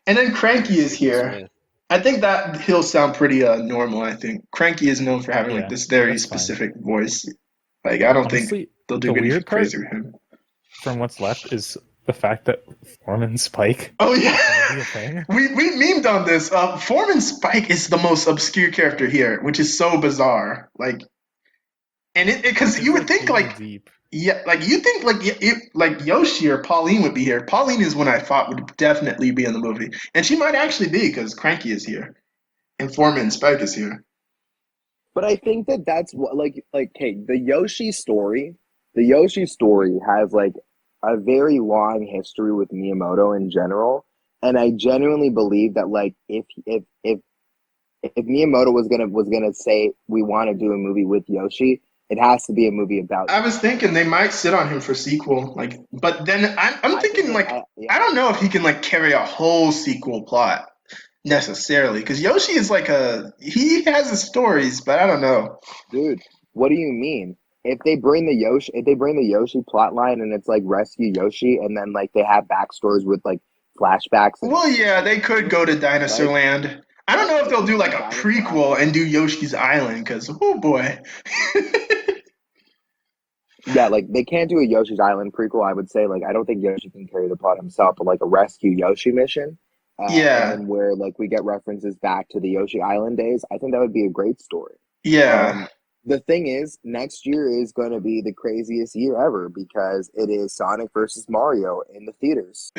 And then Cranky is here. I think that he'll sound pretty normal. I think Cranky is known for having like this very that's fine. specific voice. Like I don't think Honestly, they'll do the anything weird part crazy with him. from what's left is the fact that Foreman Spike Oh is yeah, gonna be a thing. we memed on this. Foreman Spike is the most obscure character here, which is so bizarre. Like, and it because you would think digging like deep. yeah, like you think like like Yoshi or Pauline would be here. Pauline is one I thought would definitely be in the movie, and she might actually be because Cranky is here, and Foreman Spike is here. But I think that's what like hey, the Yoshi story has like a very long history with Miyamoto in general, and I genuinely believe that like if Miyamoto was gonna say we want to do a movie with Yoshi, it has to be a movie about. I was thinking they might sit on him for sequel, like, but then I'm thinking like I don't know if he can like carry a whole sequel plot necessarily because Yoshi is like he has his stories, but I don't know. Dude, what do you mean? If they bring the Yoshi plot line and it's like rescue Yoshi and then like they have backstories with like flashbacks. Well, yeah, they could go to Dinosaur Land. I don't know if they'll do like a prequel and do Yoshi's Island because oh boy. Yeah, like they can't do a Yoshi's Island prequel. I would say like I don't think Yoshi can carry the plot himself, but like a rescue Yoshi mission. Yeah. And where like we get references back to the Yoshi Island days. I think that would be a great story. Yeah. The thing is, next year is going to be the craziest year ever because it is Sonic versus Mario in the theaters.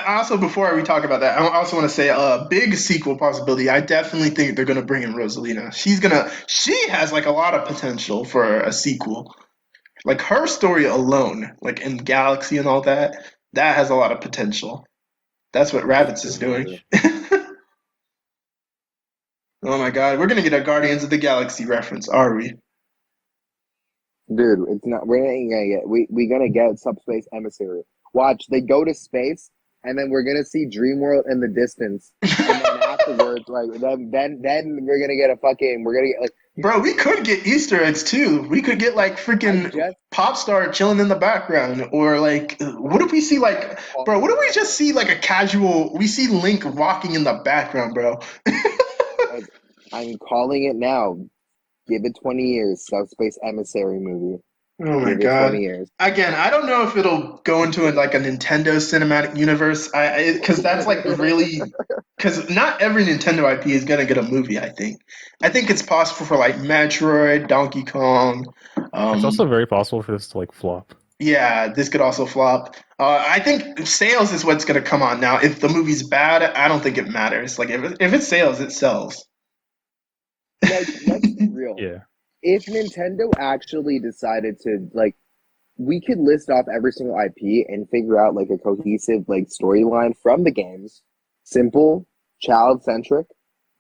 Also, before we talk about that, I also want to say a big sequel possibility. I definitely think they're going to bring in Rosalina. She has like a lot of potential for a sequel. Like her story alone, like in Galaxy and all that, that has a lot of potential. That's what Rabbids is doing. Oh my god, we're going to get a Guardians of the Galaxy reference, are we? Dude, it's not. We're not gonna get. We're gonna get Subspace Emissary. Watch, they go to space and then we're gonna see Dreamworld in the distance, and then afterwards, like then we're gonna get like. Bro, we could get Easter eggs too. We could get like freaking pop star chilling in the background, or like, what if we see like, bro? What if we just see like a casual? We see Link walking in the background, bro. I'm calling it now. Give it 20 years. Subspace Emissary movie. Oh my Give it god! 20 years. Again, I don't know if it'll go into like a Nintendo cinematic universe. Because that's like really, because not every Nintendo IP is gonna get a movie. I think it's possible for like Metroid, Donkey Kong. It's also very possible for this to like flop. Yeah, this could also flop. I think sales is what's gonna come on now. If the movie's bad, I don't think it matters. Like if it sells, it sells. Like, let's be real. Yeah. If Nintendo actually decided to, like, we could list off every single IP and figure out like a cohesive like storyline from the games, simple, child-centric,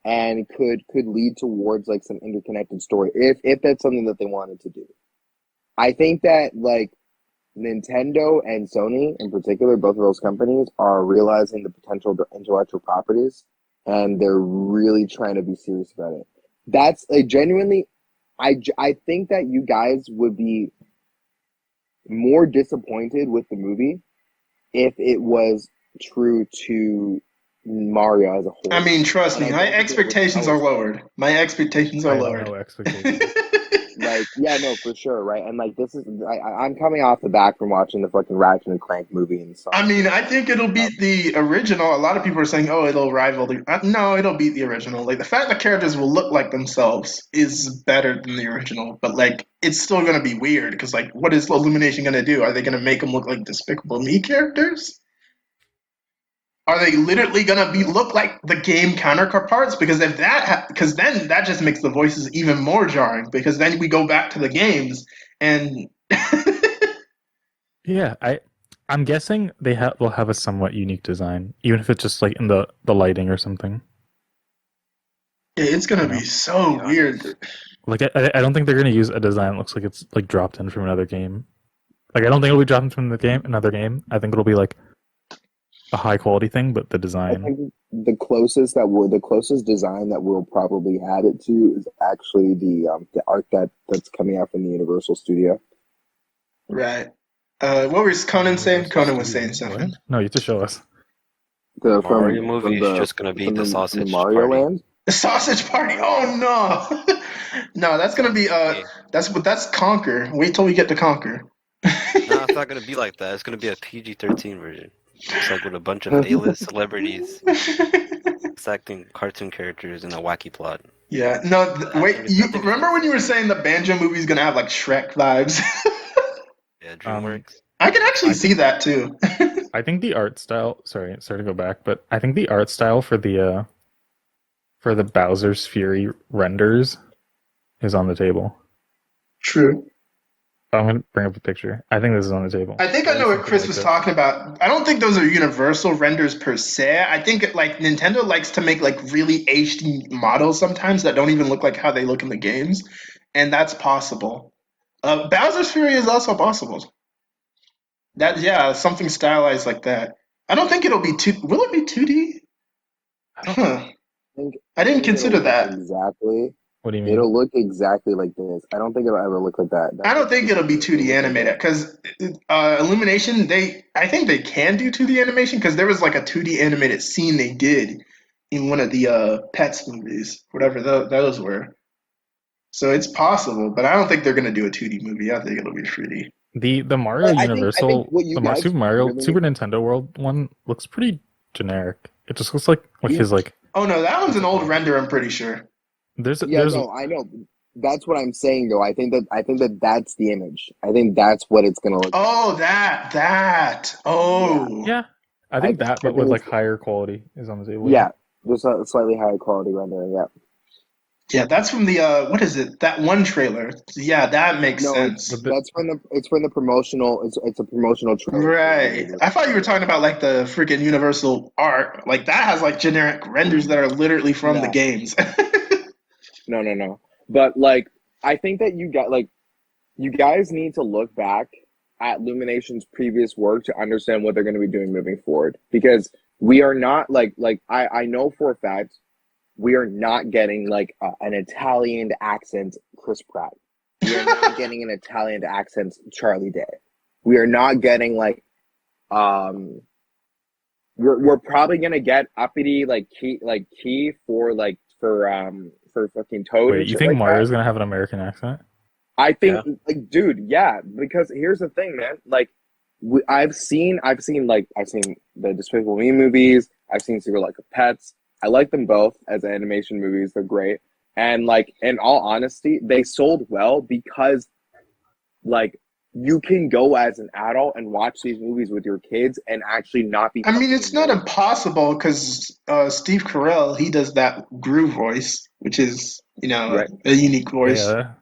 and could lead towards like some interconnected story if that's something that they wanted to do. I think that like Nintendo and Sony in particular, both of those companies are realizing the potential of their intellectual properties, and they're really trying to be serious about it. That's genuinely, I think that you guys would be more disappointed with the movie if it was true to Mario as a whole. I mean, trust me, my expectations are lowered. My expectations are lowered. No expectations. Like, yeah, no, for sure, right? And like, this is, I'm coming off the back from watching the fucking Ratchet and Clank movie and stuff. I mean, I think it'll beat the original. A lot of people are saying, "Oh, it'll rival the." No, it'll beat the original. Like the fact that characters will look like themselves is better than the original. But like, it's still gonna be weird because like, what is Illumination gonna do? Are they gonna make them look like Despicable Me characters? Are they literally gonna look like the game counterparts? Because if because then that just makes the voices even more jarring. Because then we go back to the games and. Yeah, I'm guessing will have a somewhat unique design, even if it's just like in the lighting or something. It's gonna be so weird. Like I don't think they're gonna use a design that looks like it's like dropped in from another game. Like I don't think it'll be dropped in from another game. I think it'll be like a high quality thing, but the design. I think the closest design that we'll probably add it to is actually the art that's coming out from the Universal Studio. Right. What was Konon saying? Konon was saying something. What? No, you have to show us. The Mario movie is just gonna be the sausage Mario party. Land? The sausage party. Oh no, no, that's gonna be that's Conquer. Wait till we get to Conquer. No, it's not gonna be like that. It's gonna be a PG-13 version. It's like with a bunch of A-list celebrities acting cartoon characters in a wacky plot. Yeah. No. Wait. You remember when you were saying the Banjo movie's gonna have like Shrek vibes? Yeah, DreamWorks. I can actually see that too. I think the art style. Sorry to go back, but I think the art style for the Bowser's Fury renders is on the table. True. I'm gonna bring up a picture. I think this is on the table. I think I know what Chris was talking about. I don't think those are universal renders per se. I think like Nintendo likes to make like really HD models sometimes that don't even look like how they look in the games, and that's possible. Bowser's Fury is also possible. Something stylized like that. I don't think it'll be will it be 2D? Huh. I didn't consider that. Exactly. What do you mean? It'll look exactly like this. I don't think it'll ever look like that. I don't think it'll be 2D animated because Illumination, I think they can do 2D animation because there was like a 2D animated scene they did in one of the Pets movies, whatever those were. So it's possible, but I don't think they're going to do a 2D movie. I think it'll be 3D. The Mario Universal, the Super Mario, Super Nintendo World one looks pretty generic. It just looks like his like. Oh no, that one's an old render. I'm pretty sure. No, I know. That's what I'm saying though. I think that that's the image. I think that's what it's gonna look. Oh, that. Oh. Yeah, I think that, but with like higher quality, is on the table. Yeah, there's a slightly higher quality rendering. Yeah. Yeah, that's from the what is it? That one trailer. Yeah, that makes sense. That's from the promotional. It's a promotional trailer. Right. I thought you were talking about like the freaking Universal art. Like that has like generic renders that are literally from the games. No. But like, I think that you guys need to look back at Illumination's previous work to understand what they're going to be doing moving forward, because we are not I know for a fact we are not getting like an Italian accent Chris Pratt. We are not getting an Italian accent Charlie Day. We are not getting like we're probably gonna get uppity key for fucking Toad. Wait, and you shit think like Mario's that. gonna have an American accent? I think dude, yeah, because here's the thing, man. Like I've seen the Despicable Me movies. I've seen Secret Life of Pets. I like them both as animation movies. They're great. And like, in all honesty, they sold well because like you can go as an adult and watch these movies with your kids and actually not be. I mean, it's not impossible because Steve Carell, he does that Gru voice, which is, Right. a unique voice. Yeah,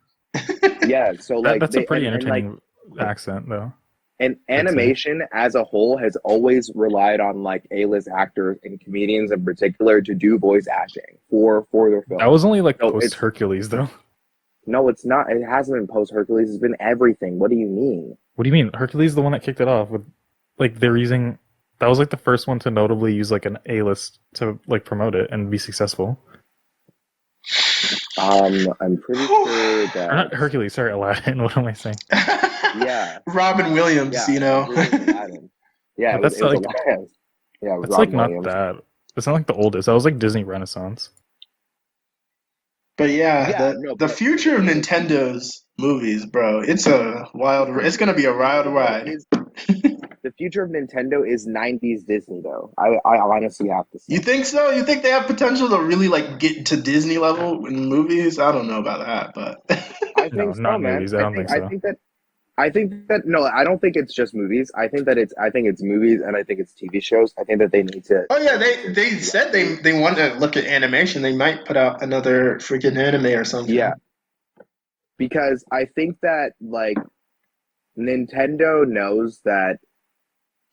Yeah, so like that's a pretty and, entertaining accent, though. And animation as a whole has always relied on like A-list actors and comedians in particular to do voice acting for their films. That was only like So post Hercules, though. No, it's not. It hasn't been post Hercules. It's been everything. What do you mean? What do you mean? Hercules is the one that kicked it off with, like, they're using. That was like the first one to notably use like an A-list to like promote it and be successful. I'm pretty sure that. Or not Hercules, sorry, Aladdin. What am I saying? Yeah. Robin Williams, Aladdin. Yeah, That's it was like, Aladdin. Yeah, it's Robin like Williams. not that. It's not like the oldest. That was like Disney Renaissance. But No, the but future of Nintendo's movies, bro, it's gonna be a wild ride. The future of Nintendo is 90s Disney, though. I honestly have to say. You think so? You think they have potential to really like get to Disney level in movies? I don't know about that, but I think No, so, not man. movies. I don't think so. I think that no, I don't think it's just movies. I think it's movies and I think it's TV shows. I think that they need to. Oh yeah, they said they want to look at animation. They might put out another freaking anime or something. Yeah. Because I think that like Nintendo knows that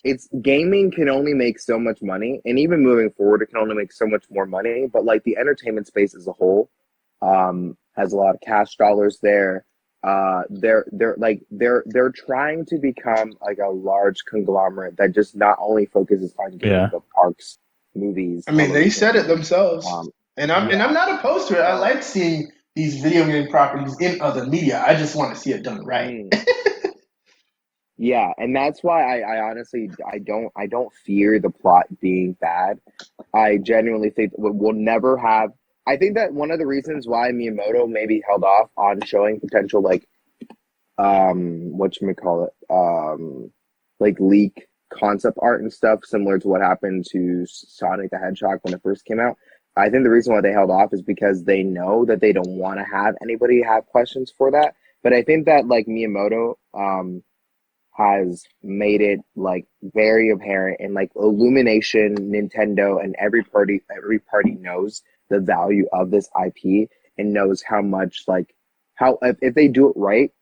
it's gaming can only make so much money, and even moving forward, it can only make so much more money. But like the entertainment space as a whole, has a lot of cash dollars there. They're trying to become like a large conglomerate that just not only focuses on games but parks, movies. I mean, they said it themselves, and I'm not opposed to it. I like seeing these video game properties in other media. I just want to see it done right. Yeah, and that's why I honestly I don't fear the plot being bad. I genuinely think we'll never have. I think that one of the reasons why Miyamoto maybe held off on showing potential like like leak concept art and stuff similar to what happened to Sonic the Hedgehog when it first came out. I think the reason why they held off is because they know that they don't want to have anybody have questions for that. But I think that like Miyamoto has made it like very apparent, and like Illumination, Nintendo, and every party knows the value of this IP and knows how much how if they do it right,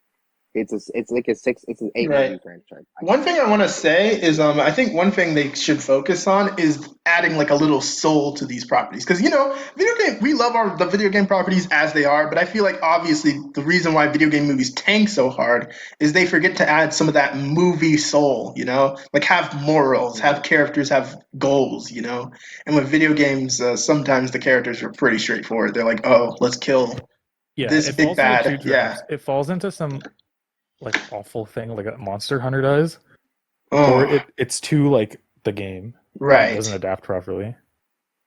it's an 8 movie franchise. One thing I want to say is I think one thing they should focus on is adding like a little soul to these properties, because we love the video game properties as they are, but I feel like obviously the reason why video game movies tank so hard is they forget to add some of that movie soul, like have morals, have characters, have goals, and with video games sometimes the characters are pretty straightforward. They're like, oh, let's kill this big bad. It falls into some like awful thing like a Monster Hunter does, Oh. or it's too like the game, right? It doesn't adapt properly.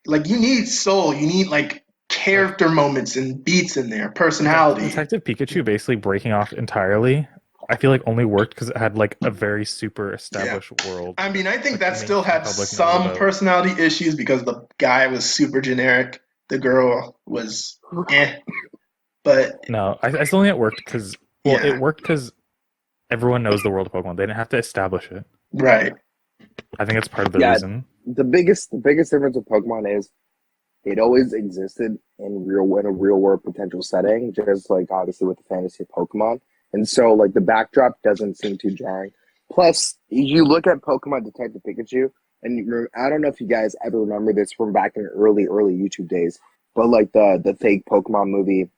Like you need soul, you need like character moments and beats in there, personality. Detective Pikachu basically breaking off entirely, I feel like only worked because it had like a very super established world. I mean, I think that still had some personality issues because the guy was super generic, the girl was but no, I still think it worked because it worked because everyone knows the world of Pokemon. They didn't have to establish it. Right. I think it's part of the reason. The biggest difference with Pokemon is it always existed in a real world potential setting, just like obviously with the fantasy of Pokemon. And so like the backdrop doesn't seem too jarring. Plus, you look at Pokemon Detective Pikachu, and I don't know if you guys ever remember this from back in the early YouTube days, but like the fake Pokemon movie,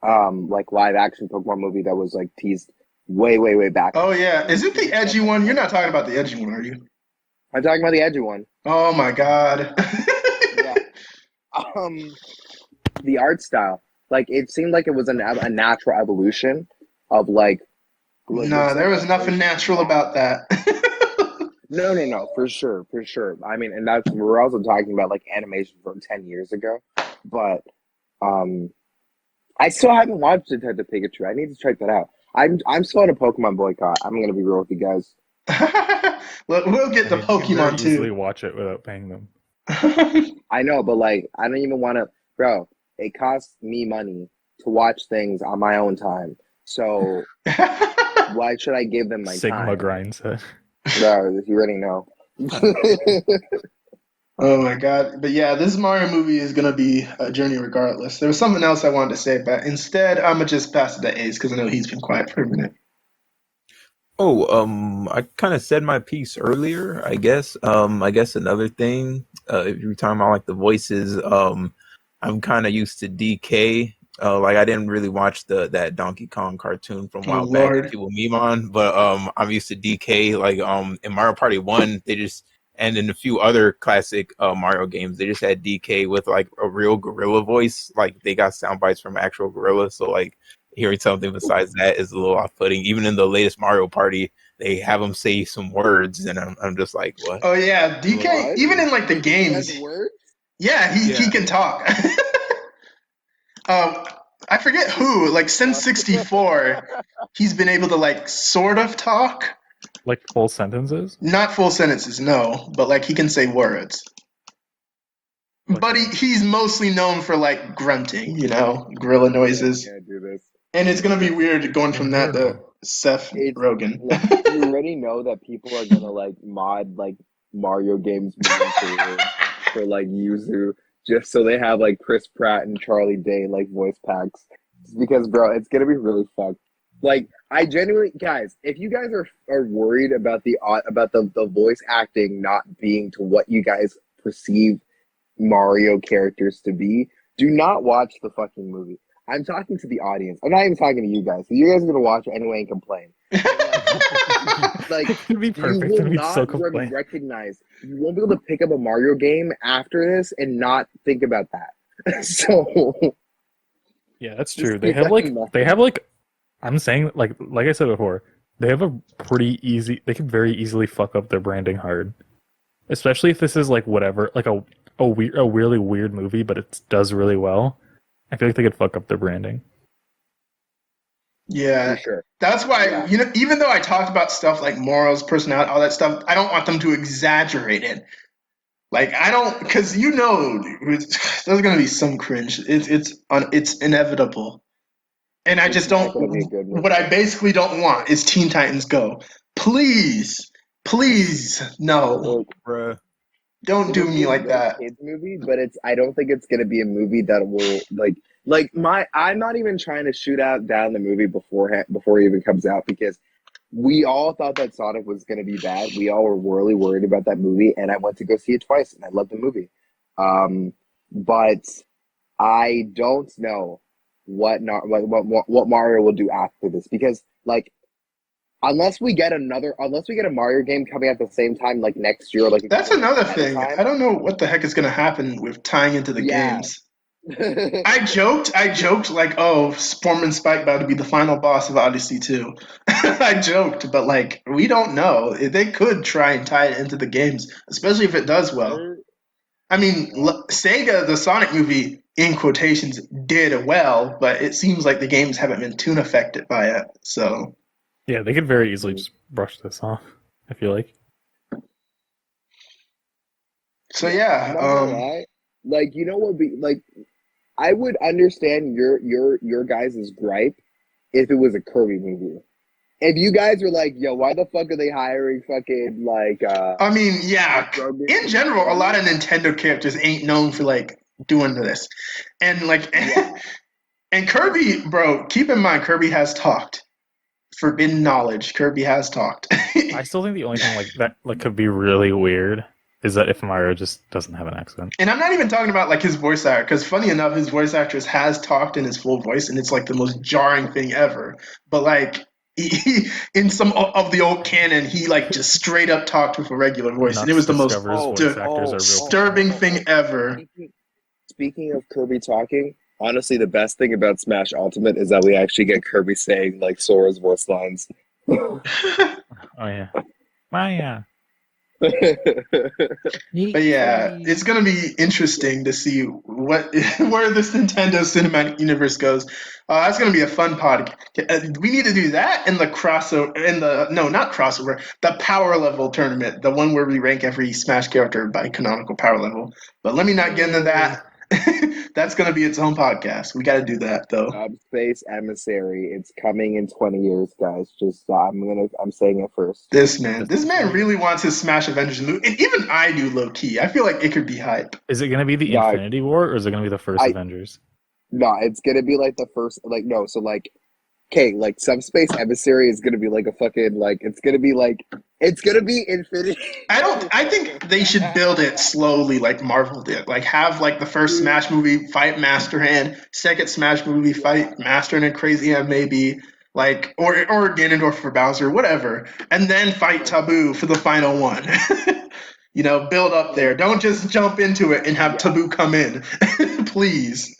like live action Pokemon movie that was like teased way back. Oh yeah, is it the edgy one? You're not talking about the edgy one, are you? I'm talking about the edgy one. Oh my god. Yeah. The art style, like it seemed like it was a natural evolution of like. Nah, there was nothing natural about that. No, for sure. I mean, and that's we're also talking about like animation from 10 years ago, but I still haven't watched Detective Pikachu. I need to check that out. I'm still on a Pokemon boycott. I'm gonna be real with you guys. Look, we'll get the You can very Pokemon easily too. watch it without paying them. I know, but like, I don't even want to, bro. It costs me money to watch things on my own time. So why should I give them my Sigma time? grind set. Bro, you already know. Oh my god. But yeah, this Mario movie is gonna be a journey regardless. There was something else I wanted to say, but instead I'm gonna just pass it to Ace because I know he's been quiet for a minute. Oh, I kind of said my piece earlier, I guess. I guess another thing, if you're talking about like the voices, I'm kind of used to DK. Like I didn't really watch that Donkey Kong cartoon from a while back that Lord. people meme on, but I'm used to DK. Like in Mario Party 1, they just and in a few other classic Mario games, they just had DK with like a real gorilla voice. Like they got sound bites from actual gorilla, so like hearing something besides that is a little off-putting. Even in the latest Mario Party, they have him say some words, and I'm just like, what? Oh yeah, DK. What? Even in like the games, yeah, he can talk. I forget who. Like since '64, he's been able to like sort of talk. Like full sentences? Not full sentences, no, but like he can say words. But he's mostly known for like grunting, gorilla noises. I can't do this. And it's gonna be weird going from that to Seth Rogen. You already know that people are gonna like mod like Mario games for like Yuzu just so they have like Chris Pratt and Charlie Day like voice packs. Because bro, it's gonna be really fucked. Like I genuinely, guys, if you guys are worried about the voice acting not being to what you guys perceive Mario characters to be, do not watch the fucking movie. I'm talking to the audience. I'm not even talking to you guys. You guys are gonna watch it anyway and complain. Like It'd be perfect. you will It'd be not so complain. recognize. You won't be able to pick up a Mario game after this and not think about that. So yeah, that's true. They have like I'm saying like I said before, they have a pretty easy. They could very easily fuck up their branding hard, especially if this is like whatever, like a really weird movie, but it does really well. I feel like they could fuck up their branding. Yeah, for sure. That's why, even though I talked about stuff like morals, personality, all that stuff, I don't want them to exaggerate it. Like, I don't, because there's going to be some cringe. It's inevitable. And I just don't, what I basically don't want is Teen Titans Go. Please, no. Bruh. Don't do me like that. Kids movie, but I don't think it's gonna be a movie that will I'm not even trying to shoot down the movie before it even comes out because we all thought that Sonic was gonna be bad. We all were really worried about that movie, and I went to go see it twice, and I loved the movie. But I don't know what Mario will do after this because like. Unless we get a Mario game coming at the same time, like next year, like that's another thing. I don't know what the heck is going to happen with tying into the games. I joked like, oh, Foreman Spike about to be the final boss of Odyssey 2. I joked, but like, we don't know. They could try and tie it into the games, especially if it does well. I mean, Sega, the Sonic movie, in quotations, did well, but it seems like the games haven't been too affected by it. So. Yeah, they could very easily just brush this off, I feel like. So yeah, like you know what would be like I would understand your guys' gripe if it was a Kirby movie. If you guys were like, yo, why the fuck are they hiring fucking like I mean, yeah. In general, a lot of Nintendo characters ain't known for like doing this. And like and Kirby, bro, keep in mind Kirby has talked. Forbidden knowledge. Kirby has talked. I still think the only thing like that like could be really weird is that if Mario just doesn't have an accent. And I'm not even talking about like his voice actor, because funny enough, his voice actress has talked in his full voice, and it's like the most jarring thing ever. But like in some of the old canon, he like just straight up talked with a regular voice, and it Nuts was the most discovers Oh, voice actors are real. disturbing thing ever. Speaking of Kirby talking, honestly, the best thing about Smash Ultimate is that we actually get Kirby saying like Sora's voice lines. Oh yeah, Maya. But yeah, it's gonna be interesting to see where this Nintendo Cinematic Universe goes. That's gonna be a fun pod. We need to do that in the not crossover, the power level tournament, the one where we rank every Smash character by canonical power level. But let me not get into that. That's gonna be its own podcast. We got to do that though. Space Emissary. It's coming in 20 years, guys. Just I'm saying it first. This man really wants his Smash Avengers movie, and even I do low key. I feel like it could be hype. Is it going to be the Infinity War, or is it going to be the first Avengers? No, it's gonna be like the first. Like no, so like. Okay, like Subspace Emissary is gonna be like a fucking like it's gonna be Infinity. I think they should build it slowly like Marvel did. Like have like the first Smash movie fight Master Hand, second Smash movie fight Master and Crazy Hand maybe, like or Ganondorf for Bowser, whatever, and then fight Taboo for the final one. Build up there. Don't just jump into it and have Taboo come in, please.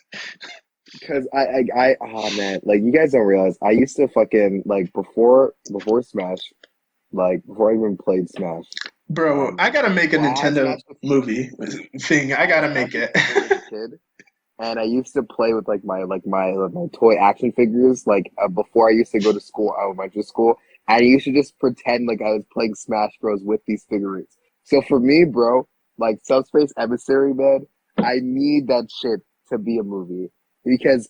Because oh man, like you guys don't realize, I used to fucking like before Smash, like before I even played Smash. Bro, I gotta make a Nintendo movie thing. I gotta make it. Kid, and I used to play with like my toy action figures like before I used to go to school, elementary school, and I used to just pretend like I was playing Smash Bros with these figurines. So for me, bro, like Subspace Emissary, man, I need that shit to be a movie. Because,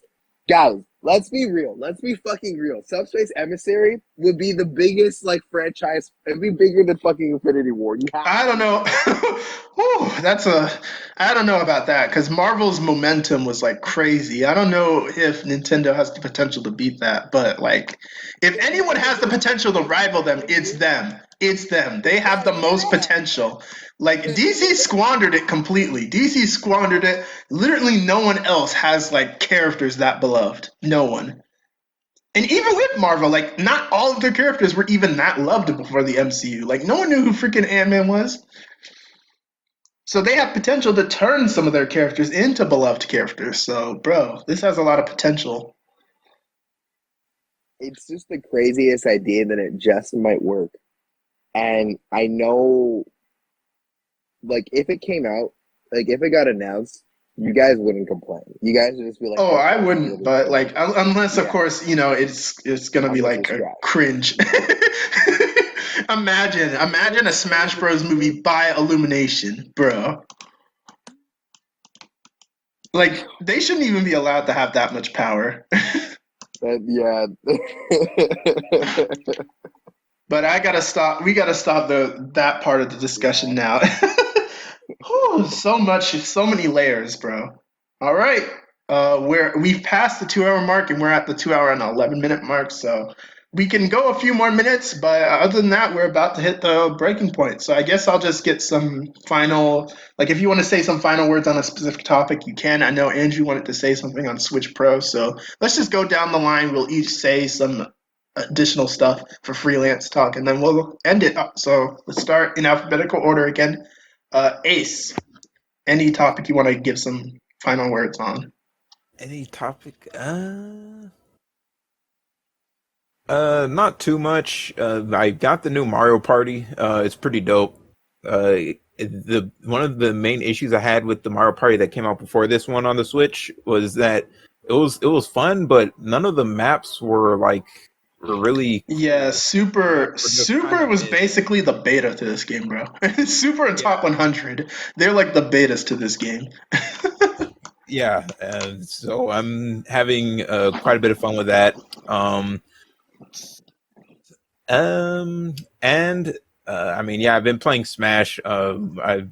guys, let's be real. Let's be fucking real. Subspace Emissary would be the biggest, like, franchise. It'd be bigger than fucking Infinity War. I don't know. I don't know about that, because Marvel's momentum was, like, crazy. I don't know if Nintendo has the potential to beat that, but, like, if anyone has the potential to rival them, it's them. It's them. They have the most potential. Like, DC squandered it completely. DC squandered it. Literally no one else has, like, characters that beloved. No one. And even with Marvel, like, not all of their characters were even that loved before the MCU. Like, no one knew who freaking Ant-Man was. So they have potential to turn some of their characters into beloved characters. So, bro, this has a lot of potential. It's just the craziest idea that it just might work. And I know, like, if it came out, like, if it got announced, you guys wouldn't complain. You guys would just be like, "Oh, I wouldn't." But like, unless of course, it's gonna be like a cringe. Imagine a Smash Bros. Movie by Illumination, bro. Like, they shouldn't even be allowed to have that much power. Yeah. But we gotta stop that part of the discussion now. Whew, so many layers, bro. All right. We've passed the 2 hour mark, and we're at the 2 hour and 11-minute mark, so we can go a few more minutes, but other than that, we're about to hit the breaking point. So I guess I'll just get some final, like, if you want to say some final words on a specific topic, you can. I know Andrew wanted to say something on Switch Pro, so let's just go down the line. We'll each say some additional stuff for Freelance Talk, and then we'll end it up. So let's start in alphabetical order again. Ace, any topic you want to give some final words on? Any topic? Not too much. I got the new Mario Party. It's pretty dope. One of the main issues I had with the Mario Party that came out before this one on the Switch was that it was fun, but none of the maps were really. Yeah, Super was basically the beta to this game, bro. Super and Top 100, they're like the betas to this game. Yeah, and so I'm having quite a bit of fun with that. I mean, yeah, I've been playing Smash. I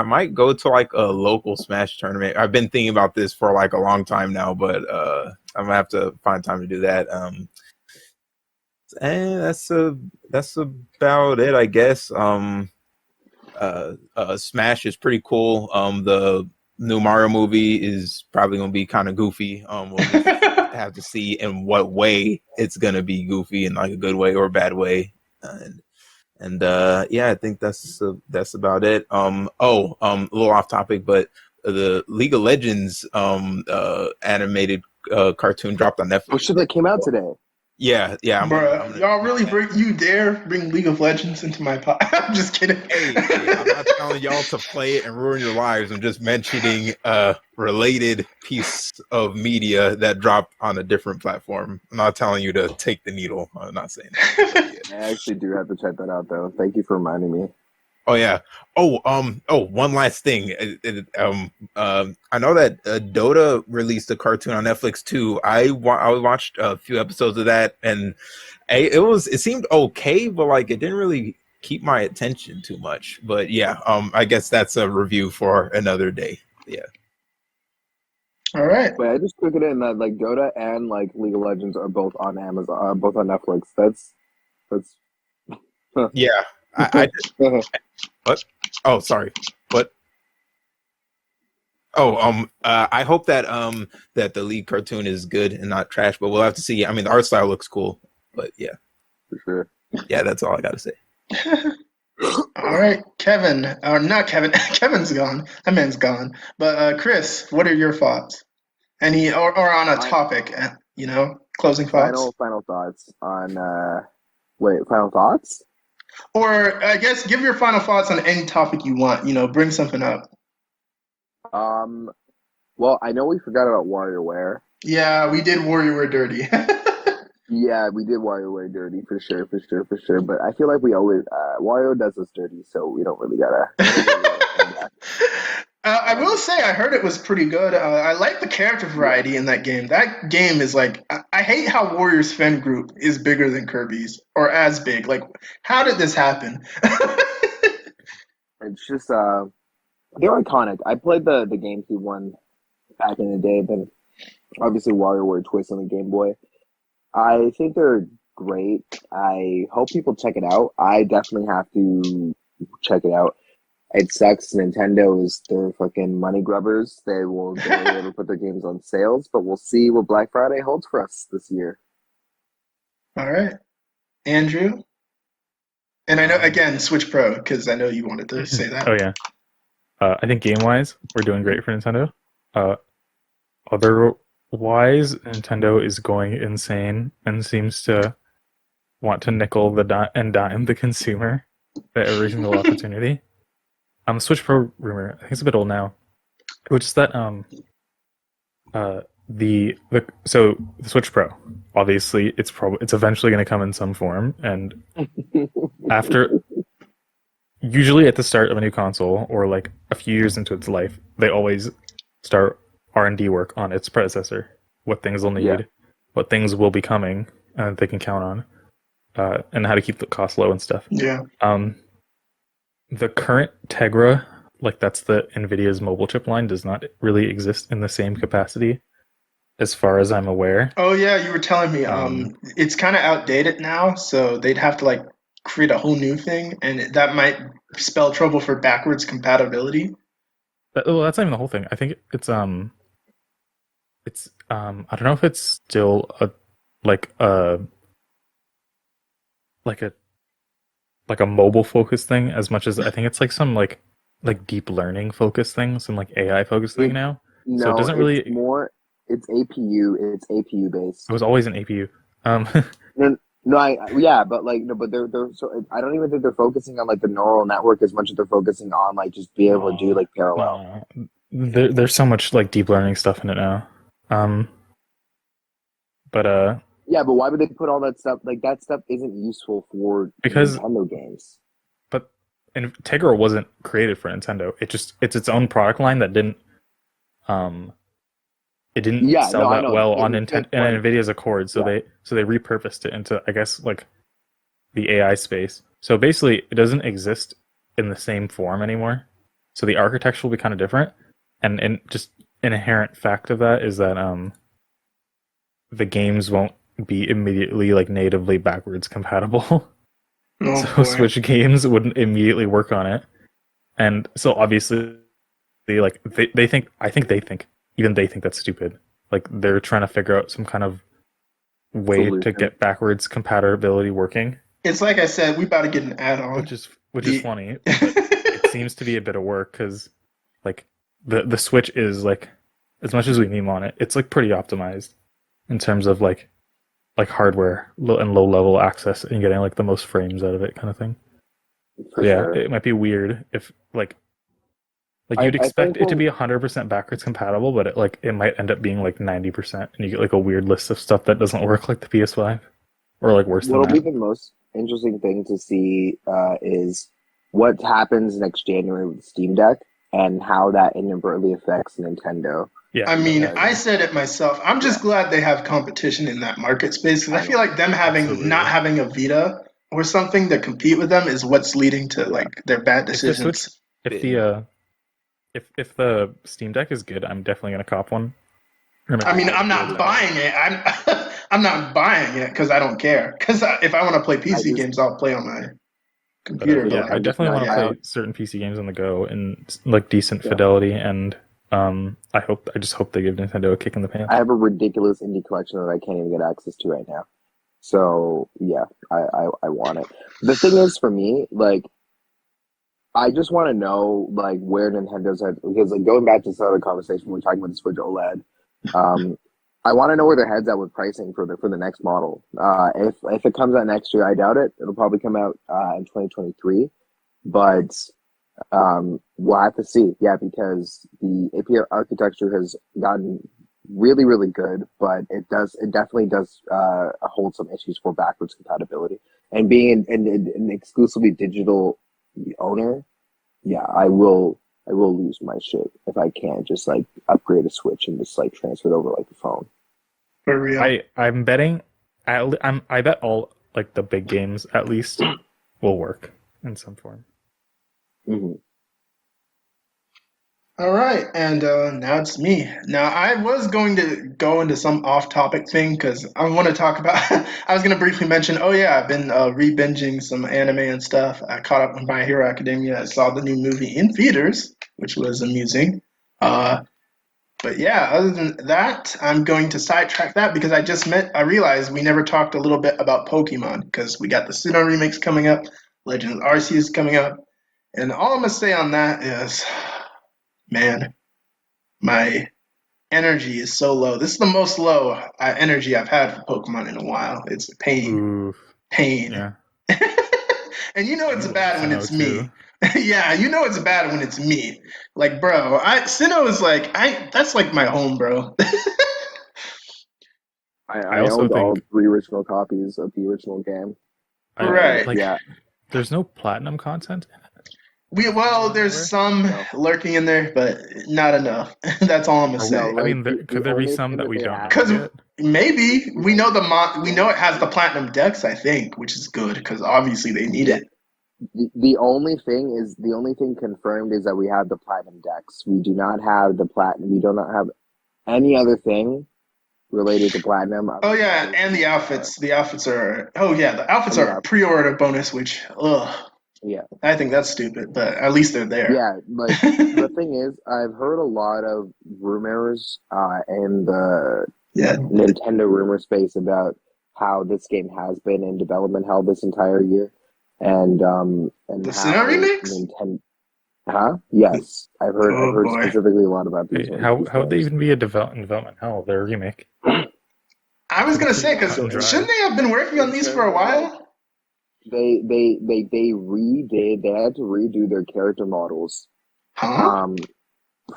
might go to like a local Smash tournament. I've been thinking about this for like a long time now, but I'm gonna have to find time to do that. And that's about it, I guess. Smash is pretty cool. The new Mario movie is probably gonna be kind of goofy. We'll just have to see in what way it's gonna be goofy in like a good way or a bad way. And yeah, I think that's about it. A little off topic, but the League of Legends animated cartoon dropped on Netflix. Oh shit, that came out today. Yeah. Bruh, y'all really dare bring League of Legends into my pod? I'm just kidding. Hey, I'm not telling y'all to play it and ruin your lives. I'm just mentioning a related piece of media that dropped on a different platform. I'm not telling you to take the needle. I'm not saying that. I actually do have to check that out though. Thank you for reminding me. Oh yeah. One last thing. I know that Dota released a cartoon on Netflix too. I watched a few episodes of that, and it seemed okay, but like it didn't really keep my attention too much. But yeah, I guess that's a review for another day. Yeah. All right. Wait, I just took it in that like Dota and like League of Legends are both on Amazon, both on Netflix. That's. Yeah. I what? Oh, sorry. What? Oh, I hope that that the League cartoon is good and not trash, but we'll have to see. I mean, the art style looks cool, but yeah, For sure. yeah, that's all I gotta say. All right, Kevin, or not Kevin. Kevin's gone. That man's gone. But Chris, what are your thoughts? Any or on a topic? Closing thoughts. Final thoughts on. Final thoughts? Or I guess give your final thoughts on any topic you want. Bring something up. Well, I know we forgot about WarioWare. Yeah, we did WarioWare dirty. Yeah, we did WarioWare dirty for sure. But I feel like we always Wario does us dirty, so we don't really gotta. I will say I heard it was pretty good. I like the character variety in that game. That game is like I hate how Warriors fan group is bigger than Kirby's or as big. Like, how did this happen? It's just they're iconic. I played the GameCube one back in the day, but obviously WarioWare Twist on the Game Boy. I think they're great. I hope people check it out. I definitely have to check it out. It sucks. Nintendo is their fucking money grubbers. They will never put their games on sales, but we'll see what Black Friday holds for us this year. All right, Andrew. And I know again, Switch Pro, because I know you wanted to say that. Oh yeah. I think game-wise, we're doing great for Nintendo. Otherwise, Nintendo is going insane and seems to want to nickel and dime the consumer at every single opportunity. Switch Pro rumor, I think it's a bit old now, which is that the Switch Pro, obviously it's eventually going to come in some form, and usually at the start of a new console or like a few years into its life, they always start R&D work on its predecessor, what things they'll need, what things will be coming, and they can count on, and how to keep the cost low and stuff. Yeah. The current Tegra, like that's the NVIDIA's mobile chip line, does not really exist in the same capacity, as far as I'm aware. Oh yeah, you were telling me. It's kind of outdated now, so they'd have to like create a whole new thing, and that might spell trouble for backwards compatibility. Well, that's not even the whole thing. I think it's I don't know if it's still a mobile focused thing as much as I think it's like some like deep learning focused thing, some like AI focused thing now. No, so it doesn't really. It's APU. It's APU based. It was always an APU. But they're so I don't even think they're focusing on like the neural network as much as they're focusing on like just being able to do like parallel. There's so much like deep learning stuff in it now. Yeah, but why would they put all that stuff? Like that stuff isn't useful for Nintendo games. But Tegra wasn't created for Nintendo. It's its own product line that didn't sell that well on Nintendo and Nvidia's Accord. So they repurposed it into, I guess, like the AI space. So basically, it doesn't exist in the same form anymore. So the architecture will be kind of different, and just an inherent fact of that is that the games won't be immediately like natively backwards compatible. Switch games wouldn't immediately work on it, and so obviously they think that's stupid. like they're trying to figure out some kind of way to Solution. get backwards compatibility working, It's like I said, we about to get an add-on. which is funny, but it seems to be a bit of work because like the Switch is like, as much as we meme on it, it's like pretty optimized in terms of like hardware and low level access and getting like the most frames out of it kind of thing. For Yeah, sure. it might be weird if like I you'd expect think it to be 100% backwards compatible, but it might end up being like 90%, and you get like a weird list of stuff that doesn't work like the PS5, or like worse than What'll be that. the most interesting thing to see is what happens next January with Steam Deck and how that inadvertently affects Nintendo. Yeah, I mean, yeah, I said it myself. I'm just glad they have competition in that market space because I feel like them Absolutely. not having a Vita or something to compete with them is what's leading to like their bad If the Switch, decisions. if the Steam Deck is good, I'm definitely gonna cop one. I mean, I'm not buying it. I'm not buying it because I don't care. Because if I want to play PC games, I'll play on my computer. Yeah, but, I like, definitely want to yeah. play certain PC games on the go in like decent fidelity, and I just hope they give Nintendo a kick in the pants. I have a ridiculous indie collection that I can't even get access to right now. So yeah, I want it. The thing is, for me, like, I just want to know like where Nintendo's at, because like going back to some other conversation we're talking about the Switch OLED. I want to know where their heads at with pricing for the next model. If it comes out next year, I doubt it. It'll probably come out in 2023, but we'll have to see. Yeah, because the API architecture has gotten really, really good, but it definitely does hold some issues for backwards compatibility. And being an exclusively digital owner, yeah, I will lose my shit if I can't just like upgrade a Switch and just like transfer it over like a phone. For real. I'm betting, I bet all like the big games at least will work in some form. Mm-hmm. All right, and now it's me. Now, I was going to go into some off-topic thing because I want to talk about. I was going to briefly mention. Oh yeah, I've been re-binging some anime and stuff. I caught up with My Hero Academia. I saw the new movie in theaters, which was amusing. But yeah, other than that, I'm going to sidetrack that because I realized we never talked a little bit about Pokemon because we got the Sinnoh remix coming up, Legend of Arceus is coming up, and all I'm gonna say on that is, man, my energy is so low. This is the most low energy I've had for Pokemon in a while. It's pain. Oof. Pain. Yeah. And you know it's bad when it's Sinnoh, me. too. Yeah, you know it's bad when it's me. Like, bro, Sinnoh is like, that's like my home, bro. I also owned all think- 3 original copies of the original game. Right. Like, Yeah. there's no platinum content. There's some lurking in there, but not enough. That's all I'm gonna say. no, I mean, like, could the there be only some thing that that we they don't have- know Because yet? maybe we know we know it has the platinum decks, I think, which is good because obviously they need it. The only thing confirmed is that we have the platinum decks. We do not have the platinum. We do not have any other thing related to platinum. Oh yeah, and the outfits. The outfits are. Oh yeah, the outfits are a pre-order bonus, which Yeah. I think that's stupid, but at least they're there. Yeah, like the thing is, I've heard a lot of rumors in the Nintendo rumor space about how this game has been in development hell this entire year, and the how Sinnoh remix. Nintendo. Huh? Yes, I've heard. Oh, I've heard boy. specifically a lot about these. Hey, these how would they games. even be a development hell? They're a remake. I was gonna say because Cut and dry. shouldn't they have been working on these for a while? They redid. They had to redo their character models. Huh?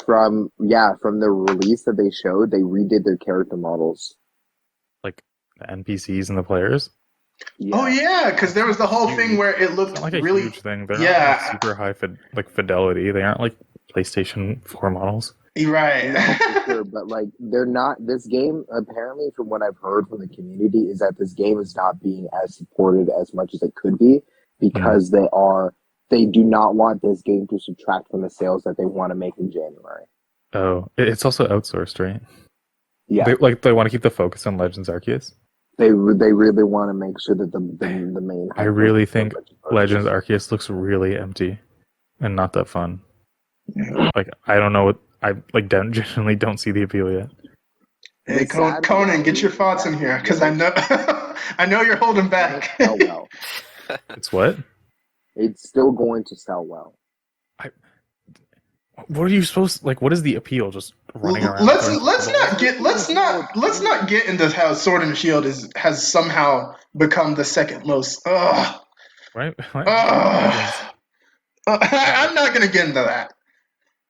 From the release that they showed, they redid their character models. Like the NPCs and the players. Oh yeah, because there was the whole Huge. thing where it It's looked not like a really. huge thing. They're Yeah. not like super high fidelity. They aren't like PlayStation 4 models. You're right. No, for sure, but like they're not. This game, apparently, from what I've heard from the community, is that this game is not being as supported as much as it could be because they do not want this game to subtract from the sales that they want to make in January. Oh, it's also outsourced, right? Yeah, They want to keep the focus on Legends Arceus. they really want to make sure that the main. I really think Legends Arceus looks really empty and not that fun. Like I don't know what I like. Genuinely don't see the appeal yet. Hey, The sad Conan, get reality your is thoughts that in here, it because I won't know I know you're holding back. sell well. It's what? It's still going to sell well. What are you supposed like? What is the appeal? Just running around. Let's throwing let's fireballs? not get let's not get into how Sword and Shield has somehow become the second most. Right? I'm not gonna get into that.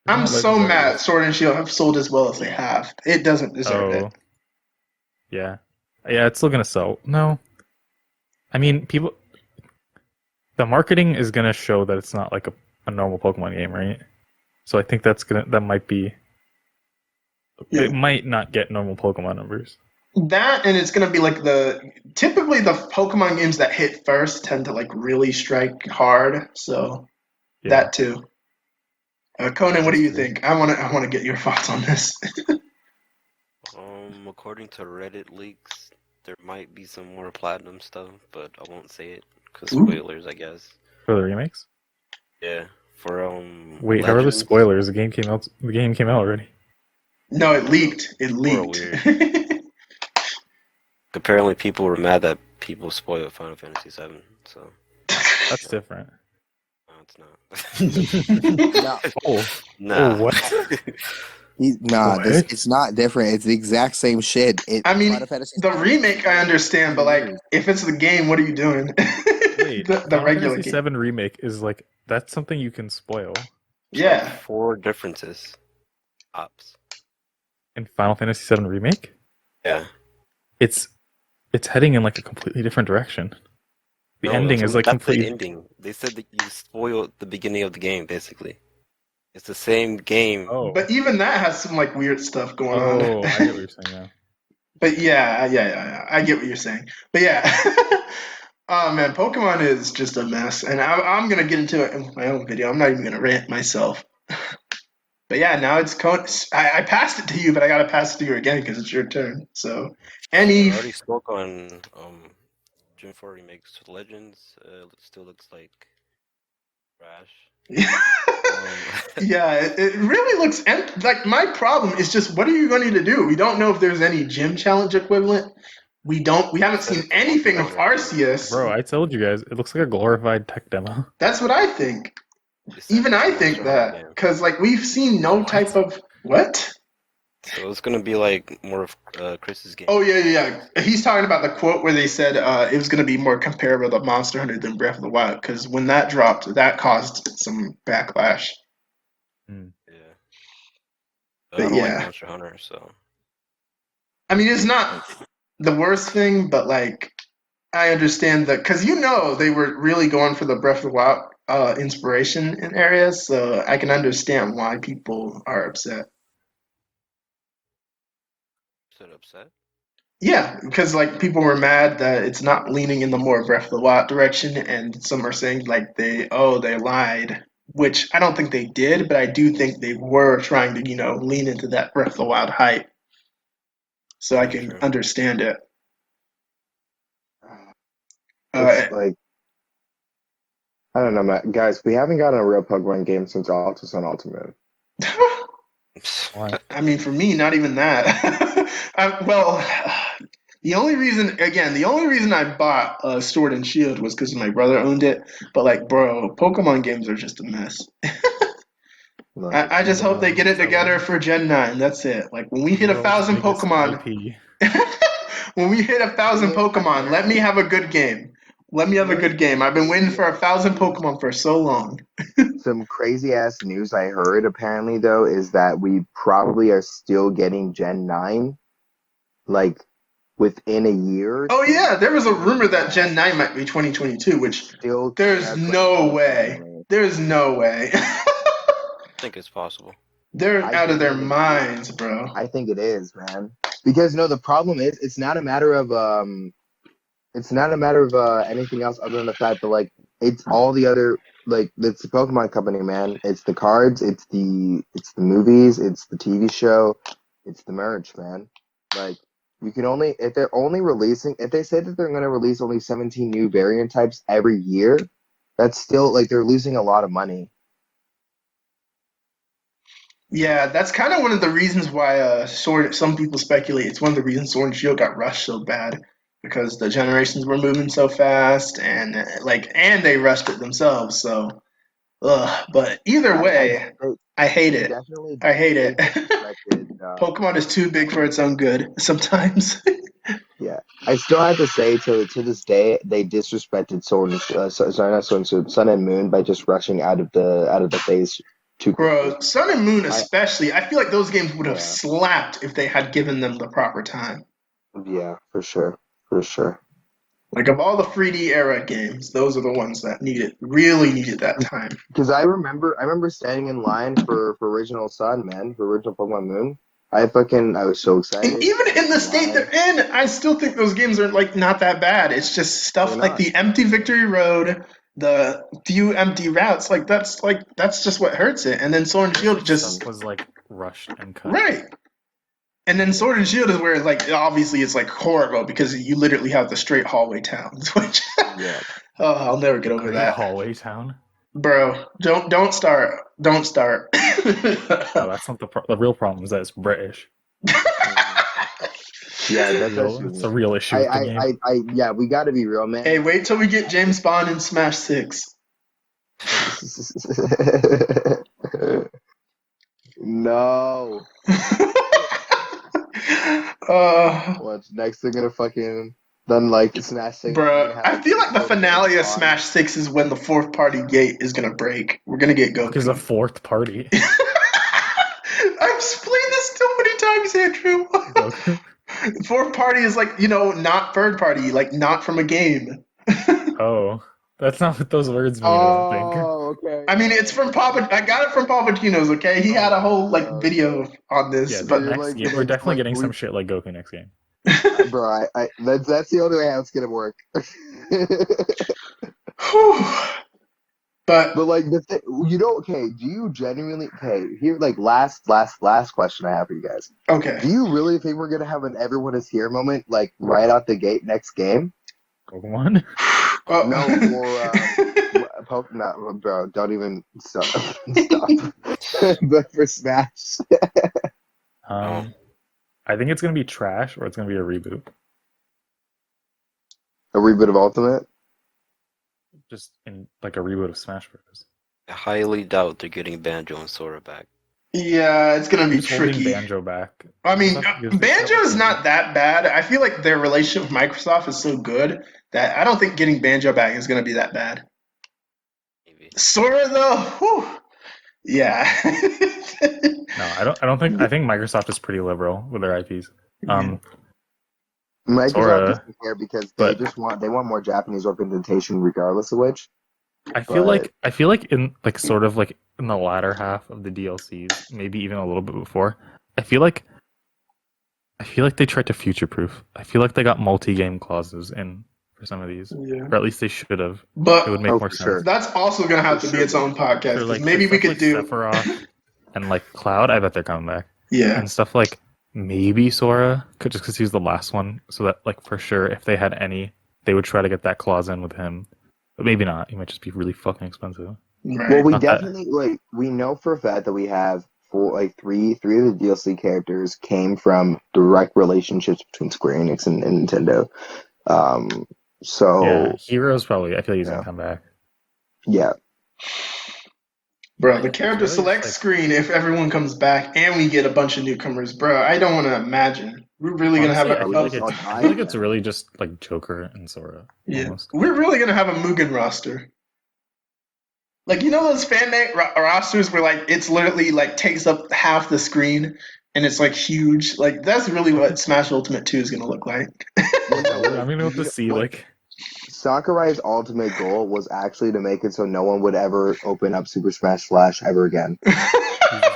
I'm not so Legends mad Arceus. Sword and Shield have sold as well as they have. It doesn't deserve it. Yeah, it's still gonna sell. No, I mean people. The marketing is gonna show that it's not like a normal Pokemon game, right? So I think that might be. Yeah. It might not get normal Pokemon numbers. That, and it's gonna be like typically the Pokemon games that hit first tend to like really strike hard. So that too. Conan, what do you think? I wanna get your thoughts on this. According to Reddit leaks, there might be some more platinum stuff, but I won't say it because Ooh. spoilers, I guess. For the remakes? Yeah. For Wait, how are the Legends, spoilers? The game came out. The game came out already. No, it leaked. It leaked. weird. Apparently, people were mad that people spoiled Final Fantasy VII. So That's different. no, it's not. No, Nah. Oh, what? it's not different. It's the exact same shit. I mean, Final Fantasy the remake I understand, but like, years. if it's the game, what are you doing? Wait, the Final regular Fantasy game. VII remake is like that's something you can spoil. Yeah. 4 differences. Ops. In Final Fantasy VII remake, Yeah. it's heading in like a completely different direction. The ending is like that's completely. the ending. They said that you spoiled the beginning of the game, basically. It's the same game. Oh, But even that has some like weird stuff going on. oh, I get what you're saying now. But yeah, I get what you're saying. But yeah, oh man, Pokemon is just a mess, and I'm gonna get into it in my own video. I'm not even gonna rant myself. But yeah, now it's I passed it to you, but I gotta pass it to you again because it's your turn. So, I already spoke on Gen 4 remakes Legends. It still looks like trash. Yeah, it really looks empty. Like my problem is just what are you going to do? We don't know if there's any gym challenge equivalent. We haven't seen anything of Arceus. Bro, I told you guys, it looks like a glorified tech demo. That's what I think. Even I think that because like we've seen no type of what. So it's gonna be like more of Chris's game. Oh yeah. He's talking about the quote where they said it was gonna be more comparable to Monster Hunter than Breath of the Wild because when that dropped, that caused some backlash. Yeah. I But don't yeah. like Monster Hunter, so. I mean, it's not the worst thing, but like I understand that because they were really going for the Breath of the Wild inspiration in areas, so I can understand why people are upset. Upset? Yeah, because like people were mad that it's not leaning in the more Breath of the Wild direction, and some are saying like they lied, which I don't think they did, but I do think they were trying to lean into that Breath of the Wild hype. So I can understand it. It's like I don't know, man. Guys. We haven't gotten a real Pokemon game since Altus and Ultimate. I mean, for me, not even that. Well, the only reason I bought Sword and Shield was because my brother owned it. But like, bro, Pokemon games are just a mess. I just hope they get it together for Gen 9. That's it. Like when we hit 1,000 Pokemon, when we hit 1,000 Pokemon, let me have a good game. Let me have a good game. I've been waiting for 1,000 Pokemon for so long. Some crazy ass news I heard apparently though is that we probably are still getting Gen 9 like within a year. Oh yeah, there was a rumor that Gen 9 might be 2022, which there's no way. There's no way. I think it's possible. They're out of their minds, bro. I think it is, man. Because no, the problem is it's not a matter of anything else other than the fact that like it's all the other like it's the Pokemon company, man. It's the cards, it's the movies, it's the TV show, it's the merch, man. Like you can only if they say that they're gonna release only 17 new variant types every year, that's still like they're losing a lot of money. Yeah, that's kind of one of the reasons why Sword. Some people speculate it's one of the reasons Sword and Shield got rushed so bad because the generations were moving so fast, and and they rushed it themselves. So, but either way, I hate They it. definitely I hate they it. disrespected. Pokemon is too big for its own good sometimes. Yeah, I still have to say to this day they disrespected sorry, not Sword and Shield, Sun and Moon by just rushing out of the phase too quickly. Bro, Sun and Moon I especially, I feel like those games would have yeah slapped if they had given them the proper time. yeah for sure for sure. Like of all the 3D era games, those are the ones that really needed that time. Because I remember standing in line for original Sun, man, for original Pokemon Moon. I was so excited. And even in the state they're in, I still think those games are like not that bad. It's just stuff They're like not. the empty Victory Road, the few empty routes. That's just what hurts it. And then Sword and Shield just Stuff was like rushed and cut. right. And then Sword and Shield is where like obviously it's like horrible because you literally have the straight hallway towns, which Yeah. oh, I'll never get over Great that. hallway town. Bro, don't start. Don't start. No, that's not the real problem. Is that it's British. Yeah, It's a real issue with the game. yeah, we got to be real, man. Hey, wait till we get James Bond in Smash 6. No. What's next? They're gonna fucking then like Smash 6. Bruh, I feel like the finale of Smash 6 is when the fourth party gate is gonna break. We're gonna get Goku. Because a fourth party. I've explained this so many times, Andrew. Goku. Fourth party is like, not third party, like not from a game. Oh, that's not what those words mean. I don't think. Oh, okay. I mean, it's from Papa. I got it from Papagino's. Okay, he had a whole video on this. Yeah, but next game, we're definitely getting some shit like Goku next game. Bro, that's the only way how it's gonna work. But like okay, do you genuinely here like last question I have for you guys. Okay. Do you really think we're gonna have an everyone is here moment like right out the gate next game? Pokemon? No, no, bro, don't even stop. But for Smash. I think it's gonna be trash or it's gonna be a reboot. A reboot of Ultimate? Just in like a reboot of Smash Bros. I highly doubt they're getting Banjo and Sora back. Yeah, it's gonna be Who's holding tricky. Banjo back? I mean, Banjo is not that bad. I feel like their relationship with Microsoft is so good that I don't think getting Banjo back is gonna be that bad. Maybe. Sora though, whew, yeah. No, I don't think. I think Microsoft is pretty liberal with their IPs. Microsoft Sora, doesn't care because they want more Japanese representation regardless of which. I feel like in like sort of like in the latter half of the DLCs, maybe even a little bit before, I feel like they tried to future proof. I feel like they got multi-game clauses in for some of these, or at least they should have. But it would make more sense. Sure. That's also gonna have to be its own podcast. For, like, maybe we could like do Sephiroth and like Cloud. I bet they're coming back. Yeah. And stuff like maybe Sora, just because he's the last one, so that like for sure if they had any, they would try to get that clause in with him. But maybe not. He might just be really fucking expensive. Right. Well, we Not definitely we know for a fact that we have three of the DLC characters came from direct relationships between Square Enix and Nintendo. So yeah, Heroes probably. I feel like he's gonna come back. Yeah. Bro, the character really select like- screen if everyone comes back and we get a bunch of newcomers, bro. I don't want to imagine. We're really gonna have Honestly, I feel like it's really just like Joker and Sora. Yeah, Almost. we're really gonna have a Mugen roster. Like those fan made rosters where like it's literally like takes up half the screen and it's like huge. Like that's really what Smash Ultimate 2 is gonna look like. I mean, we'll have to see. Like Sakurai's ultimate goal was actually to make it so no one would ever open up Super Smash Flash ever again.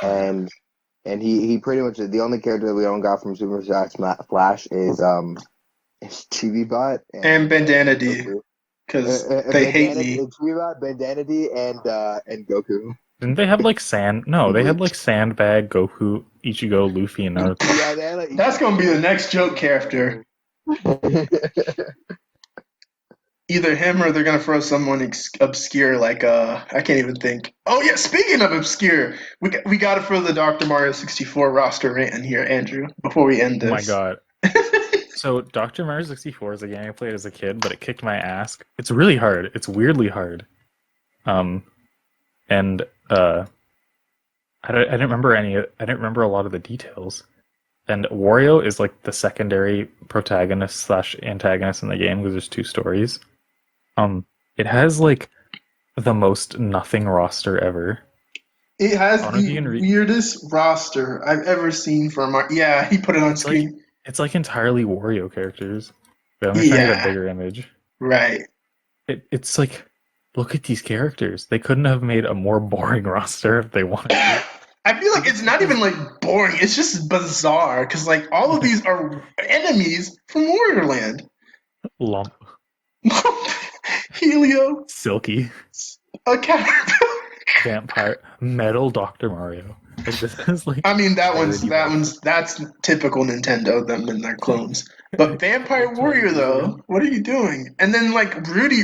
and he pretty much the only character that we don't got from Super Smash Flash is Chibi-Bot and Bandana D. Because they hate me. Chibi-Bot, Bandana D, and Goku. Didn't they have like Sand? No, they had like Sandbag, Goku, Ichigo, Luffy, and Naruto. Yeah, they had, like, that's gonna be the next joke character. Either him or they're gonna throw someone obscure like I can't even think. Oh yeah, speaking of obscure, we gotta throw the Dr. Mario 64 roster rant in here, Andrew, before we end Oh this. my god. So Dr. Mario 64 is a game I played as a kid, but it kicked my ass. It's really hard. It's weirdly hard. And I didn't remember I didn't remember a lot of the details. And Wario is like the secondary protagonist / antagonist in the game because there's 2 stories. It has like the most nothing roster ever. It has I don't know if the you can weirdest roster I've ever seen for a Mario. Yeah, he put it on screen. It's like entirely Wario characters. Wait, let me try to get a Yeah, bigger image. right. It's like, look at these characters. They couldn't have made a more boring roster if they wanted to. I feel like it's not even like boring. It's just bizarre because like all of these are enemies from Wario Land. Lump, Helio, Silky, a cat. Vampire, Metal Dr. Mario. Like, this is like. I mean parody that's typical Nintendo, them and their clones. But Vampire Warrior though, what are you doing? And then like Rudy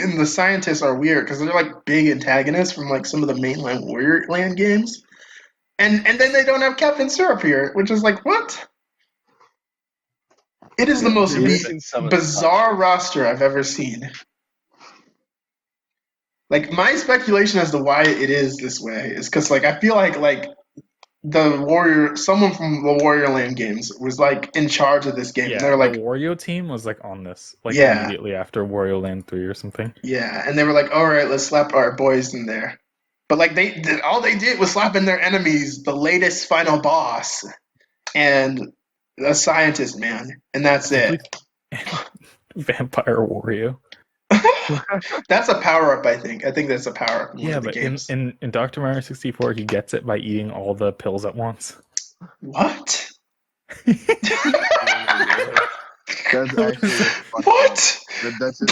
and the scientists are weird because they're like big antagonists from like some of the mainline Warrior Land games. And then they don't have Captain Syrup here, which is like what? It is the most They're missing some of the bizarre roster I've ever seen. Like my speculation as to why it is this way is because like I feel like someone from the Warrior Land games was like in charge of this game. Yeah, And they're like, the Wario team was like on this, like Yeah. immediately after Wario Land 3 or something. yeah, and they were like, all right, let's slap our boys in there. But like all they did was slap in their enemies, the latest final boss, and a scientist man, and that's it. Vampire Wario. That's a power up, I think. I think that's a power up. Yeah, but in Dr. Mario 64, he gets it by eating all the pills at once. What? That's actually What? that's a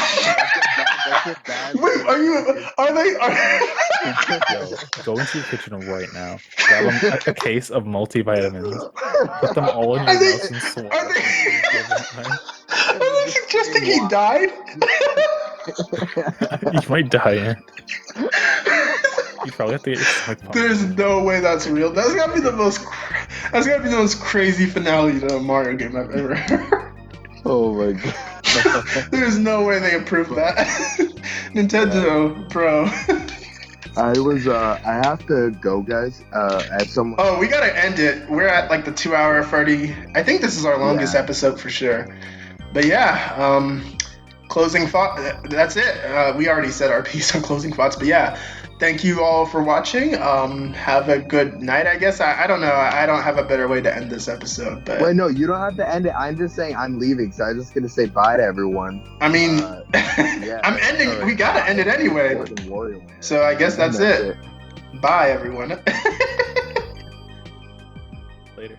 bad. Wait, are they? Yo, go into your kitchen right now. Grab a case of multivitamins. Put them all in your mouth and swallow. Are they suggesting he died? You might die. Yeah. You probably have to get your stomach pumped. There's no way that's real. That's gotta be the most. That's gotta be the most crazy finale to a Mario game I've ever heard. Oh my god. There's no way they approved that. Nintendo, bro. I have to go, guys. At some. Oh, we gotta end it. We're at like the 2-hour 30. I think this is our longest episode for sure. But yeah, closing thought. That's it. We already said our piece on closing thoughts. But yeah, thank you all for watching. Have a good night, I guess. I don't know. I don't have a better way to end this episode. But Wait, no, you don't have to end it. I'm just saying I'm leaving, so I'm just gonna say bye to everyone. I mean, Yeah, I'm ending. We gotta end it anyway. So I guess that's it. Bye, everyone. Later.